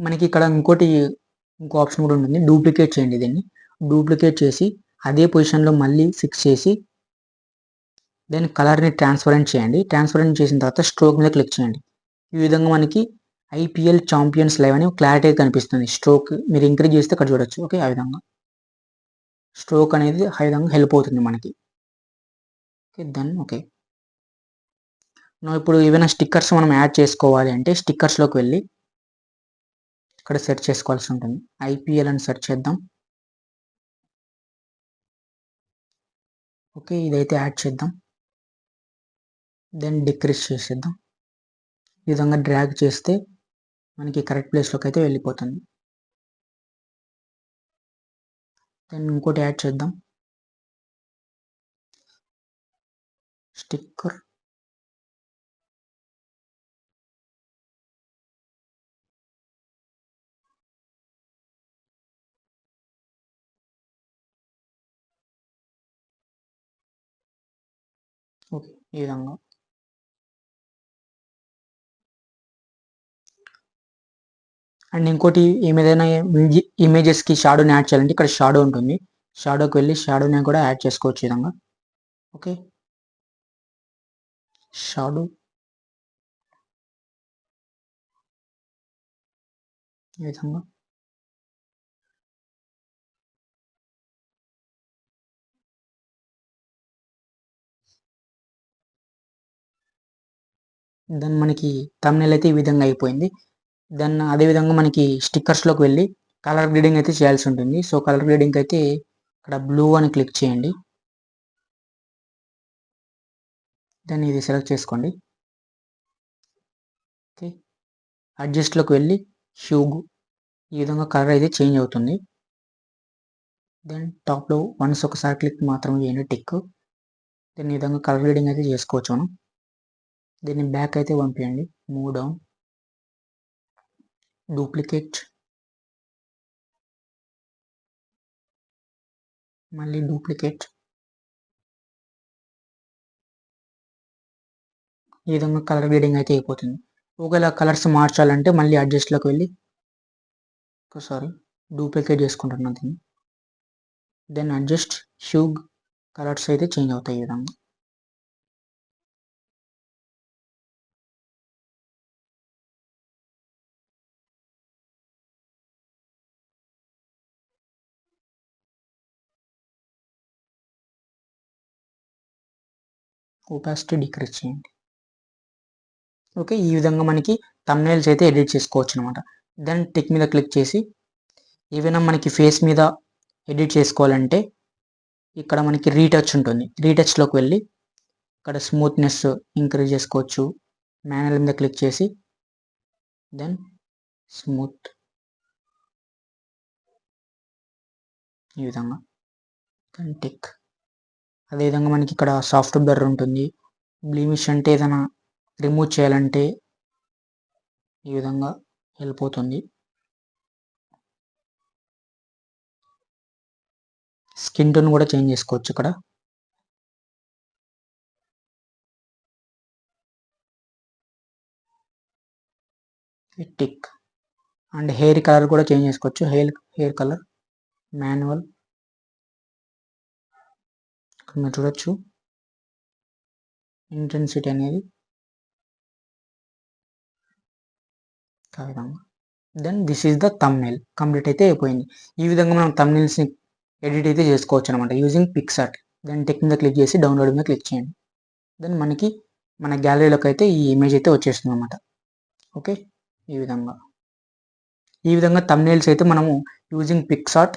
మనకి ఇక్కడ ఇంకో ఆప్షన్ కూడా ఉంటుంది. డూప్లికేట్ చేయండి. దీన్ని డూప్లికేట్ చేసి అదే పొజిషన్లో మళ్ళీ ఫిక్స్ చేసి దెన్ కలర్ని ట్రాన్స్పరెంట్ చేయండి. ట్రాన్స్పరెంట్ చేసిన తర్వాత స్ట్రోక్ మీద క్లిక్ చేయండి. ఈ విధంగా మనకి ఐపీఎల్ ఛాంపియన్స్ లైవ్ అని క్లారిటీ కనిపిస్తుంది. స్ట్రోక్ మీరు ఇంక్రీజ్ చేస్తే ఇక్కడ చూడొచ్చు. ఓకే, ఆ విధంగా స్ట్రోక్ అనేది ఆ విధంగా హెల్ప్ అవుతుంది మనకి. Okay, then okay. ఇప్పుడు ఏమైనా స్టిక్కర్స్ మనం యాడ్ చేసుకోవాలి అంటే స్టిక్కర్స్లోకి వెళ్ళి ఇక్కడ సెర్చ్ చేసుకోవాల్సి ఉంటుంది. IPL అని సెర్చ్ చేద్దాం. ఓకే, ఇదైతే యాడ్ చేద్దాం. దెన్ డిక్రీస్ చేసేద్దాం. ఈ విధంగా డ్రాగ్ చేస్తే మనకి కరెక్ట్ ప్లేస్లోకి అయితే వెళ్ళిపోతుంది. దెన్ ఇంకోటి యాడ్ చేద్దాం, స్టిక్కర్. ఓకే, ఈ విధంగా. అండ్ ఇంకోటి ఏదైనా ఇమేజెస్కి షాడోని యాడ్ చేయాలంటే ఇక్కడ షాడో ఉంటుంది. షాడోకి వెళ్ళి షాడోని కూడా యాడ్ చేసుకోవచ్చు ఈ విధంగా. ఓకే, షాడో ఈ విధంగా. దెన్ మనకి థంబ్నెయిల్ అయితే ఈ విధంగా అయిపోయింది. దెన్ అదేవిధంగా మనకి స్టిక్కర్స్లోకి వెళ్ళి కలర్ గ్రేడింగ్ అయితే చేయాల్సి ఉంటుంది. సో కలర్ గ్రేడింగ్ అయితే ఇక్కడ బ్లూ అని క్లిక్ చేయండి. దెన్ ఇది సెలెక్ట్ చేసుకోండి. ఓకే, అడ్జస్ట్లోకి వెళ్ళి హ్యూగ్, ఈ విధంగా కలర్ అయితే చేంజ్ అవుతుంది. దెన్ టాప్లో వన్స్ ఒకసారి క్లిక్ మాత్రం చేయండి, టిక్. దెన్ ఈ విధంగా కలర్ గ్రేడింగ్ అయితే చేసుకోవచ్చు మనం. దీన్ని బ్యాక్ అయితే పంపించండి, మూవ్ డౌన్, డూప్లికేట్, మళ్ళీ డూప్లికేట్. ఈ విధంగా కలర్ గ్రేడింగ్ అయితే అయిపోతుంది. ఒకవేళ కలర్స్ మార్చాలంటే మళ్ళీ అడ్జస్ట్లోకి వెళ్ళి ఒకసారి డూప్లికేట్ చేసుకుంటున్నాను దీన్ని. దెన్ అడ్జస్ట్ హ్యూగ్, కలర్స్ అయితే చేంజ్ అవుతాయి ఈ విధంగా. ఓపాసిటీ డిక్రీజ్ చేయండి. ఓకే, ఈ విధంగా మనకి థంబ్నెయిల్స్ అయితే ఎడిట్ చేసుకోవచ్చు అనమాట. దెన్ టిక్ మీద క్లిక్ చేసి ఏవైనా మనకి ఫేస్ మీద ఎడిట్ చేసుకోవాలంటే ఇక్కడ మనకి రీటచ్ ఉంటుంది. రీటచ్లోకి వెళ్ళి ఇక్కడ స్మూత్నెస్ ఇంక్రీజ్ చేసుకోవచ్చు. మాన్యువల్ మీద క్లిక్ చేసి దెన్ స్మూత్, ఈ విధంగా. Then tick. అదేవిధంగా మనకి ఇక్కడ సాఫ్ట్ బ్లర్ ఉంటుంది. బ్లీమిష్ అంటే ఏదైనా రిమూవ్ చేయాలంటే ఈ విధంగా హెల్ప్ అవుతుంది. స్కిన్ టోన్ కూడా చేంజ్ చేసుకోవచ్చు ఇక్కడ. టిక్. అండ్ హెయిర్ కలర్ కూడా చేంజ్ చేసుకోవచ్చు. హెయిర్ కలర్ మాన్యువల్, ఇక్కడ మీరు చూడొచ్చు ఇంటెన్సిటీ అనేది ఆ విధంగా. Then this is the thumbnail complete అయితే అయిపోయింది. ఈ విధంగా మనం థంబ్నెయిల్స్ని ఎడిట్ అయితే చేసుకోవచ్చు అనమాట యూజింగ్ పిక్సార్ట్. దెన్ టెక్ మీద క్లిక్ చేసి డౌన్లోడ్ మీద క్లిక్ చేయండి. దెన్ మనకి మన గ్యాలరీలోకి అయితే ఈ ఇమేజ్ అయితే వచ్చేస్తుంది అనమాట. ఓకే, ఈ విధంగా థంబ్నెయిల్స్ అయితే మనము యూజింగ్ పిక్సార్ట్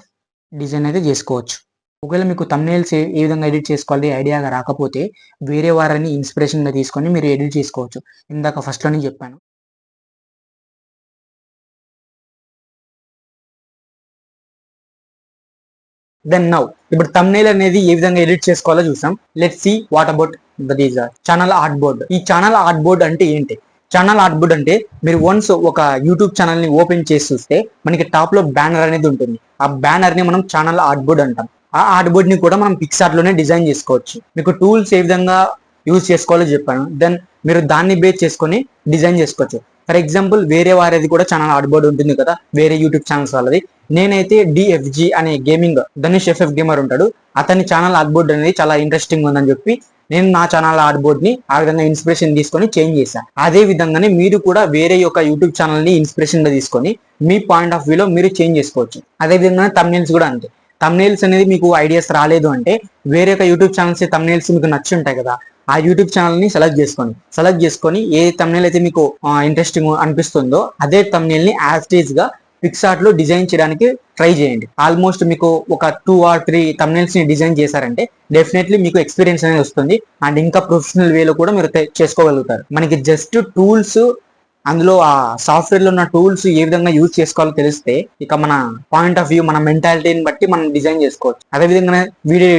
డిజైన్ అయితే చేసుకోవచ్చు. ఒకవేళ మీకు థంబ్నెయిల్స్ ఏ విధంగా ఎడిట్ చేసుకోవాలి ఐడియాగా రాకపోతే వేరే వారిని ఇన్స్పిరేషన్గా తీసుకొని మీరు ఎడిట్ చేసుకోవచ్చు. ఇందాక ఫస్ట్లోనే చెప్పాను. దెన్ నౌ ఇప్పుడు థంబ్నెయిల్ అనేది ఏ విధంగా ఎడిట్ చేసుకోవాలో చూసాం. Let's see what about these channel art board. ఈ ఛానల్ ఆర్ట్ బోర్డ్ అంటే ఏంటి? ఛానల్ ఆర్ట్ బోర్డ్ అంటే మీరు వన్స్ ఒక యూట్యూబ్ ఛానల్ ని ఓపెన్ చేసి చూస్తే మనకి టాప్ లో బ్యానర్ అనేది ఉంటుంది. ఆ బ్యానర్ ని మనం ఛానల్ ఆర్ట్ బోర్డ్ అంటాం. ఆ ఆర్ట్ బోర్డ్ ని కూడా మనం పిక్సార్ట్ లోనే డిజైన్ చేసుకోవచ్చు. మీకు టూల్స్ ఏ విధంగా యూజ్ చేసుకోవాలో చెప్పాను. దెన్ మీరు దాన్ని బేస్ చేసుకొని డిజైన్ చేసుకోవచ్చు. ఫర్ ఎగ్జాంపుల్ వేరే వారిది కూడా ఛానల్ ఆర్ట్ బోర్డ్ ఉంటుంది కదా, వేరే యూట్యూబ్ ఛానల్స్ వాళ్ళది. నేనైతే DFG అనే గేమింగ్ ధనుష్ FF గేమర్ ఉంటాడు, అతని ఛానల్ ఆర్ట్ బోర్డ్ అనేది చాలా ఇంట్రెస్టింగ్ ఉందని చెప్పి నేను నా ఛానల్ ఆర్ట్ బోర్డ్ ని ఆ విధంగా ఇన్స్పిరేషన్ తీసుకొని చేంజ్ చేశాను. అదే విధంగానే మీరు కూడా వేరే యొక్క యూట్యూబ్ ఛానల్ ని ఇన్స్పిరేషన్ గా తీసుకొని మీ పాయింట్ ఆఫ్ వ్యూలో మీరు చేంజ్ చేసుకోవచ్చు. అదే విధంగా థంబ్నెయిల్స్ కూడా అంతే. థంబ్నెయిల్స్ అనేది మీకు ఐడియాస్ రాలేదు అంటే వేరే ఒక యూట్యూబ్ ఛానల్స్ థంబ్నెయిల్స్ మీకు నచ్చి ఉంటాయి కదా, ఆ యూట్యూబ్ ఛానల్ ని సెలెక్ట్ చేసుకొని ఏ థంబ్నెయిల్ అయితే మీకు ఇంట్రెస్టింగ్ అనిపిస్తుందో అదే థంబ్నెయిల్ ని యాజ్ టీజ్ గా పిక్సార్ట్ లో డిజైన్ చేయడానికి ట్రై చేయండి. ఆల్మోస్ట్ మీకు ఒక 2 or 3 thumbnails ని డిజైన్ చేశారంటే డెఫినెట్లీ మీకు ఎక్స్పీరియన్స్ అనేది వస్తుంది అండ్ ఇంకా ప్రొఫెషనల్ వేలో కూడా మీరు చేసుకోగలుగుతారు. మనకి జస్ట్ టూల్స్, అందులో ఆ సాఫ్ట్వేర్ లో ఉన్న టూల్స్ ఏ విధంగా యూజ్ చేసుకోవాలో తెలిస్తే ఇక మన పాయింట్ ఆఫ్ వ్యూ, మన మెంటాలిటీని బట్టి మనం డిజైన్ చేసుకోవచ్చు. అదే విధంగా వీడియో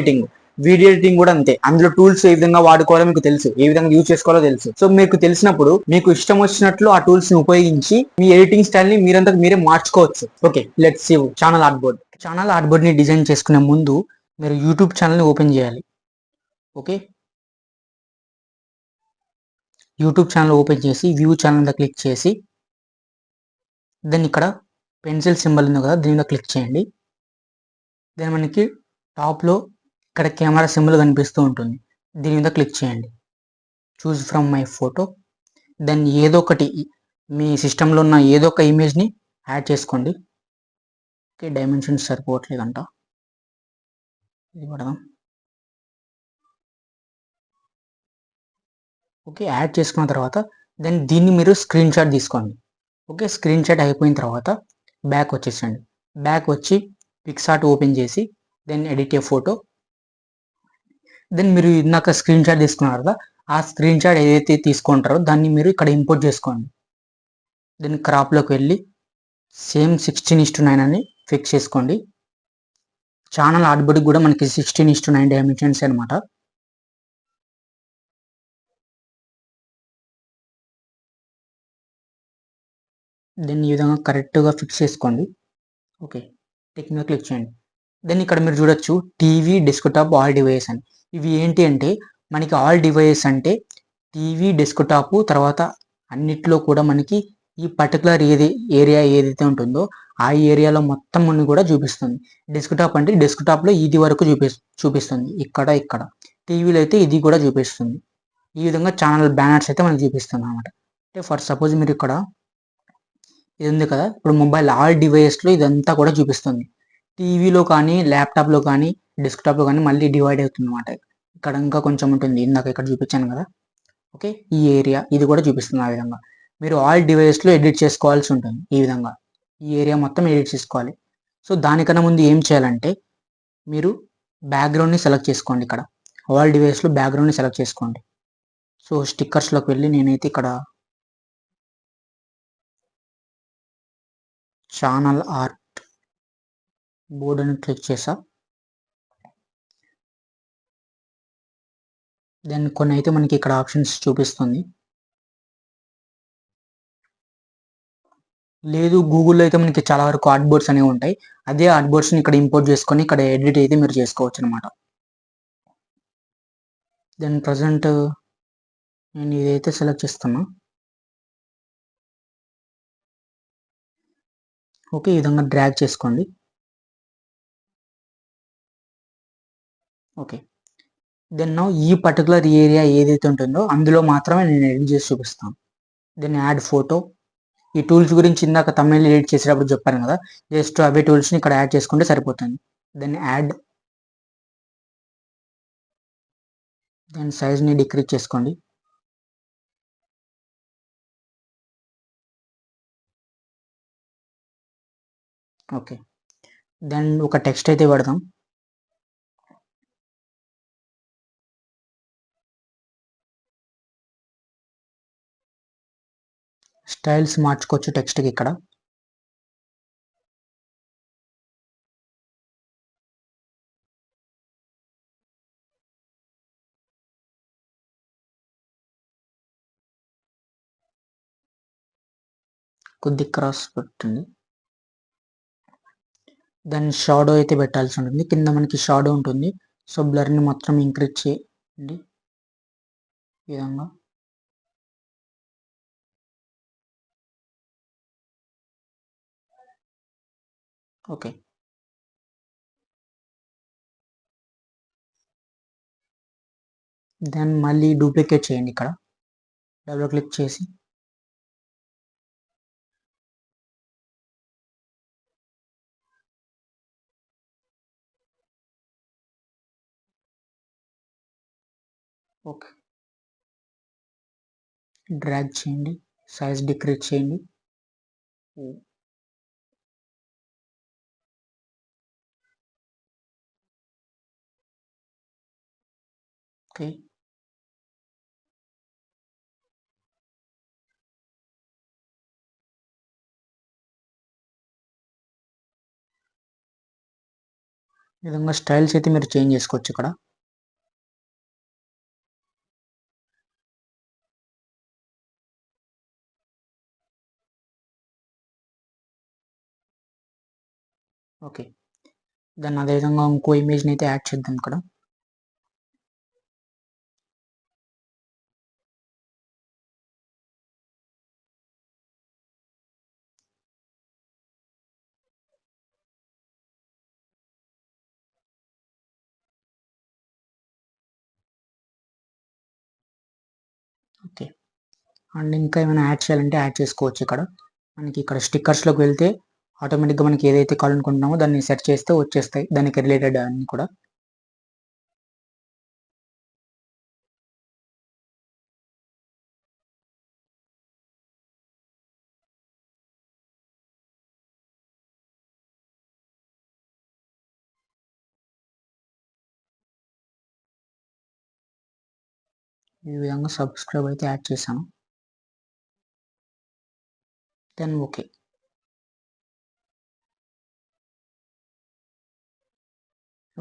ఎడిటింగ్ కూడా అంతే. అందులో టూల్స్ ఏ విధంగా వాడుకోవాలో మీకు తెలుసు, ఏ విధంగా యూజ్ చేసుకోవాలో తెలుసు. సో మీకు తెలిసినప్పుడు మీకు ఇష్టం వచ్చినట్లు ఆ టూల్స్ ని ఉపయోగించి మీ ఎడిటింగ్ స్టైల్ ని మీరంతకు మీరే మార్చుకోవచ్చు. Okay, let's see channel artboard. Channel artboard ని డిజైన్ చేసుకునే ముందు మీరు యూట్యూబ్ ఛానల్ ని ఓపెన్ చేయాలి. ఓకే, యూట్యూబ్ ఛానల్ ఓపెన్ చేసి వ్యూ ఛానల్ మీద క్లిక్ చేసి దెన్ ఇక్కడ పెన్సిల్ సింబల్ ఉంది కదా, దీని మీద క్లిక్ చేయండి. దెన్ మనకి టాప్లో ఇక్కడ కెమెరా సింబల్ కనిపిస్తూ ఉంటుంది, దీని మీద క్లిక్ చేయండి. Choose from my photo. Then ఏదో ఒకటి మీ సిస్టంలో ఉన్న ఏదో ఒక ఇమేజ్ని యాడ్ చేసుకోండి. ఓకే, డైమెన్షన్స్ సరిపోవట్లేదంట, ఇది పడదాం. ఓకే, యాడ్ చేసుకున్న తర్వాత దెన్ దీన్ని మీరు స్క్రీన్ షాట్ తీసుకోండి. ఓకే, స్క్రీన్ షాట్ అయిపోయిన తర్వాత బ్యాక్ వచ్చేసండి. బ్యాక్ వచ్చి పిక్సార్ట్ ఓపెన్ చేసి దెన్ ఎడిట్ ఏ ఫోటో. దెన్ మీరు ఇందాక స్క్రీన్ షాట్ తీసుకున్నారు కదా, ఆ స్క్రీన్ షాట్ ఏదైతే తీసుకుంటారో దాన్ని మీరు ఇక్కడ ఇంపోర్ట్ చేసుకోండి. దెన్ క్రాప్లోకి వెళ్ళి సేమ్ 16:9 అని ఫిక్స్ చేసుకోండి. ఛానల్ ఆర్ట్బోర్డ్కి కూడా మనకి 16:9 డైమెన్షన్స్ అనమాట. దెన్ ఈ విధంగా కరెక్ట్గా ఫిక్స్ చేసుకోండి. ఓకే, టిక్ మీద క్లిక్ చేయండి. దెన్ ఇక్కడ మీరు చూడొచ్చు టీవీ, డెస్క్టాప్, ఆల్ డివైస్ అని. ఇవి ఏంటి అంటే మనకి ఆల్ డివైస్ అంటే టీవీ, డెస్క్టాప్ తర్వాత అన్నిట్లో కూడా మనకి ఈ పర్టికులర్ ఏరియా ఏదైతే ఉంటుందో ఆ ఏరియాలో మొత్తం కూడా చూపిస్తుంది. డెస్క్టాప్ అంటే డెస్క్టాప్లో ఇది వరకు చూపిస్తుంది, ఇక్కడ టీవీలో అయితే ఇది కూడా చూపిస్తుంది. ఈ విధంగా ఛానల్ బ్యానర్స్ అయితే మనకి చూపిస్తుంది అనమాట. అంటే ఫర్ సపోజ్ మీరు ఇక్కడ ఇది ఉంది కదా, ఇప్పుడు మొబైల్ ఆల్ డివైస్లో ఇదంతా కూడా చూపిస్తుంది. టీవీలో కానీ, ల్యాప్టాప్లో కానీ, డెస్క్టాప్లో కానీ మళ్ళీ డివైడ్ అవుతుంది అనమాట. ఇక్కడ ఇంకా కొంచెం ఉంటుంది, ఇందాక ఇక్కడ చూపించాను కదా. ఓకే, ఈ ఏరియా ఇది కూడా చూపిస్తుంది. ఆ విధంగా మీరు ఆల్ డివైస్లో ఎడిట్ చేసుకోవాల్సి ఉంటుంది. ఈ విధంగా ఈ ఏరియా మొత్తం ఎడిట్ చేసుకోవాలి. సో దానికన్నా ముందు ఏం చేయాలంటే మీరు బ్యాక్గ్రౌండ్ని సెలెక్ట్ చేసుకోండి. ఇక్కడ ఆల్ డివైస్లో బ్యాక్గ్రౌండ్ని సెలెక్ట్ చేసుకోండి. సో స్టిక్కర్స్లోకి వెళ్ళి నేనైతే ఇక్కడ ఛానల్ ఆర్ట్ బోర్డ్ అని క్లిక్ చేసా. దెన్ కొన్ని అయితే మనకి ఇక్కడ ఆప్షన్స్ చూపిస్తుంది. లేదు గూగుల్లో అయితే మనకి చాలా వరకు ఆర్ట్ బోర్డ్స్ అనేవి ఉంటాయి. అదే ఆర్ట్ బోర్డ్స్ని ఇక్కడ ఇంపోర్ట్ చేసుకొని ఇక్కడ ఎడిట్ అయితే మీరు చేసుకోవచ్చు అనమాట. దెన్ ప్రజెంట్ నేను ఇదైతే సెలెక్ట్ చేస్తున్నా. ఓకే, ఈ విధంగా డ్రాగ్ చేసుకోండి. ఓకే, దెన్ నౌ ఈ పర్టికులర్ ఏరియా ఏదైతే ఉంటుందో అందులో మాత్రమే నేను ఎడిట్ చేసి చూపిస్తాను. Then add photo. ఈ టూల్స్ గురించి ఇందాక తమిళ ఎడిట్ చేసేటప్పుడు చెప్పాను కదా, జస్ట్ అవే టూల్స్ని ఇక్కడ యాడ్ చేసుకుంటే సరిపోతుంది. Then add. దెన్ సైజ్ని డిక్రీజ్ చేసుకోండి. ఓకే, దెన్ ఒక టెక్స్ట్ అయితే పెడదాం. స్టైల్స్ మార్చుకోవచ్చు టెక్స్ట్కి ఇక్కడ. కొద్ది క్రాస్ పెట్టండి. దెన్ షాడో అయితే పెట్టాల్సి ఉంటుంది. కింద మనకి షాడో ఉంటుంది. సో బ్లర్ని మొత్తం ఇంక్రీజ్ చేయండి ఈ విధంగా. ఓకే, దెన్ మళ్ళీ డూప్లికేట్ చేయండి. ఇక్కడ డబుల్ క్లిక్ చేసి ఓకే డ్రాగ్ చేయండి, సైజ్ డిక్రీజ్ చేయండి. ఓకే, ఈ విధంగా స్టైల్స్ అయితే మీరు చేంజ్ చేసుకోవచ్చు ఇక్కడ. ఓకే, దాన్ని అదేవిధంగా ఇంకో ఇమేజ్ని అయితే యాడ్ చేద్దాం ఇక్కడ. ఓకే, అండ్ ఇంకా ఏమైనా యాడ్ చేయాలంటే యాడ్ చేసుకోవచ్చు ఇక్కడ. మనకి ఇక్కడ స్టిక్కర్స్లోకి వెళ్తే ఆటోమేటిక్గా మనకి ఏదైతే కావాలనుకుంటున్నామో దాన్ని సెర్చ్ చేస్తే వచ్చేస్తాయి దానికి రిలేటెడ్ అన్ని కూడా. ఈ విధంగా సబ్స్క్రైబ్ అయితే యాడ్ చేశాను. Then okay.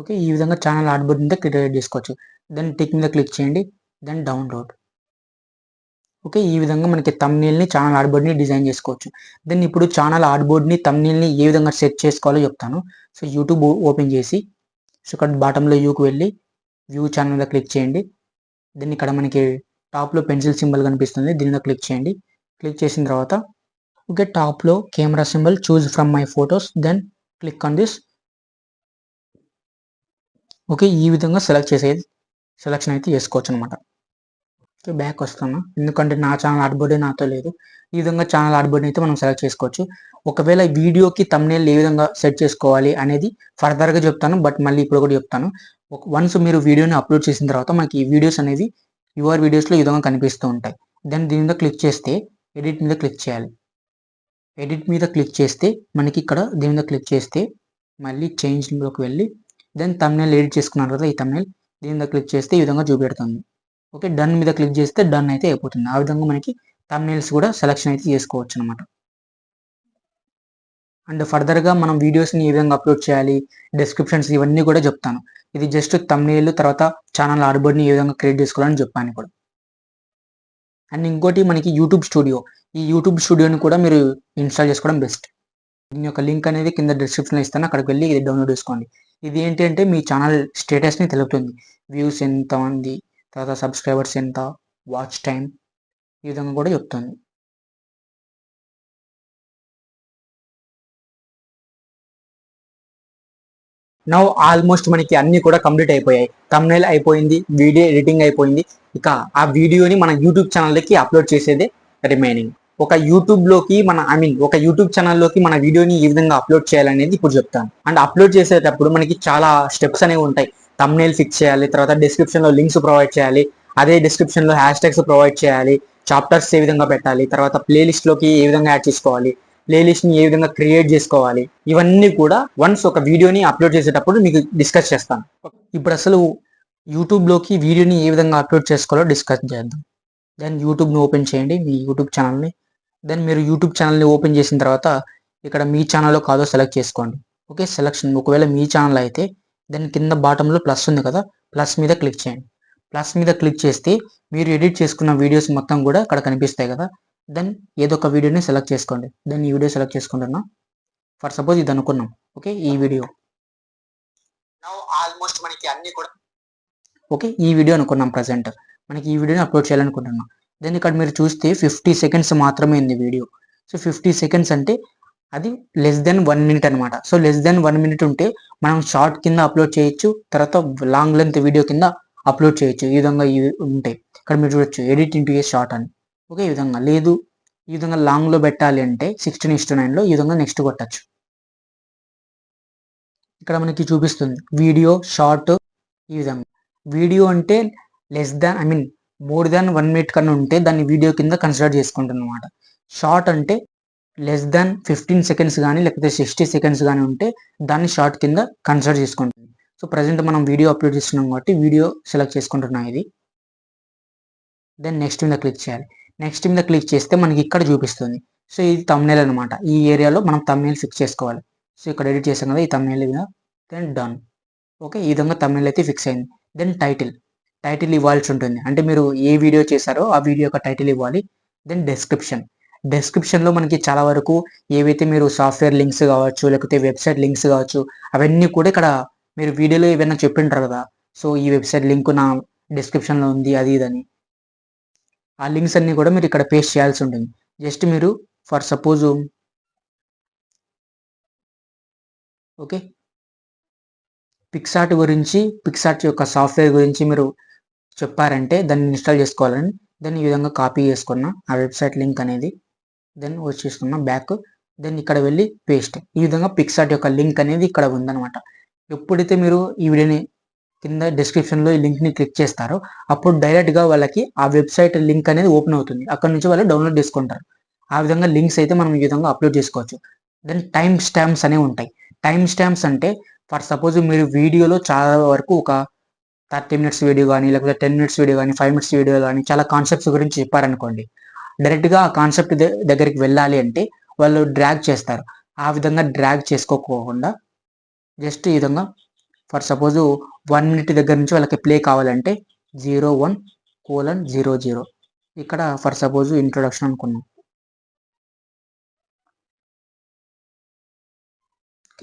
ఓకే, ఈ విధంగా ఛానల్ ఆర్ట్బోర్డ్ మీద క్రియేట్ చేసుకోవచ్చు. దెన్ టిక్ మీద క్లిక్ చేయండి, దెన్ డౌన్లోడ్. ఓకే, ఈ విధంగా మనకి థంబ్నెయిల్ని ఛానల్ ఆర్ట్బోర్డ్ని డిజైన్ చేసుకోవచ్చు. దెన్ ఇప్పుడు ఛానల్ ఆర్ట్బోర్డ్ని థంబ్నెయిల్ని ఏ విధంగా సెట్ చేసుకోవాలో చెప్తాను. సో యూట్యూబ్ ఓపెన్ చేసి సో ఇక్కడ బాటంలో యూకి వెళ్ళి వ్యూ ఛానల్ మీద క్లిక్ చేయండి. దెన్ ఇక్కడ మనకి టాప్లో పెన్సిల్ సింబల్ కనిపిస్తుంది, దీని మీద క్లిక్ చేయండి. క్లిక్ చేసిన తర్వాత ఓకే, టాప్లో camera symbol choose from my photos, then click on this. Okay, ఈ విధంగా సెలెక్షన్ అయితే చేసుకోవచ్చు అనమాట. ఓకే, బ్యాక్ వస్తాను ఎందుకంటే నా ఛానల్ ఆర్ట్బోర్డే నాతో లేదు. ఈ విధంగా ఛానల్ ఆర్ట్బోర్డ్ని అయితే మనం సెలెక్ట్ చేసుకోవచ్చు. ఒకవేళ వీడియోకి థంబ్నెయిల్ ఏ విధంగా సెట్ చేసుకోవాలి అనేది ఫర్దర్గా చెప్తాను, బట్ మళ్ళీ ఇప్పుడు కూడా చెప్తాను. వన్స్ మీరు వీడియోని అప్లోడ్ చేసిన తర్వాత మనకి ఈ వీడియోస్ అనేవి యువర్ వీడియోస్లో ఈ విధంగా కనిపిస్తూ ఉంటాయి. దెన్ దీని మీద క్లిక్ చేస్తే ఎడిట్ మీద క్లిక్ చేయాలి. ఎడిట్ మీద క్లిక్ చేస్తే మనకి ఇక్కడ దీని మీద క్లిక్ చేస్తే మళ్ళీ చేంజ్లోకి వెళ్ళి దెన్ థంబ్నెయిల్ ఎడిట్ చేసుకున్నారు కదా, ఈ థంబ్నెయిల్ దీని మీద క్లిక్ చేస్తే ఈ విధంగా చూపెడుతుంది. ఓకే, డన్ మీద క్లిక్ చేస్తే డన్ అయితే అయిపోతుంది. ఆ విధంగా మనకి థంబ్నెయిల్స్ కూడా సెలెక్షన్ అయితే చేసుకోవచ్చు అనమాట. అండ్ ఫర్దర్గా మనం వీడియోస్ని ఏ విధంగా అప్లోడ్ చేయాలి, డిస్క్రిప్షన్స్ ఇవన్నీ కూడా చెప్తాను. ఇది జస్ట్ థంబ్నెయిల్ తర్వాత ఛానల్ ఆర్ట్బోర్డ్ని ఏ విధంగా క్రియేట్ చేసుకోవాలని చెప్పాను కూడా. అండ్ ఇంకోటి మనకి యూట్యూబ్ స్టూడియో, ఈ యూట్యూబ్ స్టూడియోని కూడా మీరు ఇన్స్టాల్ చేసుకోవడం బెస్ట్. దీని యొక్క లింక్ అనేది కింద డిస్క్రిప్షన్లో ఇస్తాను, అక్కడికి వెళ్ళి ఇది డౌన్లోడ్ చేసుకోండి. ఇది ఏంటి అంటే మీ ఛానల్ స్టేటస్ని తెలుపుతుంది. వ్యూస్ ఎంత ఉంది, తర్వాత సబ్స్క్రైబర్స్ ఎంత, వాచ్ టైం, ఈ విధంగా కూడా చెప్తుంది. నౌ ఆల్మోస్ట్ మనకి అన్ని కూడా కంప్లీట్ అయిపోయాయి. థంబ్నెయిల్ అయిపోయింది, వీడియో ఎడిటింగ్ అయిపోయింది. ఇక ఆ వీడియోని మన యూట్యూబ్ ఛానల్లోకి అప్లోడ్ చేసేదే రిమైనింగ్. ఒక ఒక యూట్యూబ్ ఛానల్లోకి మన వీడియోని ఏ విధంగా అప్లోడ్ చేయాలనేది ఇప్పుడు చెప్తాను. అండ్ అప్లోడ్ చేసేటప్పుడు మనకి చాలా స్టెప్స్ అనేవి ఉంటాయి. థంబ్నెయిల్ ఫిక్స్ చేయాలి, తర్వాత డిస్క్రిప్షన్లో లింక్స్ ప్రొవైడ్ చేయాలి, అదే డిస్క్రిప్షన్లో హ్యాష్ ట్యాగ్స్ ప్రొవైడ్ చేయాలి, చాప్టర్స్ ఏ విధంగా పెట్టాలి, తర్వాత ప్లేలిస్ట్లోకి ఏ విధంగా యాడ్ చేసుకోవాలి, ప్లేలిస్ట్ని ఏ విధంగా క్రియేట్ చేసుకోవాలి, ఇవన్నీ కూడా వన్స్ ఒక వీడియోని అప్లోడ్ చేసేటప్పుడు మీకు డిస్కస్ చేస్తాను. ఇప్పుడు అసలు యూట్యూబ్లోకి వీడియోని ఏ విధంగా అప్లోడ్ చేసుకోవాలో డిస్కస్ చేద్దాం. దెన్ యూట్యూబ్ని ఓపెన్ చేయండి, మీ యూట్యూబ్ ఛానల్ని. దెన్ మీరు యూట్యూబ్ ఛానల్ని ఓపెన్ చేసిన తర్వాత ఇక్కడ మీ ఛానల్లో కాదో సెలెక్ట్ చేసుకోండి. ఓకే, సెలెక్షన్ ఒకవేళ మీ ఛానల్ అయితే దెన్ కింద బాటంలో ప్లస్ ఉంది కదా, ప్లస్ మీద క్లిక్ చేయండి. ప్లస్ మీద క్లిక్ చేస్తే మీరు ఎడిట్ చేసుకున్న వీడియోస్ మొత్తం కూడా అక్కడ కనిపిస్తాయి కదా. దెన్ ఏదో ఒక వీడియోని సెలెక్ట్ చేసుకోండి. దెన్ ఈ వీడియో సెలెక్ట్ చేసుకుంటున్నా. ఫర్ సపోజ్ ఇది అనుకున్నాం. ఓకే, ఈ వీడియో ఆల్మోస్ట్ మనకి అన్ని కూడా ఓకే, ఈ వీడియో అనుకున్నాం ప్రజెంట్. మనకి ఈ వీడియోని అప్లోడ్ చేయాలనుకుంటున్నాం. దెన్ ఇక్కడ మీరు చూస్తే 50 సెకండ్స్ మాత్రమే ఉంది వీడియో. సో 50 సెకండ్స్ అంటే అది లెస్ దెన్ 1 మినిట్ అనమాట. సో లెస్ దెన్ 1 మినిట్ ఉంటే మనం షార్ట్ కింద అప్లోడ్ చేయొచ్చు, తర్వాత లాంగ్ లెంత్ వీడియో కింద అప్లోడ్ చేయొచ్చు. ఈ విధంగా ఇవి ఉంటాయి. ఇక్కడ మీరు చూడొచ్చు ఎడిట్ ఇంటూ ఏ షార్ట్ అని. ఓకే, ఈ విధంగా లేదు, ఈ విధంగా లాంగ్లో పెట్టాలి అంటే 16:9లో ఈ విధంగా నెక్స్ట్ కొట్టచ్చు. ఇక్కడ మనకి చూపిస్తుంది వీడియో షార్ట్. ఈ విధంగా వీడియో అంటే మోర్ దాన్ 1 మినిట్ కన్నా ఉంటే దాన్ని వీడియో కింద కన్సిడర్ చేసుకుంటుంది అనమాట. షార్ట్ అంటే లెస్ దాన్ 15 సెకండ్స్ కానీ లేకపోతే 60 సెకండ్స్ కానీ ఉంటే దాన్ని షార్ట్ కింద కన్సిడర్ చేసుకుంటుంది. సో ప్రజెంట్ మనం వీడియో అప్లోడ్ చేస్తున్నాం కాబట్టి వీడియో సెలెక్ట్ చేసుకుంటున్నాం ఇది. దెన్ నెక్స్ట్ మీద క్లిక్ చేయాలి. నెక్స్ట్ మీద క్లిక్ చేస్తే మనకి ఇక్కడ చూపిస్తుంది. సో ఇది తమ్నేల్ అనమాట. ఈ ఏరియాలో మనం తమ్నేల్ ఫిక్స్ చేసుకోవాలి. సో ఇక్కడ ఎడిట్ చేసాం కదా ఈ తమ్నేల్ మీద, దెన్ డన్. ఓకే, ఈ విధంగా తమ్నేల్ అయితే ఫిక్స్ అయింది. దెన్ టైటిల్ ఇవ్వాల్సి ఉంటుంది. అంటే మీరు ఏ వీడియో చేశారో ఆ వీడియో యొక్క టైటిల్ ఇవ్వాలి. దెన్ డెస్క్రిప్షన్లో మనకి చాలా వరకు ఏవైతే మీరు సాఫ్ట్వేర్ లింక్స్ కావచ్చు, లేకపోతే వెబ్సైట్ లింక్స్ కావచ్చు, అవన్నీ కూడా ఇక్కడ మీరు వీడియోలో ఏమైనా చెప్పింటారు కదా, సో ఈ వెబ్సైట్ లింక్ నా డిస్క్రిప్షన్లో ఉంది అది ఇదని, ఆ లింక్స్ అన్నీ కూడా మీరు ఇక్కడ పేస్ట్ చేయాల్సి ఉంటుంది. జస్ట్ మీరు ఫర్ సపోజ్ ఓకే పిక్సార్ట్ యొక్క సాఫ్ట్వేర్ గురించి మీరు చెప్పారంటే దాన్ని ఇన్స్టాల్ చేసుకోవాలని, దాన్ని ఈ విధంగా కాపీ చేసుకున్న ఆ వెబ్సైట్ లింక్ అనేది, దెన్ వచ్చేసుకున్న బ్యాక్, దెన్ ఇక్కడ వెళ్ళి పేస్ట్. ఈ విధంగా పిక్సార్ట్ యొక్క లింక్ అనేది ఇక్కడ ఉందన్నమాట. ఎప్పుడైతే మీరు ఈ వీడియోని కింద డిస్క్రిప్షన్లో ఈ లింక్ని క్లిక్ చేస్తారో అప్పుడు డైరెక్ట్గా వాళ్ళకి ఆ వెబ్సైట్ లింక్ అనేది ఓపెన్ అవుతుంది. అక్కడ నుంచి వాళ్ళు డౌన్లోడ్ చేసుకుంటారు. ఆ విధంగా లింక్స్ అయితే మనం ఈ విధంగా అప్లోడ్ చేసుకోవచ్చు. దెన్ టైమ్ స్టాంప్స్ అనేవి ఉంటాయి. టైమ్ స్టాంప్స్ అంటే ఫర్ సపోజ్ మీరు వీడియోలో చాలా వరకు ఒక 30 మినిట్స్ వీడియో కానీ, లేకపోతే 10 మినిట్స్ వీడియో కానీ, 5 మినిట్స్ వీడియో కానీ చాలా కాన్సెప్ట్స్ గురించి చెప్పారనుకోండి, డైరెక్ట్గా ఆ కాన్సెప్ట్ దగ్గరికి వెళ్ళాలి అంటే వాళ్ళు డ్రాగ్ చేస్తారు. ఆ విధంగా డ్రాగ్ చేసుకోకుండా జస్ట్ ఈ విధంగా ఫర్ సపోజ్ 1 మినిట్ దగ్గర నుంచి వాళ్ళకి ప్లే కావాలంటే 01:00 ఇక్కడ ఫర్ సపోజ్ ఇంట్రొడక్షన్ అనుకున్నాం.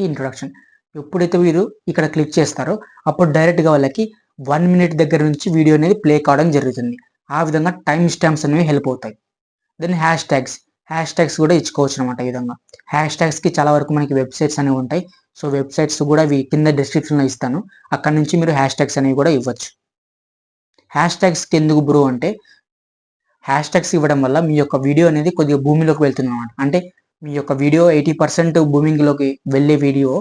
ఇంట్రొడక్షన్ ఎప్పుడైతే మీరు ఇక్కడ క్లిక్ చేస్తారో అప్పుడు డైరెక్ట్గా వాళ్ళకి 1 మినిట్ దగ్గర నుంచి వీడియో అనేది ప్లే కావడం జరుగుతుంది. ఆ విధంగా టైమ్ స్టాంప్స్ అనేవి హెల్ప్ అవుతాయి. దెన్ హ్యాష్ ట్యాగ్స్ కూడా ఇచ్చుకోవచ్చు అనమాట. ఈ విధంగా హ్యాష్ ట్యాగ్స్కి చాలా వరకు మనకి వెబ్సైట్స్ అనేవి ఉంటాయి. సో వెబ్సైట్స్ కూడా అవి కింద డిస్క్రిప్షన్లో ఇస్తాను, అక్కడ నుంచి మీరు హ్యాష్ ట్యాగ్స్ అనేవి కూడా ఇవ్వచ్చు. హ్యాష్ ట్యాగ్స్కి ఎందుకు బ్రో అంటే, హ్యాష్ ట్యాగ్స్ ఇవ్వడం వల్ల మీ యొక్క వీడియో అనేది కొద్దిగా భూమిలోకి వెళ్తుంది అనమాట. అంటే మీ యొక్క వీడియో 80% భూమిలోకి వెళ్ళే వీడియో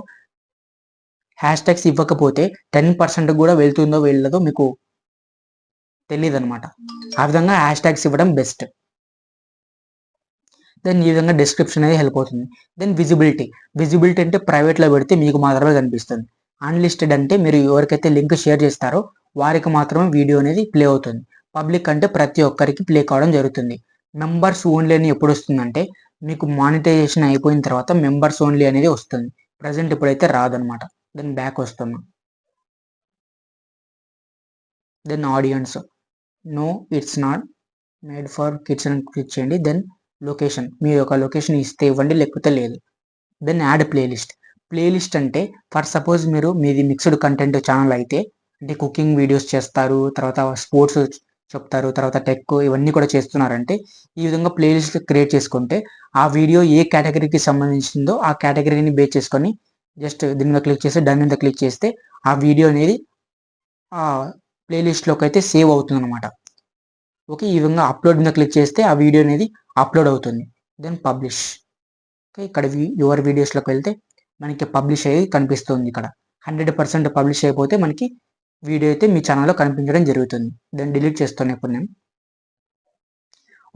హ్యాష్ ట్యాగ్స్ ఇవ్వకపోతే 10% కూడా వెళ్తుందో వెళ్ళదో మీకు తెలియదు అనమాట. ఆ విధంగా హ్యాష్ ట్యాగ్స్ ఇవ్వడం బెస్ట్. దెన్ ఈ విధంగా డిస్క్రిప్షన్ అనేది హెల్ప్ అవుతుంది. దెన్ విజిబిలిటీ అంటే ప్రైవేట్లో పెడితే మీకు మాత్రమే కనిపిస్తుంది. అన్లిస్టెడ్ అంటే మీరు ఎవరికైతే లింక్ షేర్ చేస్తారో వారికి మాత్రమే వీడియో అనేది ప్లే అవుతుంది. పబ్లిక్ అంటే ప్రతి ఒక్కరికి ప్లే కావడం జరుగుతుంది. మెంబర్స్ ఓన్లీ అని ఎప్పుడు వస్తుందంటే మీకు మానిటైజేషన్ అయిపోయిన తర్వాత మెంబర్స్ ఓన్లీ అనేది వస్తుంది. ప్రజెంట్ ఇప్పుడైతే రాదనమాట. దెన్ బ్యాక్ వస్తున్నాం. Then audience no it's not made for kids అని క్లిక్ చేయండి. దెన్ లొకేషన్ మీరు ఒక లొకేషన్ ఇస్తే ఇవ్వండి, లేకపోతే లేదు. దెన్ యాడ్ ప్లేలిస్ట్ అంటే ఫర్ సపోజ్ మీది మిక్స్డ్ కంటెంట్ ఛానల్ అయితే, అంటే కుకింగ్ వీడియోస్ చేస్తారు, తర్వాత స్పోర్ట్స్ చెప్తారు, తర్వాత టెక్ ఇవన్నీ కూడా చేస్తున్నారంటే ఈ విధంగా ప్లేలిస్ట్ క్రియేట్ చేసుకుంటే ఆ వీడియో ఏ కేటగిరీకి సంబంధించిందో ఆ కేటగిరీని బేస్ చేసుకొని జస్ట్ దీని మీద క్లిక్ చేసి డన్ మీద క్లిక్ చేస్తే ఆ వీడియో అనేది ఆ ప్లేలిస్ట్లోకి అయితే సేవ్ అవుతుంది అనమాట. ఓకే, ఈ విధంగా అప్లోడ్ మీద క్లిక్ చేస్తే ఆ వీడియో అనేది అప్లోడ్ అవుతుంది. Then publish. ఓకే, ఇక్కడ యువర్ వీడియోస్లోకి వెళ్తే మనకి పబ్లిష్ అయ్యి కనిపిస్తుంది. ఇక్కడ 100% పబ్లిష్ అయిపోతే మనకి వీడియో అయితే మీ ఛానల్లో కనిపించడం జరుగుతుంది. దెన్ డిలీట్ చేస్తాను ఇప్పుడు నేను.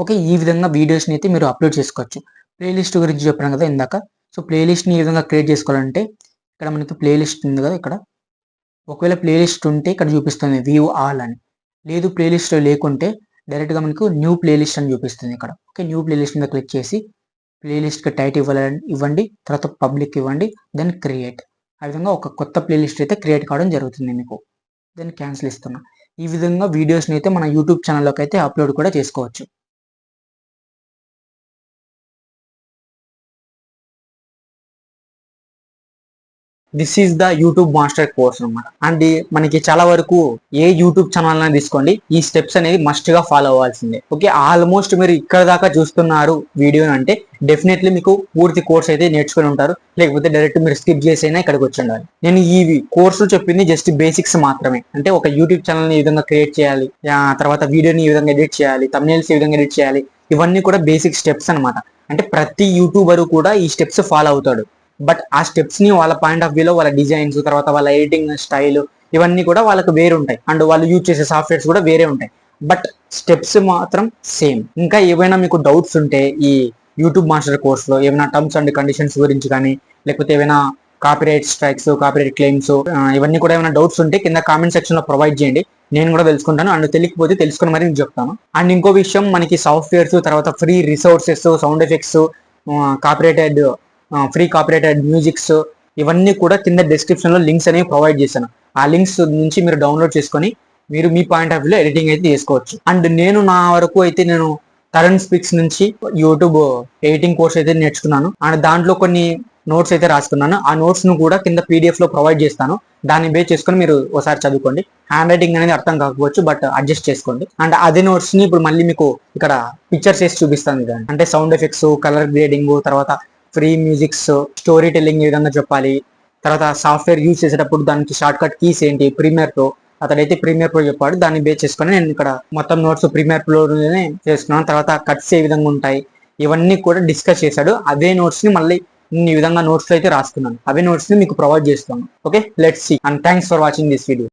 ఓకే, ఈ విధంగా వీడియోస్ని అయితే మీరు అప్లోడ్ చేసుకోవచ్చు. ప్లేలిస్ట్ గురించి చెప్పాను కదా ఇందాక. సో ప్లేలిస్ట్ని ఈ విధంగా క్రియేట్ చేసుకోవాలంటే ఇక్కడ మనకి ప్లేలిస్ట్ ఉంది కదా, ఇక్కడ ఒకవేళ ప్లేలిస్ట్ ఉంటే ఇక్కడ చూపిస్తుంది వ్యూ ఆల్ అని. లేదు ప్లేలిస్ట్ లేకుంటే డైరెక్ట్గా మనకు న్యూ ప్లేలిస్ట్ అని చూపిస్తుంది ఇక్కడ. ఓకే, న్యూ ప్లేలిస్ట్ మీద క్లిక్ చేసి ప్లేలిస్ట్కి టైటిల్ ఇవ్వండి, తర్వాత పబ్లిక్ ఇవ్వండి, దెన్ క్రియేట్. ఆ విధంగా ఒక కొత్త ప్లేలిస్ట్ అయితే క్రియేట్ కావడం జరుగుతుంది మీకు. దెన్ క్యాన్సిల్ ఇస్తున్నా. ఈ విధంగా వీడియోస్ని అయితే మన యూట్యూబ్ ఛానల్లోకి అయితే అప్లోడ్ కూడా చేసుకోవచ్చు. This is the YouTube master course అనమాట. అండ్ మనకి చాలా వరకు ఏ యూట్యూబ్ ఛానల్ అయినా తీసుకోండి, ఈ స్టెప్స్ అనేది మస్ట్ గా ఫాలో అవ్వాల్సిందే. ఓకే, ఆల్మోస్ట్ మీరు ఇక్కడ దాకా చూస్తున్నారు వీడియో అంటే డెఫినెట్లీ మీకు పూర్తి కోర్స్ అయితే నేర్చుకుని ఉంటారు, లేకపోతే డైరెక్ట్ మీరు స్కిప్ చేసైనా ఇక్కడికి వచ్చి ఉండాలి. నేను ఈ కోర్సులు చెప్పింది జస్ట్ బేసిక్స్ మాత్రమే. అంటే ఒక యూట్యూబ్ ఛానల్ ని ఈ విధంగా క్రియేట్ చేయాలి, తర్వాత వీడియోని ఈ విధంగా ఎడిట్ చేయాలి, థంబ్నెయిల్స్ ఈ విధంగా ఎడిట్ చేయాలి, ఇవన్నీ కూడా బేసిక్ స్టెప్స్ అనమాట. అంటే ప్రతి యూట్యూబర్ కూడా ఈ స్టెప్స్ ఫాలో అవుతాడు. బట్ ఆ స్టెప్స్ ని వాళ్ళ పాయింట్ ఆఫ్ వ్యూలో వాళ్ళ డిజైన్స్, తర్వాత వాళ్ళ ఎడిటింగ్ స్టైల్ ఇవన్నీ కూడా వాళ్ళకు వేరే ఉంటాయి. అండ్ వాళ్ళు యూజ్ చేసే సాఫ్ట్వేర్స్ కూడా వేరే ఉంటాయి. బట్ స్టెప్స్ మాత్రం సేమ్. ఇంకా ఏవైనా మీకు డౌట్స్ ఉంటే ఈ యూట్యూబ్ మాస్టర్ కోర్స్లో ఏమైనా టర్మ్స్ అండ్ కండిషన్స్ గురించి కానీ, లేకపోతే ఏమైనా కాపీరైట్ స్ట్రైక్స్, కాపీరైట్ క్లెయిమ్స్, ఇవన్నీ కూడా ఏమైనా డౌట్స్ ఉంటే కింద కామెంట్ సెక్షన్ లో ప్రొవైడ్ చేయండి, నేను కూడా తెలుసుకుంటాను. అండ్ తెలియకపోతే తెలుసుకుని మరి నేను చెప్తాను. అండ్ ఇంకో విషయం, మనకి సాఫ్ట్వేర్స్, తర్వాత free resources, sound effects, copyrighted free copyrighted musics, ఇవన్నీ కూడా కింద డిస్క్రిప్షన్ లో లింక్స్ అనేవి ప్రొవైడ్ చేశాను. ఆ లింక్స్ నుంచి మీరు డౌన్లోడ్ చేసుకొని మీరు మీ పాయింట్ ఆఫ్ వ్యూలో ఎడిటింగ్ అయితే చేసుకోవచ్చు. అండ్ నేను నా వరకు అయితే నేను కరెంట్ స్పీక్స్ నుంచి యూట్యూబ్ ఎడిటింగ్ కోర్స్ అయితే నేర్చుకున్నాను. అండ్ దాంట్లో కొన్ని నోట్స్ అయితే రాసుకున్నాను. ఆ నోట్స్ ను కూడా కింద పీడిఎఫ్ లో ప్రొవైడ్ చేస్తాను. దాన్ని బేస్ చేసుకొని మీరు ఒకసారి చదువుకోండి. హ్యాండ్ రైటింగ్ అనేది అర్థం కాకపోవచ్చు, బట్ అడ్జస్ట్ చేసుకోండి. అండ్ అదే నోట్స్ ని ఇప్పుడు మళ్ళీ మీకు ఇక్కడ పిక్చర్స్ వేసి చూపిస్తాను కదా, అంటే సౌండ్ ఎఫెక్ట్స్, కలర్ గ్రేడింగ్, తర్వాత ఫ్రీ మ్యూజిక్స్, స్టోరీ టెల్లింగ్ ఏ విధంగా చెప్పాలి, తర్వాత సాఫ్ట్వేర్ యూజ్ చేసేటప్పుడు దానికి షార్ట్ కట్ కీస్ ఏంటి, ప్రీమియర్ ప్రో, అతడైతే ప్రీమియర్ ప్రో చెప్పాడు, దాన్ని బేస్ చేసుకొని నేను ఇక్కడ మొత్తం నోట్స్ ప్రీమియర్ ప్రోనే చేసుకున్నాను. తర్వాత కట్స్ ఏ విధంగా ఉంటాయి, ఇవన్నీ కూడా డిస్కస్ చేశాడు. అదే నోట్స్ ని మళ్ళీ నేను ఈ విధంగా నోట్స్ అయితే రాసుకున్నాను. అవే నోట్స్ ని మీకు ప్రొవైడ్ చేస్తాను. Okay, let's see. And thanks for watching this video.